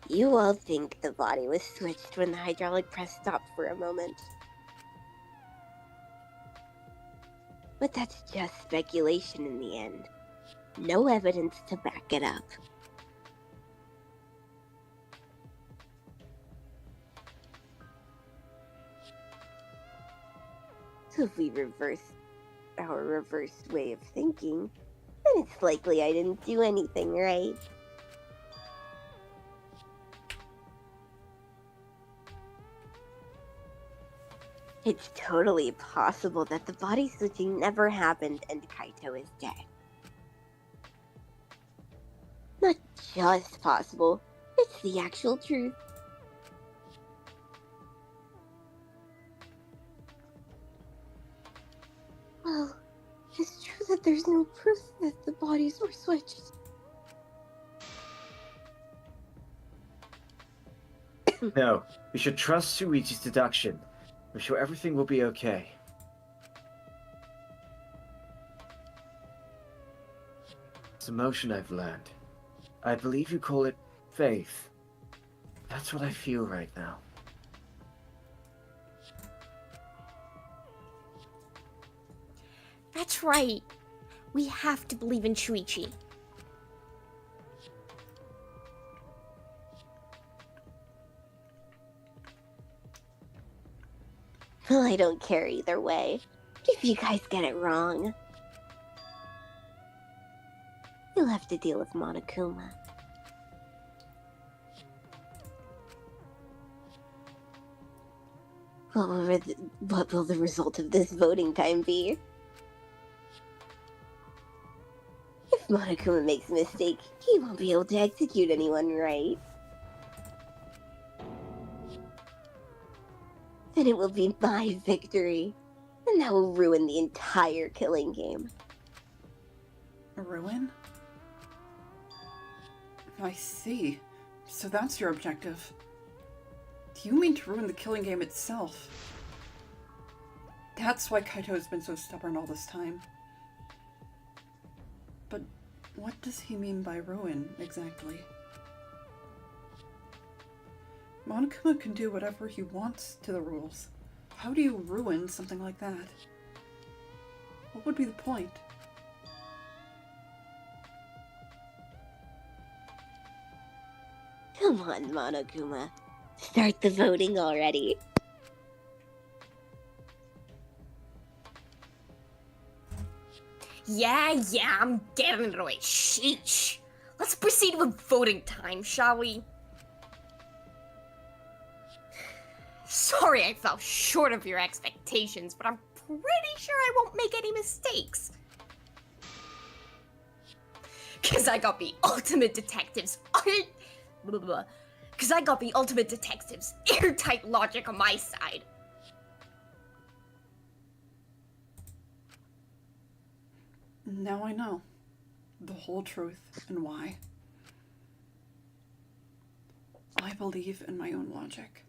You all think the body was switched when the hydraulic press stopped for a moment. But that's just speculation in the end. No evidence to back it up. So if we reverse our reversed way of thinking, then it's likely I didn't do anything, right? It's totally possible that the body switching never happened and Kaito is dead. Not just possible, it's the actual truth. Well, it's true that there's no proof that the bodies were switched. No, we should trust Shuichi's deduction. I'm sure everything will be okay. It's emotion I've learned. I believe you call it faith. That's what I feel right now. That's right. We have to believe in Shuichi. Well, I don't care either way. If you guys get it wrong, you'll have to deal with Monokuma. What will the result of this voting time be? If Monokuma makes a mistake, he won't be able to execute anyone right. Then it will be my victory, and that will ruin the entire killing game. Ruin? I see. So that's your objective. Do you mean to ruin the killing game itself? That's why Kaito's been so stubborn all this time. But what does he mean by ruin, exactly? Monokuma can do whatever he wants to the rules. How do you ruin something like that? What would be the point? Come on, Monokuma. Start the voting already. Yeah, I'm getting it away. Sheesh. Let's proceed with voting time, shall we? Sorry I fell short of your expectations, but I'm pretty sure I won't make any mistakes. Cause I got the ultimate detectives airtight logic on my side. Now I know the whole truth and why. I believe in my own logic,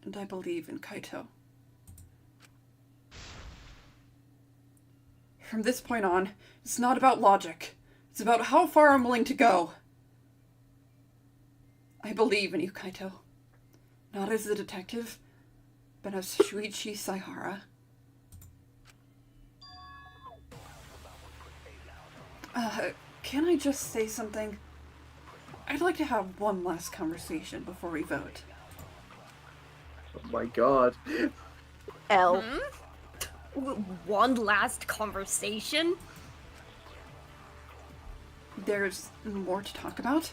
and I believe in Kaito. From this point on, it's not about logic. It's about how far I'm willing to go. I believe in you, Kaito. Not as a detective, but as Shuichi Saihara. Can I just say something? I'd like to have one last conversation before we vote. Oh my god. L. One last conversation? There's more to talk about.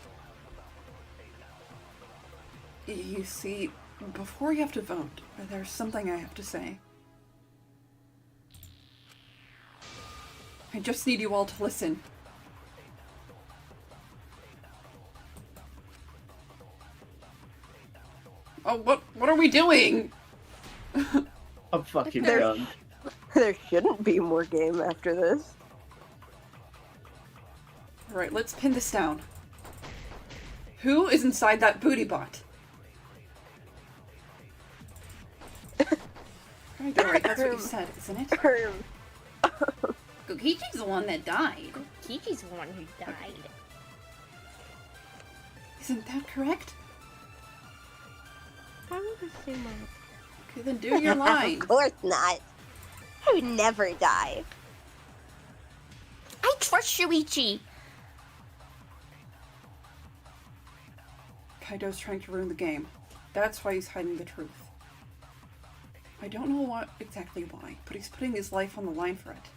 You see, before you have to vote, there's something I have to say. I just need you all to listen. Oh, what are we doing? I'm fucking There- done. There shouldn't be more game after this. Alright, let's pin this down. Who is inside that booty bot? Alright, that's what you said, isn't it? Kokichi's the one that died. Kichi's the one who died. Isn't that correct? I would assume Okay, then do your line. Of course not. I would never die. I trust Shuichi. Kaito's trying to ruin the game. That's why he's hiding the truth. I don't know exactly why, but he's putting his life on the line for it.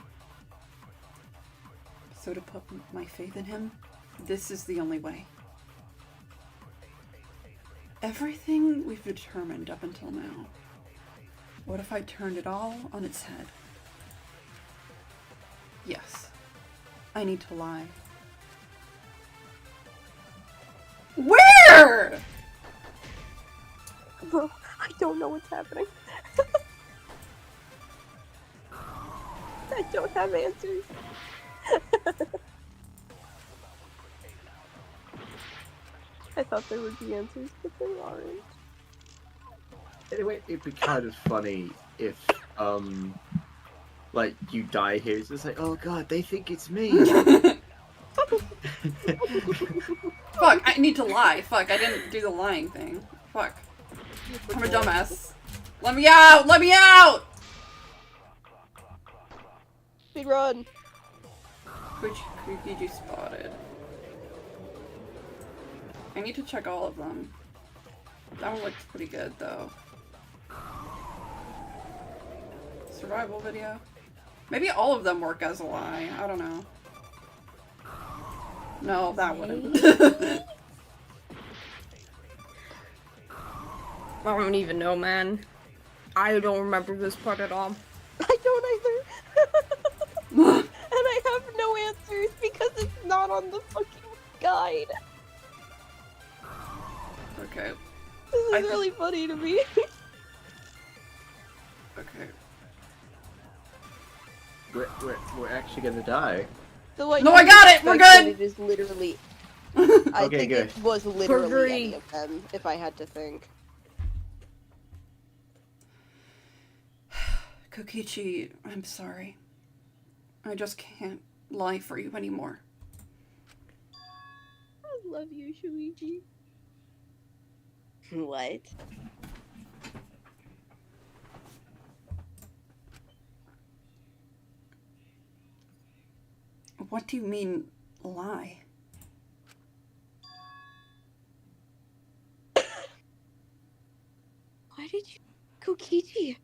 So to put my faith in him, this is the only way. Everything we've determined up until now. What if I turned it all on its head? Yes, I need to lie. Where? Bro, I don't know what's happening. I don't have answers. I thought there would be answers, but there aren't. Anyway, it'd be kind of funny if, like, you die here, it's just like, oh god, they think it's me! Fuck, I need to lie. Fuck, I didn't do the lying thing. Fuck. I'm a dumbass. Let me out! Let me out! Speed run. Kukiji spotted. I need to check all of them. That one looks pretty good, though. Survival video. Maybe all of them work as a lie. I don't know. No, that wouldn't. I don't even know, man. I don't remember this part at all. I don't either. And I have no answers because it's not on the fucking guide. Okay. This is really funny to me. Okay. We're actually gonna die. So what No, you I got it! We're expected, good! It is literally. I Okay, think good. it was literally Great. any of them, if I had to think. Kokichi, I'm sorry. I just can't lie for you anymore. I love you, Shuichi. What? What do you mean, lie? Why did you... Kokichi!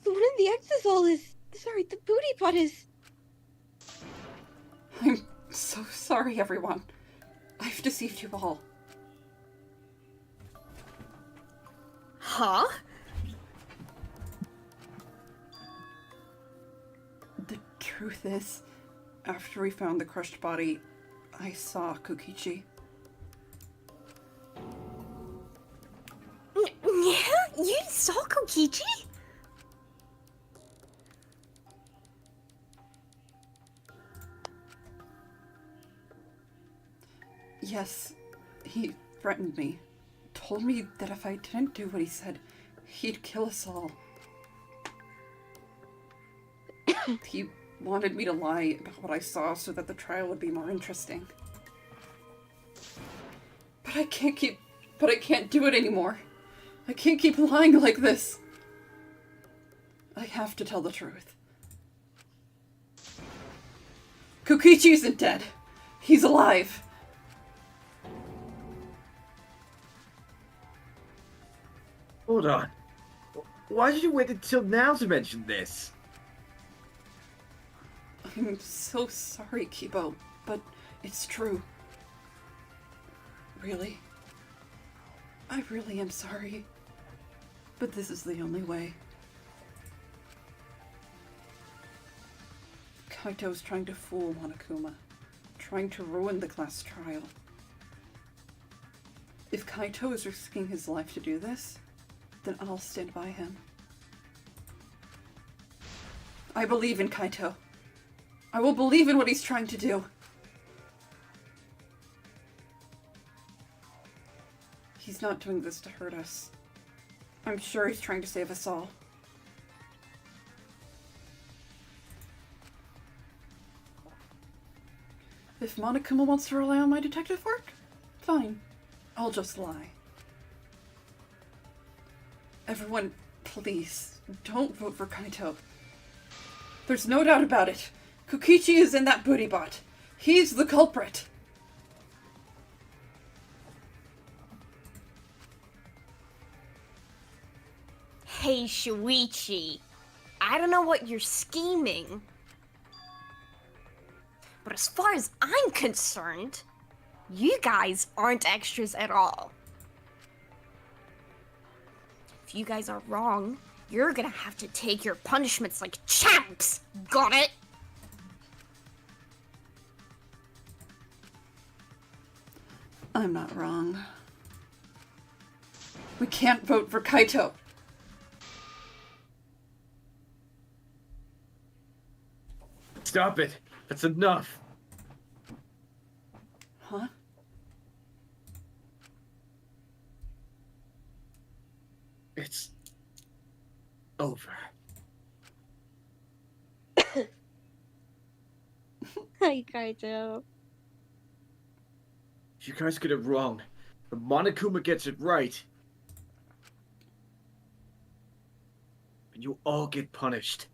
The one in the Exisol is... Sorry, the booty butt is... I'm so sorry, everyone. I've deceived you all. Huh? The truth is, after we found the crushed body, I saw Kokichi. Yeah? You saw Kokichi? Yes, he threatened me. Told me that if I didn't do what he said, he'd kill us all. He wanted me to lie about what I saw so that the trial would be more interesting. But I can't do it anymore. I can't keep lying like this. I have to tell the truth. Kokichi isn't dead. He's alive. Hold on. Why did you wait until now to mention this? I'm so sorry, Kibo, but it's true. Really? I really am sorry. But this is the only way. Kaito's trying to fool Monokuma. Trying to ruin the class trial. If Kaito is risking his life to do this, then I'll stand by him. I believe in Kaito. I will believe in what he's trying to do. He's not doing this to hurt us. I'm sure he's trying to save us all. If Monokuma wants to rely on my detective work, fine. I'll just lie. Everyone, please, don't vote for Kaito. There's no doubt about it. Kokichi is in that booty bot. He's the culprit. Hey, Shuichi. I don't know what you're scheming. But as far as I'm concerned, you guys aren't extras at all. If you guys are wrong, you're gonna have to take your punishments like champs. Got it? I'm not wrong. We can't vote for Kaito. Stop it. That's enough. Huh? It's over. Hi, Kaito. You guys get it wrong, but Monokuma gets it right. And you all get punished.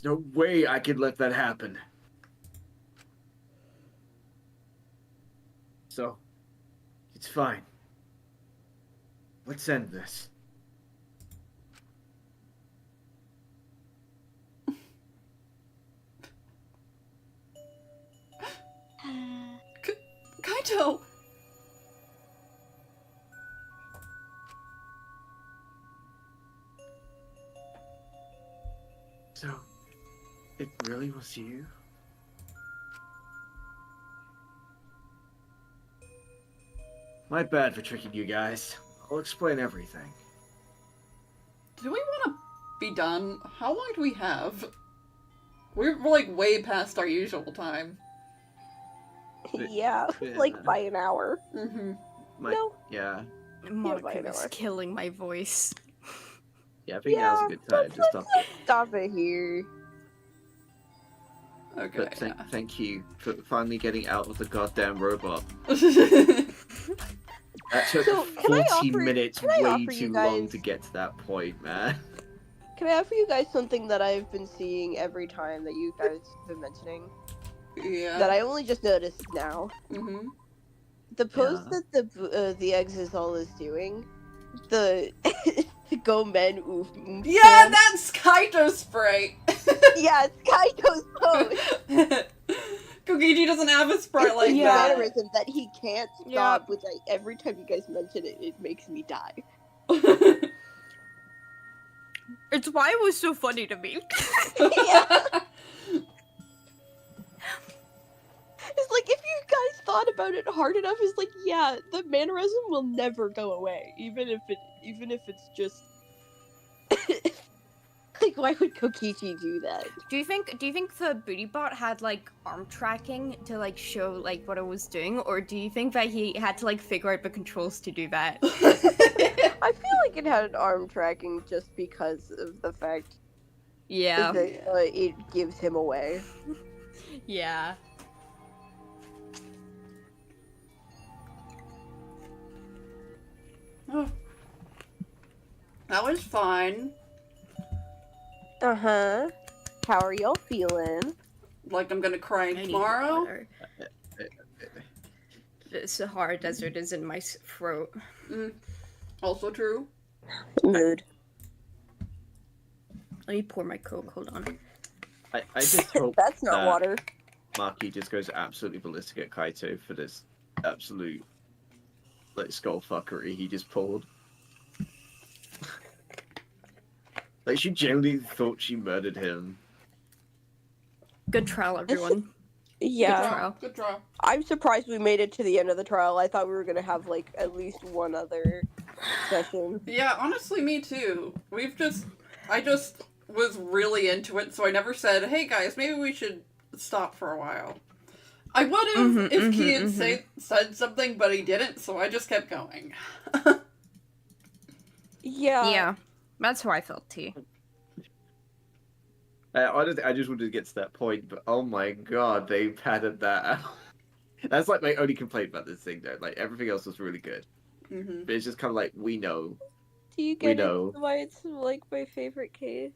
There's no way I could let that happen. So, it's fine. Let's end this. Kaito! So, it really was you? My bad for tricking you guys. I'll explain everything. Do we want to be done? How long do we have? We're like way past our usual time. Yeah, like by an hour. Mm-hmm. No. Yeah. Monica is killing my voice. Yeah, I think now's a good time to stop. Stop it here. Okay. But thank you for finally getting out of the goddamn robot. That took So, 40 minutes way offer too you long guys- to get to that point, man. Can I offer you guys something that I've been seeing every time that you guys have been mentioning? Yeah. That I only just noticed now. Mm-hmm. The pose that the Exisol is doing, the go men oof. Yeah, that's Kaito's sprite. Yeah, it's Kaito's pose. Kokichi doesn't have a sprite like It's a that. mannerism that he can't stop. Which every time you guys mention it, it makes me die. It's why it was so funny to me. It's like, if you guys thought about it hard enough, it's like, yeah, the mannerism will never go away, even if it's just like, why would Kokichi do that? Do you think the booty bot had like arm tracking to like show like what it was doing, or do you think that he had to like figure out the controls to do that? I feel like it had an arm tracking just because of the fact Yeah. that it gives him away. Yeah. Oh. That was fun. Uh-huh. How are y'all feeling? Like I'm gonna cry I need tomorrow? water. The Sahara Desert is in my throat. Also true. Mood. Let me pour my Coke. Hold on. I just hope That's not that water. Maki just goes absolutely ballistic at Kaito for this absolute like skull fuckery he just pulled. Like she genuinely thought she murdered him. Good trial, everyone. Yeah. Good trial. Good trial. I'm surprised we made it to the end of the trial. I thought we were gonna have like at least one other session. Yeah, honestly, me too. I just was really into it, so I never said, hey guys, maybe we should stop for a while. I would have if he had said something, but he didn't, so I just kept going. Yeah. That's how I felt too. I just wanted to get to that point, but oh my god, they padded that out. That's like my only complaint about this thing, though. Like everything else was really good, but it's just kind of like we know. Do you We get know. why it's like my favorite case?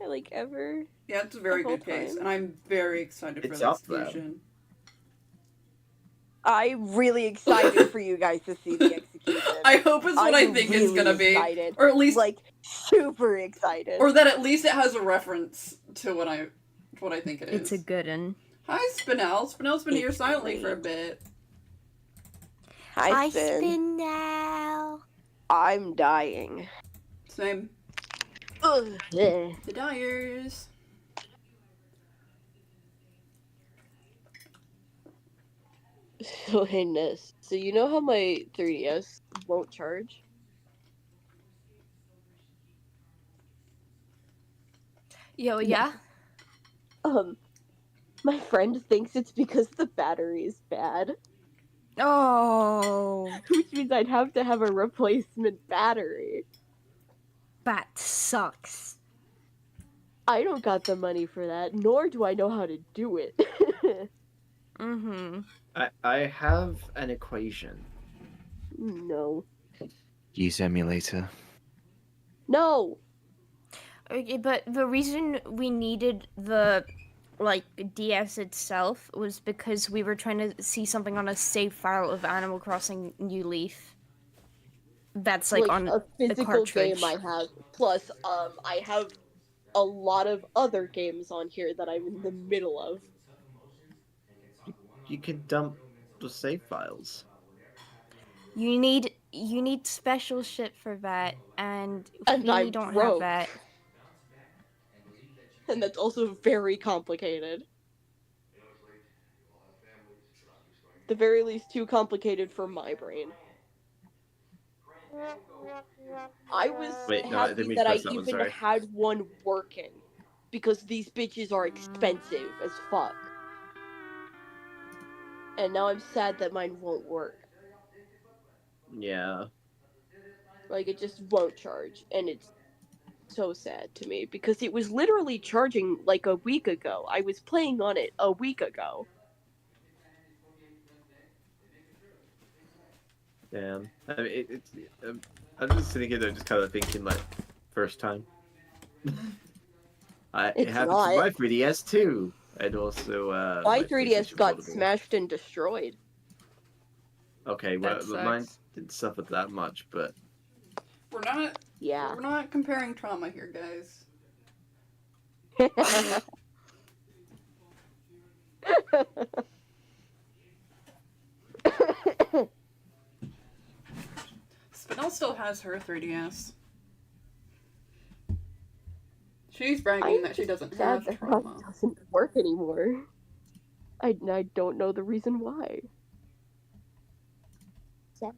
Like ever? Yeah, it's a very The whole good case, time. and I'm very excited for It's this up there. fusion. I'm really excited for you guys to see the execution. I hope it's what I I'm think it's gonna be, excited. or at least, like super excited. or that at least it has a reference to what I think it is. It's a good one. Hi, Spinel. Spinel's been here silently for a bit. Hi, Spin. now. I'm dying. Same. Ugh. The Dyers. So, hey, Ness. So you know how my 3DS won't charge? Yo, yeah? My friend thinks it's because the battery is bad, Oh, which means I'd have to have a replacement battery. that sucks. I don't got the money for that, nor do I know how to do it. I have an equation. No. Use emulator. No! Okay, but the reason we needed the like DS itself was because we were trying to see something on a save file of Animal Crossing New Leaf. That's like on a physical cartridge. game I have. Plus, I have a lot of other games on here that I'm in the middle of. You can dump the save files. You need special shit for that, and And we I'm don't broke. have that. And that's also very complicated. The very least too complicated for my brain. I was Wait, no, I didn't happy mean to that I press that one, even sorry. had one working. Because these bitches are expensive as fuck. And now I'm sad that mine won't work. Yeah. Like, it just won't charge. And it's so sad to me. Because it was literally charging like a week ago. I was playing on it a week ago. Damn. I mean, I'm just sitting here though, just kind of thinking like, first time. It It's happened to not. my 3DS too, and also My 3DS PlayStation got Portable. smashed and destroyed. Okay, well, That mine sucks. didn't suffer that much, but Yeah. We're not comparing trauma here, guys. Spinel still has her 3DS. She's bragging that she doesn't have sad that trauma. that doesn't work anymore. I don't know the reason why. Sad.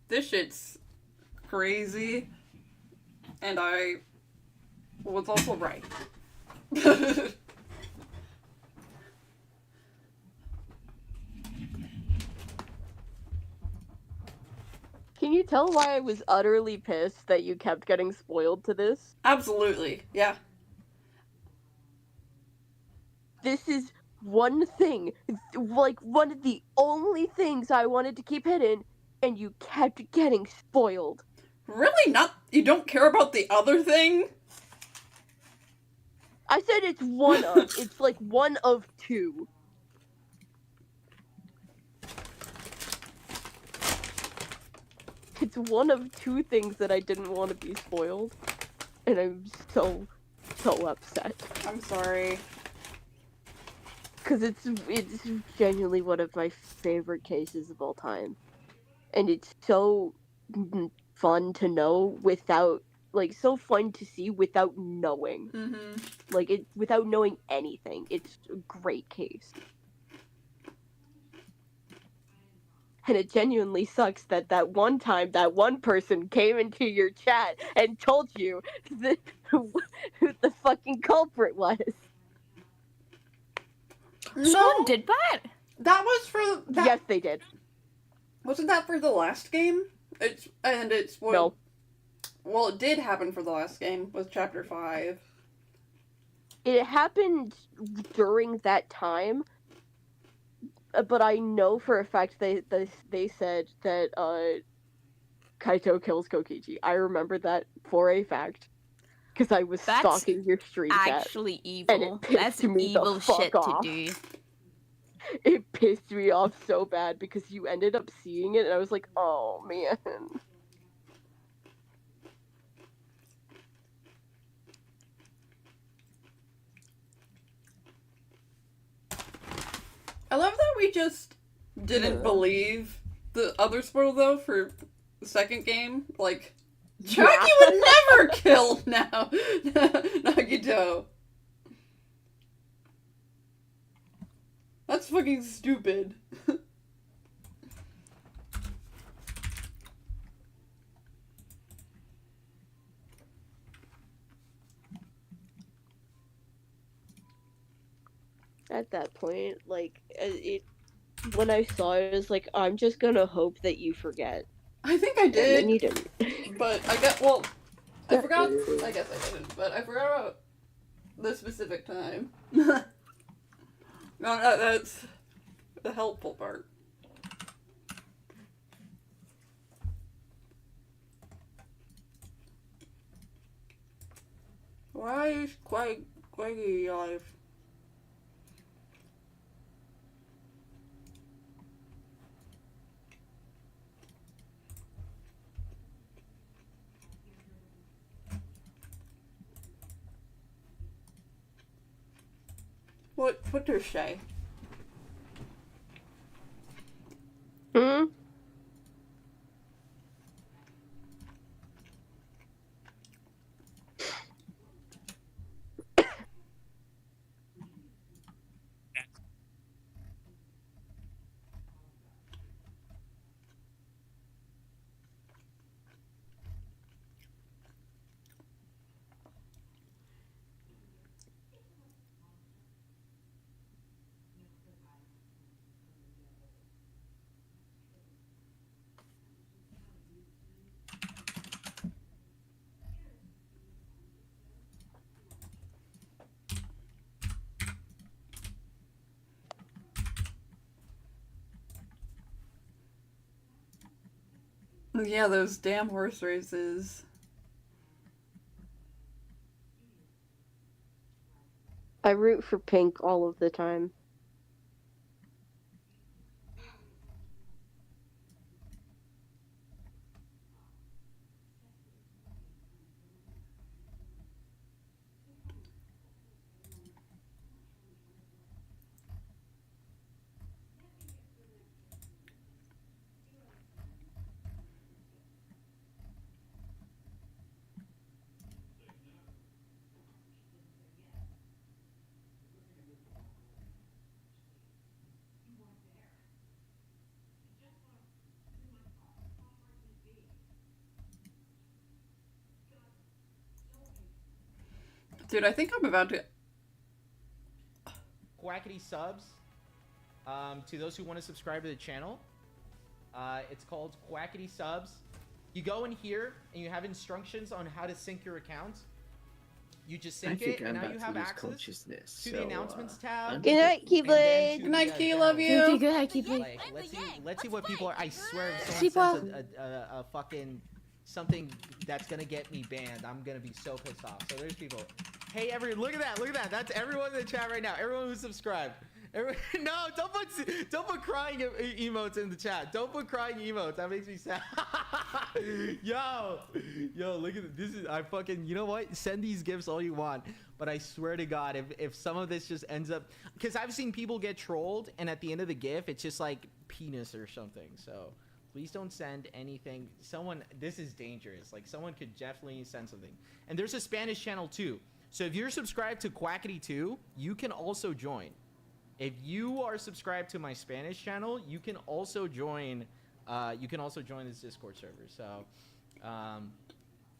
This shit's crazy, and I was also right. Can you tell why I was utterly pissed that you kept getting spoiled to this? Absolutely, yeah. This is one thing, like one of the only things I wanted to keep hidden, and you kept getting spoiled. Really not? You don't care about the other thing? I said it's one of. It's like one of two. It's one of two things that I didn't want to be spoiled. And I'm so upset. I'm sorry. Because it's genuinely one of my favorite cases of all time. And it's so fun to know without, like, so fun to see without knowing. Mm-hmm. Like, without knowing anything. It's a great case. And it genuinely sucks that one time that one person came into your chat and told you who the fucking culprit was. Someone did that? That was for that. Yes, they did. Wasn't that for the last game? It's what, No. Well, it did happen for the last game with Chapter 5. It happened during that time, but I know for a fact they said that Kaito kills Kokichi. I remember that for a fact because I was That's stalking your stream chat. Actually And evil. it pissed That's me the evil fuck shit off. to do. It pissed me off so bad because you ended up seeing it, and I was like, oh man. I love that we just didn't beleave the other spoil though for the second game. Like, Jackie would never kill now Nagito. That's fucking stupid. At that point, like, when I saw it, I was like, I'm just gonna hope that you forget. I think I And then you did, didn't. but I forgot. I guess I didn't, but I forgot about the specific time. No, that's the helpful part. Why is Quaggy alive? What does Shay? Hmm? Yeah, those damn horse races. I root for pink all of the time. Dude, I think I'm about to... Quackity subs. To those who want to subscribe to the channel, it's called Quackity subs. You go in here and you have instructions on how to sync your account. You just sync it, and now you have access to the announcements tab. Good night, Keyblade. Good night, Key, love you. Okay, good. I keep Like, let's see what people are. I swear, if someone sends a fucking something that's gonna get me banned, I'm gonna be so pissed off. So there's people. Hey, look at that. That's everyone in the chat right now. Everyone who's subscribed. No, don't put crying emotes in the chat. Don't put crying emotes. That makes me sad. Yo, look at this. I fucking, you know what? Send these gifts all you want. But I swear to God, if some of this just ends up, because I've seen people get trolled, and at the end of the gif, it's just like penis or something. So please don't send anything. This is dangerous. Like, someone could definitely send something. And there's a Spanish channel too. So if you're subscribed to Quackity 2, you can also join. If you are subscribed to my Spanish channel, you can also join. This Discord server. So,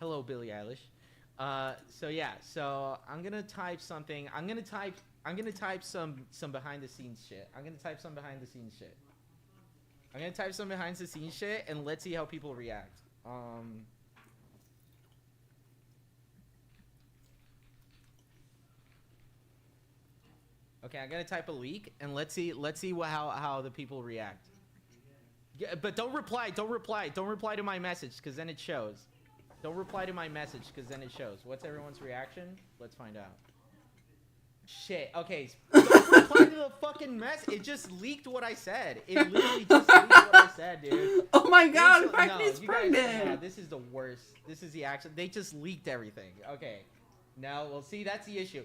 hello, Billie Eilish. So yeah. So I'm gonna type something. I'm gonna type some behind the scenes shit. And let's see how people react. Okay, I'm gonna type a leak, and let's see how the people react. Yeah, but don't reply to my message, because then it shows. What's everyone's reaction? Let's find out. Shit. Okay. Don't reply to the fucking mess. It just leaked what I said. It literally just leaked what I said, dude. Oh my God, Quackity's pregnant. No, this is the worst. This is the action. They just leaked everything. Okay. No, well, see, that's the issue.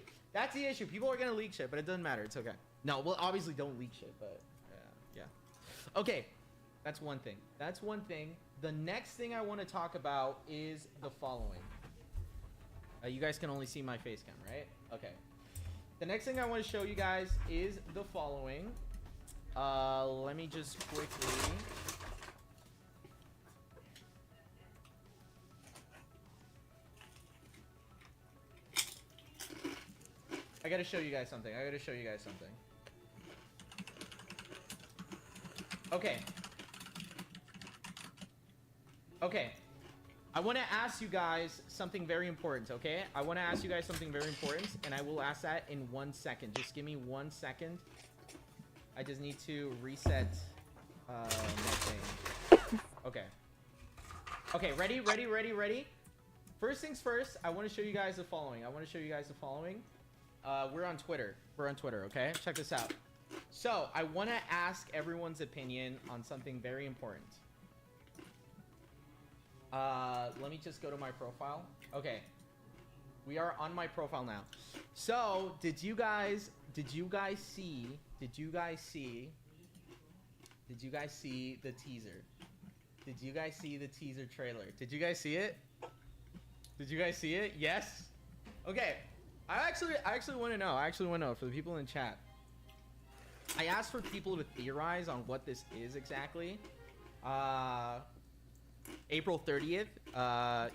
People are gonna leak shit, but it doesn't matter. It's okay. No, well, obviously don't leak shit, but yeah. Okay, that's one thing. The next thing I want to talk about is the following. You guys can only see my face cam, right? Okay. The next thing I want to show you guys is the following. Let me just quickly... I gotta show you guys something. Okay. I want to ask you guys something very important, okay? And I will ask that in 1 second. Just give me 1 second. I just need to reset my thing. Okay. Okay, ready? First things first, I want to show you guys the following. We're on Twitter. Okay? Check this out. So, I want to ask everyone's opinion on something very important. Let me just go to my profile. Okay. We are on my profile now. So, did you guys see the teaser? Did you guys see the teaser trailer? Did you guys see it? Yes? Okay. I actually want to know for the people in chat. I asked for people to theorize on what this is exactly. April 30th,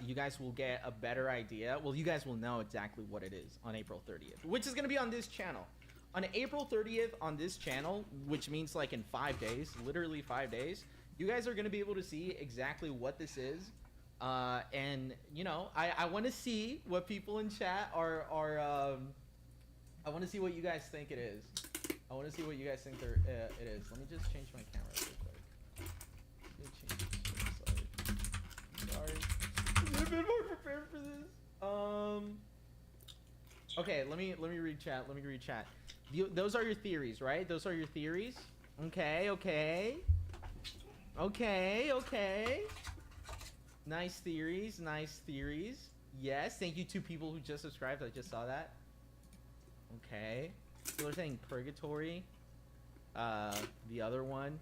you guys will get a better idea. Well, you guys will know exactly what it is on April 30th, which is going to be on this channel. On April 30th on this channel, which means like in 5 days, literally 5 days, you guys are going to be able to see exactly what this is. And, you know, I want to see what people in chat are I want to see what you guys think it is. I want to see what you guys think it is. Let me just change my camera real quick. Sorry. I'm a bit more prepared for this. Okay, let me read chat. Those are your theories, right? Those are your theories. Okay. Nice theories. Yes, thank you to people who just subscribed. I just saw that. Okay. People are saying purgatory. The other one.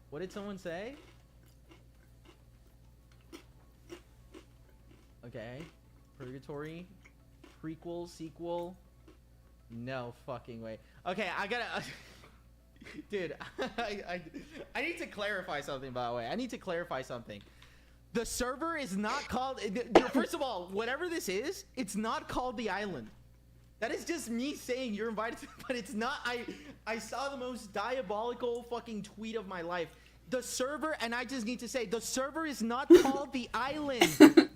What did someone say? Okay. Purgatory. Prequel, sequel. No fucking way. Okay, I gotta... Dude, I need to clarify something, by the way. I need to clarify something. The server is not called... First of all, whatever this is, it's not called the island. That is just me saying you're invited to... But it's not... I saw the most diabolical fucking tweet of my life. The server, and I just need to say, the server is not called the island.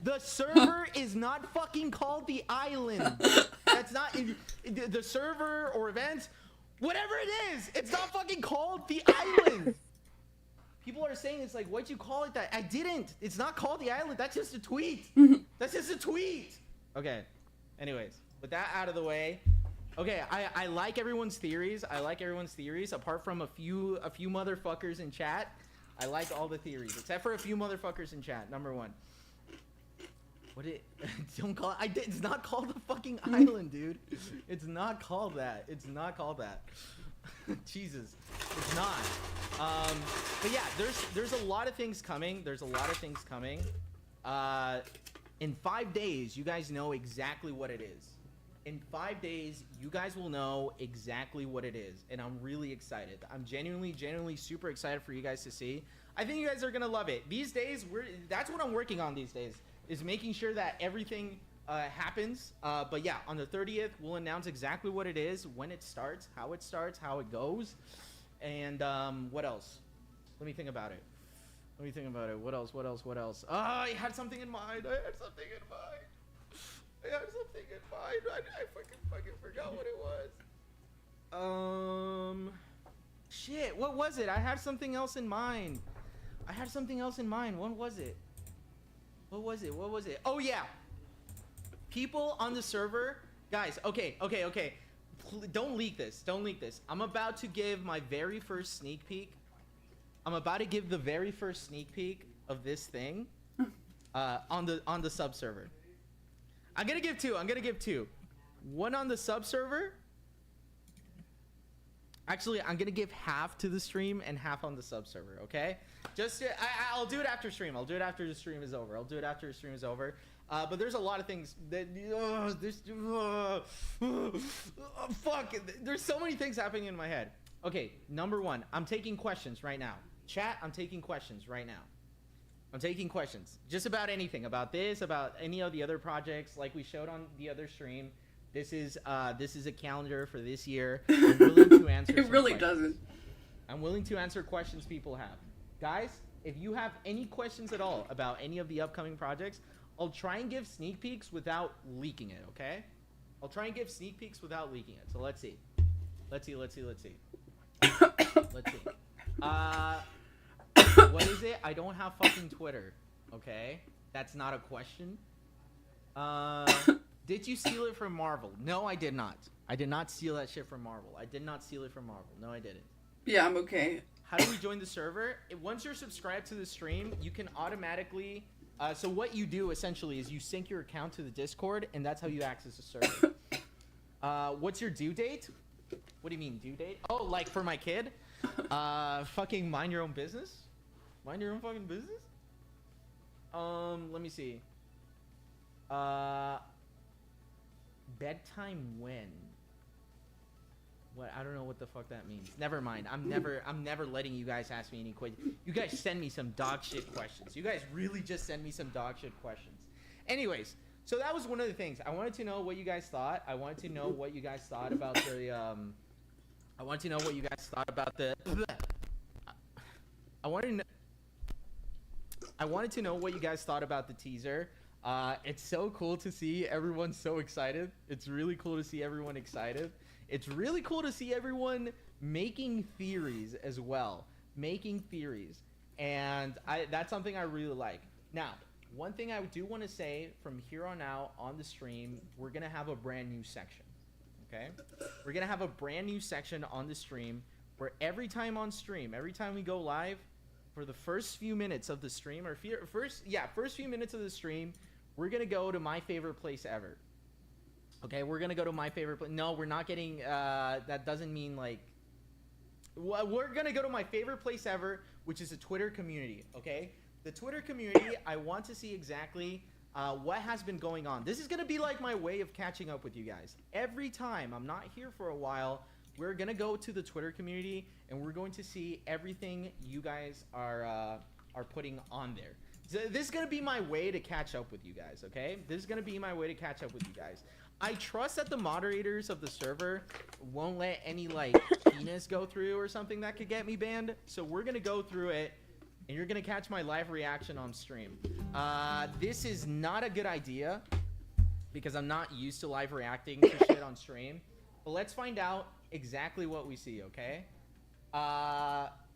The server is not fucking called the island. That's not... The server or events... Whatever it is, it's not fucking called the island. People are saying it's like, why'd you call it that? I didn't. It's not called the island. That's just a tweet. That's just a tweet. Okay. Anyways, with that out of the way. Okay, I like everyone's theories. Apart from a few motherfuckers in chat. I like all the theories, except for a few motherfuckers in chat. Number one. Don't call it. It's not called the fucking island, dude. It's not called that. Jesus, it's not. But yeah, there's a lot of things coming. In 5 days, you guys know exactly what it is. In 5 days, you guys will know exactly what it is, and I'm really excited. I'm genuinely super excited for you guys to see. I think you guys are gonna love it. These days, that's what I'm working on these days. Is making sure that everything happens. But yeah, on the 30th, we'll announce exactly what it is, when it starts, how it goes. And what else? Let me think about it. What else? Oh, I had something in mind. I fucking forgot what it was. Shit, what was it? I had something else in mind. What was it? Oh yeah. People on the server, guys, okay. Don't leak this. I'm about to give my very first sneak peek. I'm about to give the very first sneak peek of this thing on the sub server. I'm gonna give two. One on the sub server. Actually, I'm gonna give half to the stream and half on the sub server, okay? I'll do it after stream. I'll do it after the stream is over. But there's a lot of things that fuck. There's so many things happening in my head. Okay, number one, I'm taking questions right now. Chat, I'm taking questions right now. Just about anything, about this, about any of the other projects, like we showed on the other stream. This is a calendar for this year. I'm willing to answer. It really doesn't. I'm willing to answer questions people have. Guys, if you have any questions at all about any of the upcoming projects, I'll try and give sneak peeks without leaking it, okay? So let's see. What is it? I don't have fucking Twitter, okay? That's not a question. Did you steal it from Marvel? No, I did not. I did not steal that shit from Marvel. I did not steal it from Marvel. No, I didn't. Yeah, I'm okay. How do we join the server? Once you're subscribed to the stream, you can automatically... so what you do, essentially, is you sync your account to the Discord, and that's how you access the server. What's your due date? What do you mean, due date? Oh, like for my kid? Fucking mind your own business? Mind your own fucking business? Let me see. Bedtime when? What? I don't know what the fuck that means. Never mind. I'm never letting you guys ask me any questions. You guys send me some dog shit questions. You guys really just send me some dog shit questions. Anyways, so that was one of the things. I wanted to know what you guys thought. I wanted to know what you guys thought about the I wanted to know what you guys thought about the I wanted to know what you guys thought about the teaser. It's so cool to see everyone so excited. It's really cool to see everyone excited. It's really cool to see everyone making theories as well. Making theories. And that's something I really like. Now, one thing I do want to say from here on out on the stream, we're going to have a brand new section. Okay? We're going to have a brand new section on the stream where every time on stream, every time we go live, for the first few minutes of the stream, or first few minutes of the stream, we're going to go to my favorite place ever. Okay, we're going to go to my favorite place. No, we're not getting, that doesn't mean like, we're going to go to my favorite place ever, which is a Twitter community, okay? The Twitter community, I want to see exactly what has been going on. This is going to be like my way of catching up with you guys. Every time I'm not here for a while, we're going to go to the Twitter community and we're going to see everything you guys are putting on there. So this is going to be my way to catch up with you guys, okay? This is going to be my way to catch up with you guys. I trust that the moderators of the server won't let any, like, penis go through or something that could get me banned. So we're going to go through it, and you're going to catch my live reaction on stream. This is not a good idea because I'm not used to live reacting to shit on stream. But let's find out exactly what we see, okay?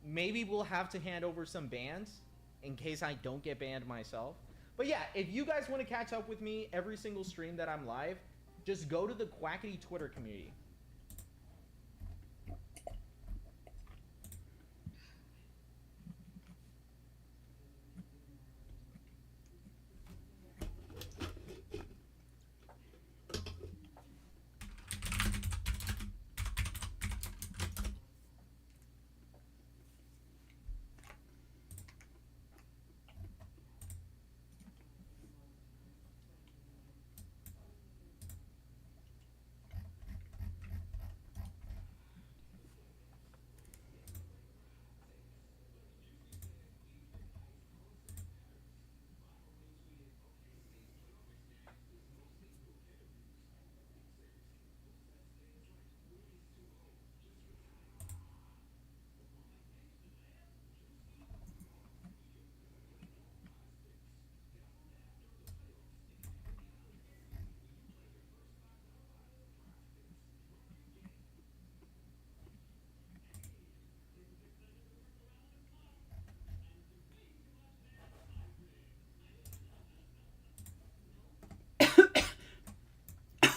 Maybe we'll have to hand over some bans in case I don't get banned myself. But yeah, if you guys want to catch up with me every single stream that I'm live, just go to the Quackity Twitter community.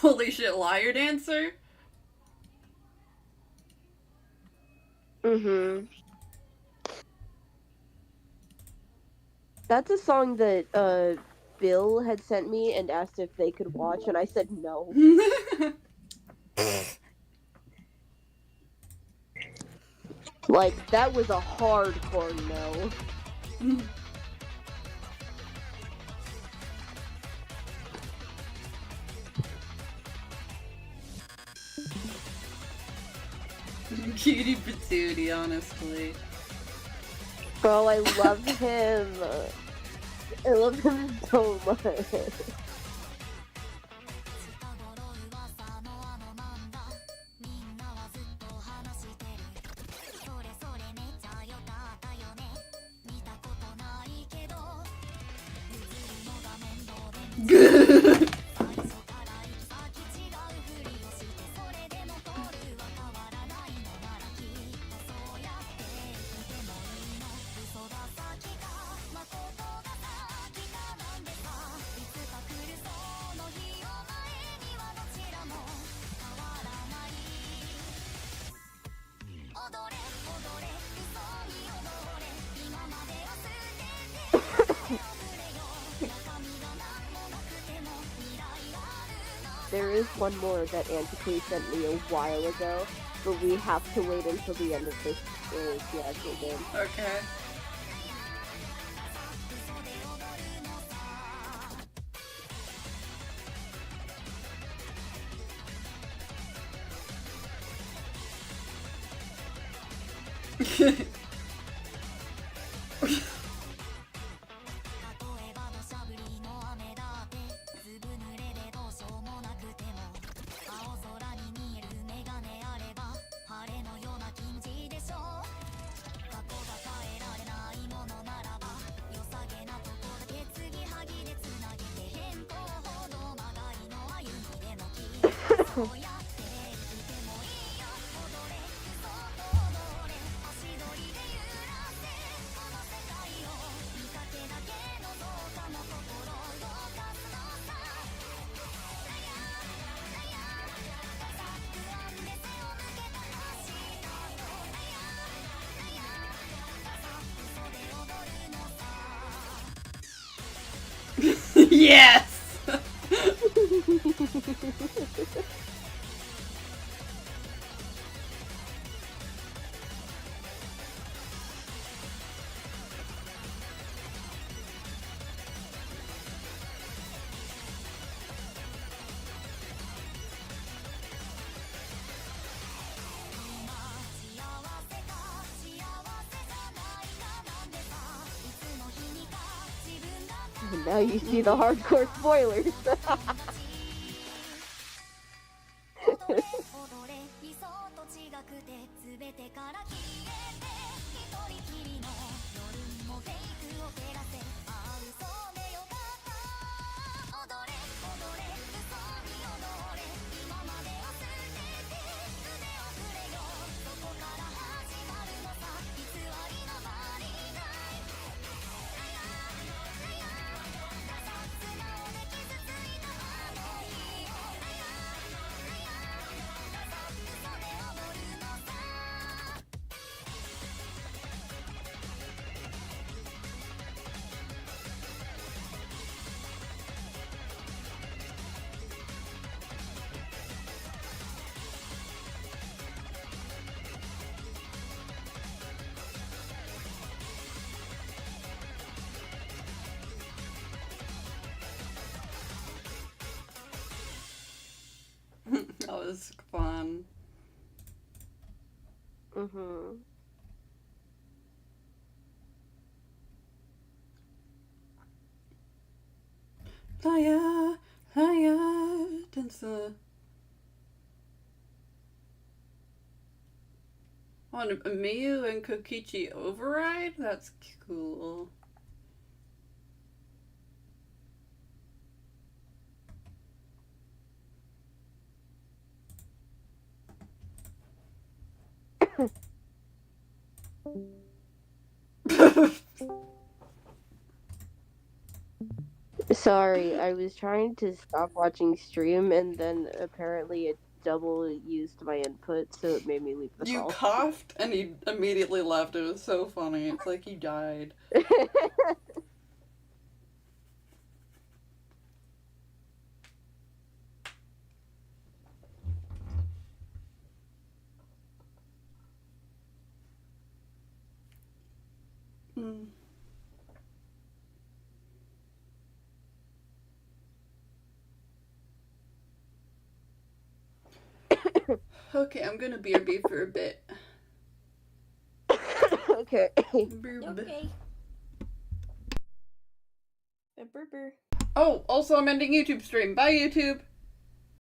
Holy shit, liar dancer? Mm-hmm. That's a song that Bill had sent me and asked if they could watch, and I said no. Like, that was a hardcore no. Cutie patootie, honestly. Bro, I love him. I love him so much. there is one more that Antiquary sent me a while ago, but we have to wait until the end of this the actual game. Okay. Yes! Now you see the hardcore spoilers. That was fun. Mm-hmm. Liar, liar, dancer. On Miyu and Kokichi override? That's cool. Sorry, I was trying to stop watching stream and then apparently it double used my input, so it made me leave the You call. coughed and he immediately left. It was so funny. It's like you died. Hmm. Okay, I'm gonna BRB for a bit. Okay. Okay. A burper. Oh, also I'm ending YouTube stream. Bye, YouTube.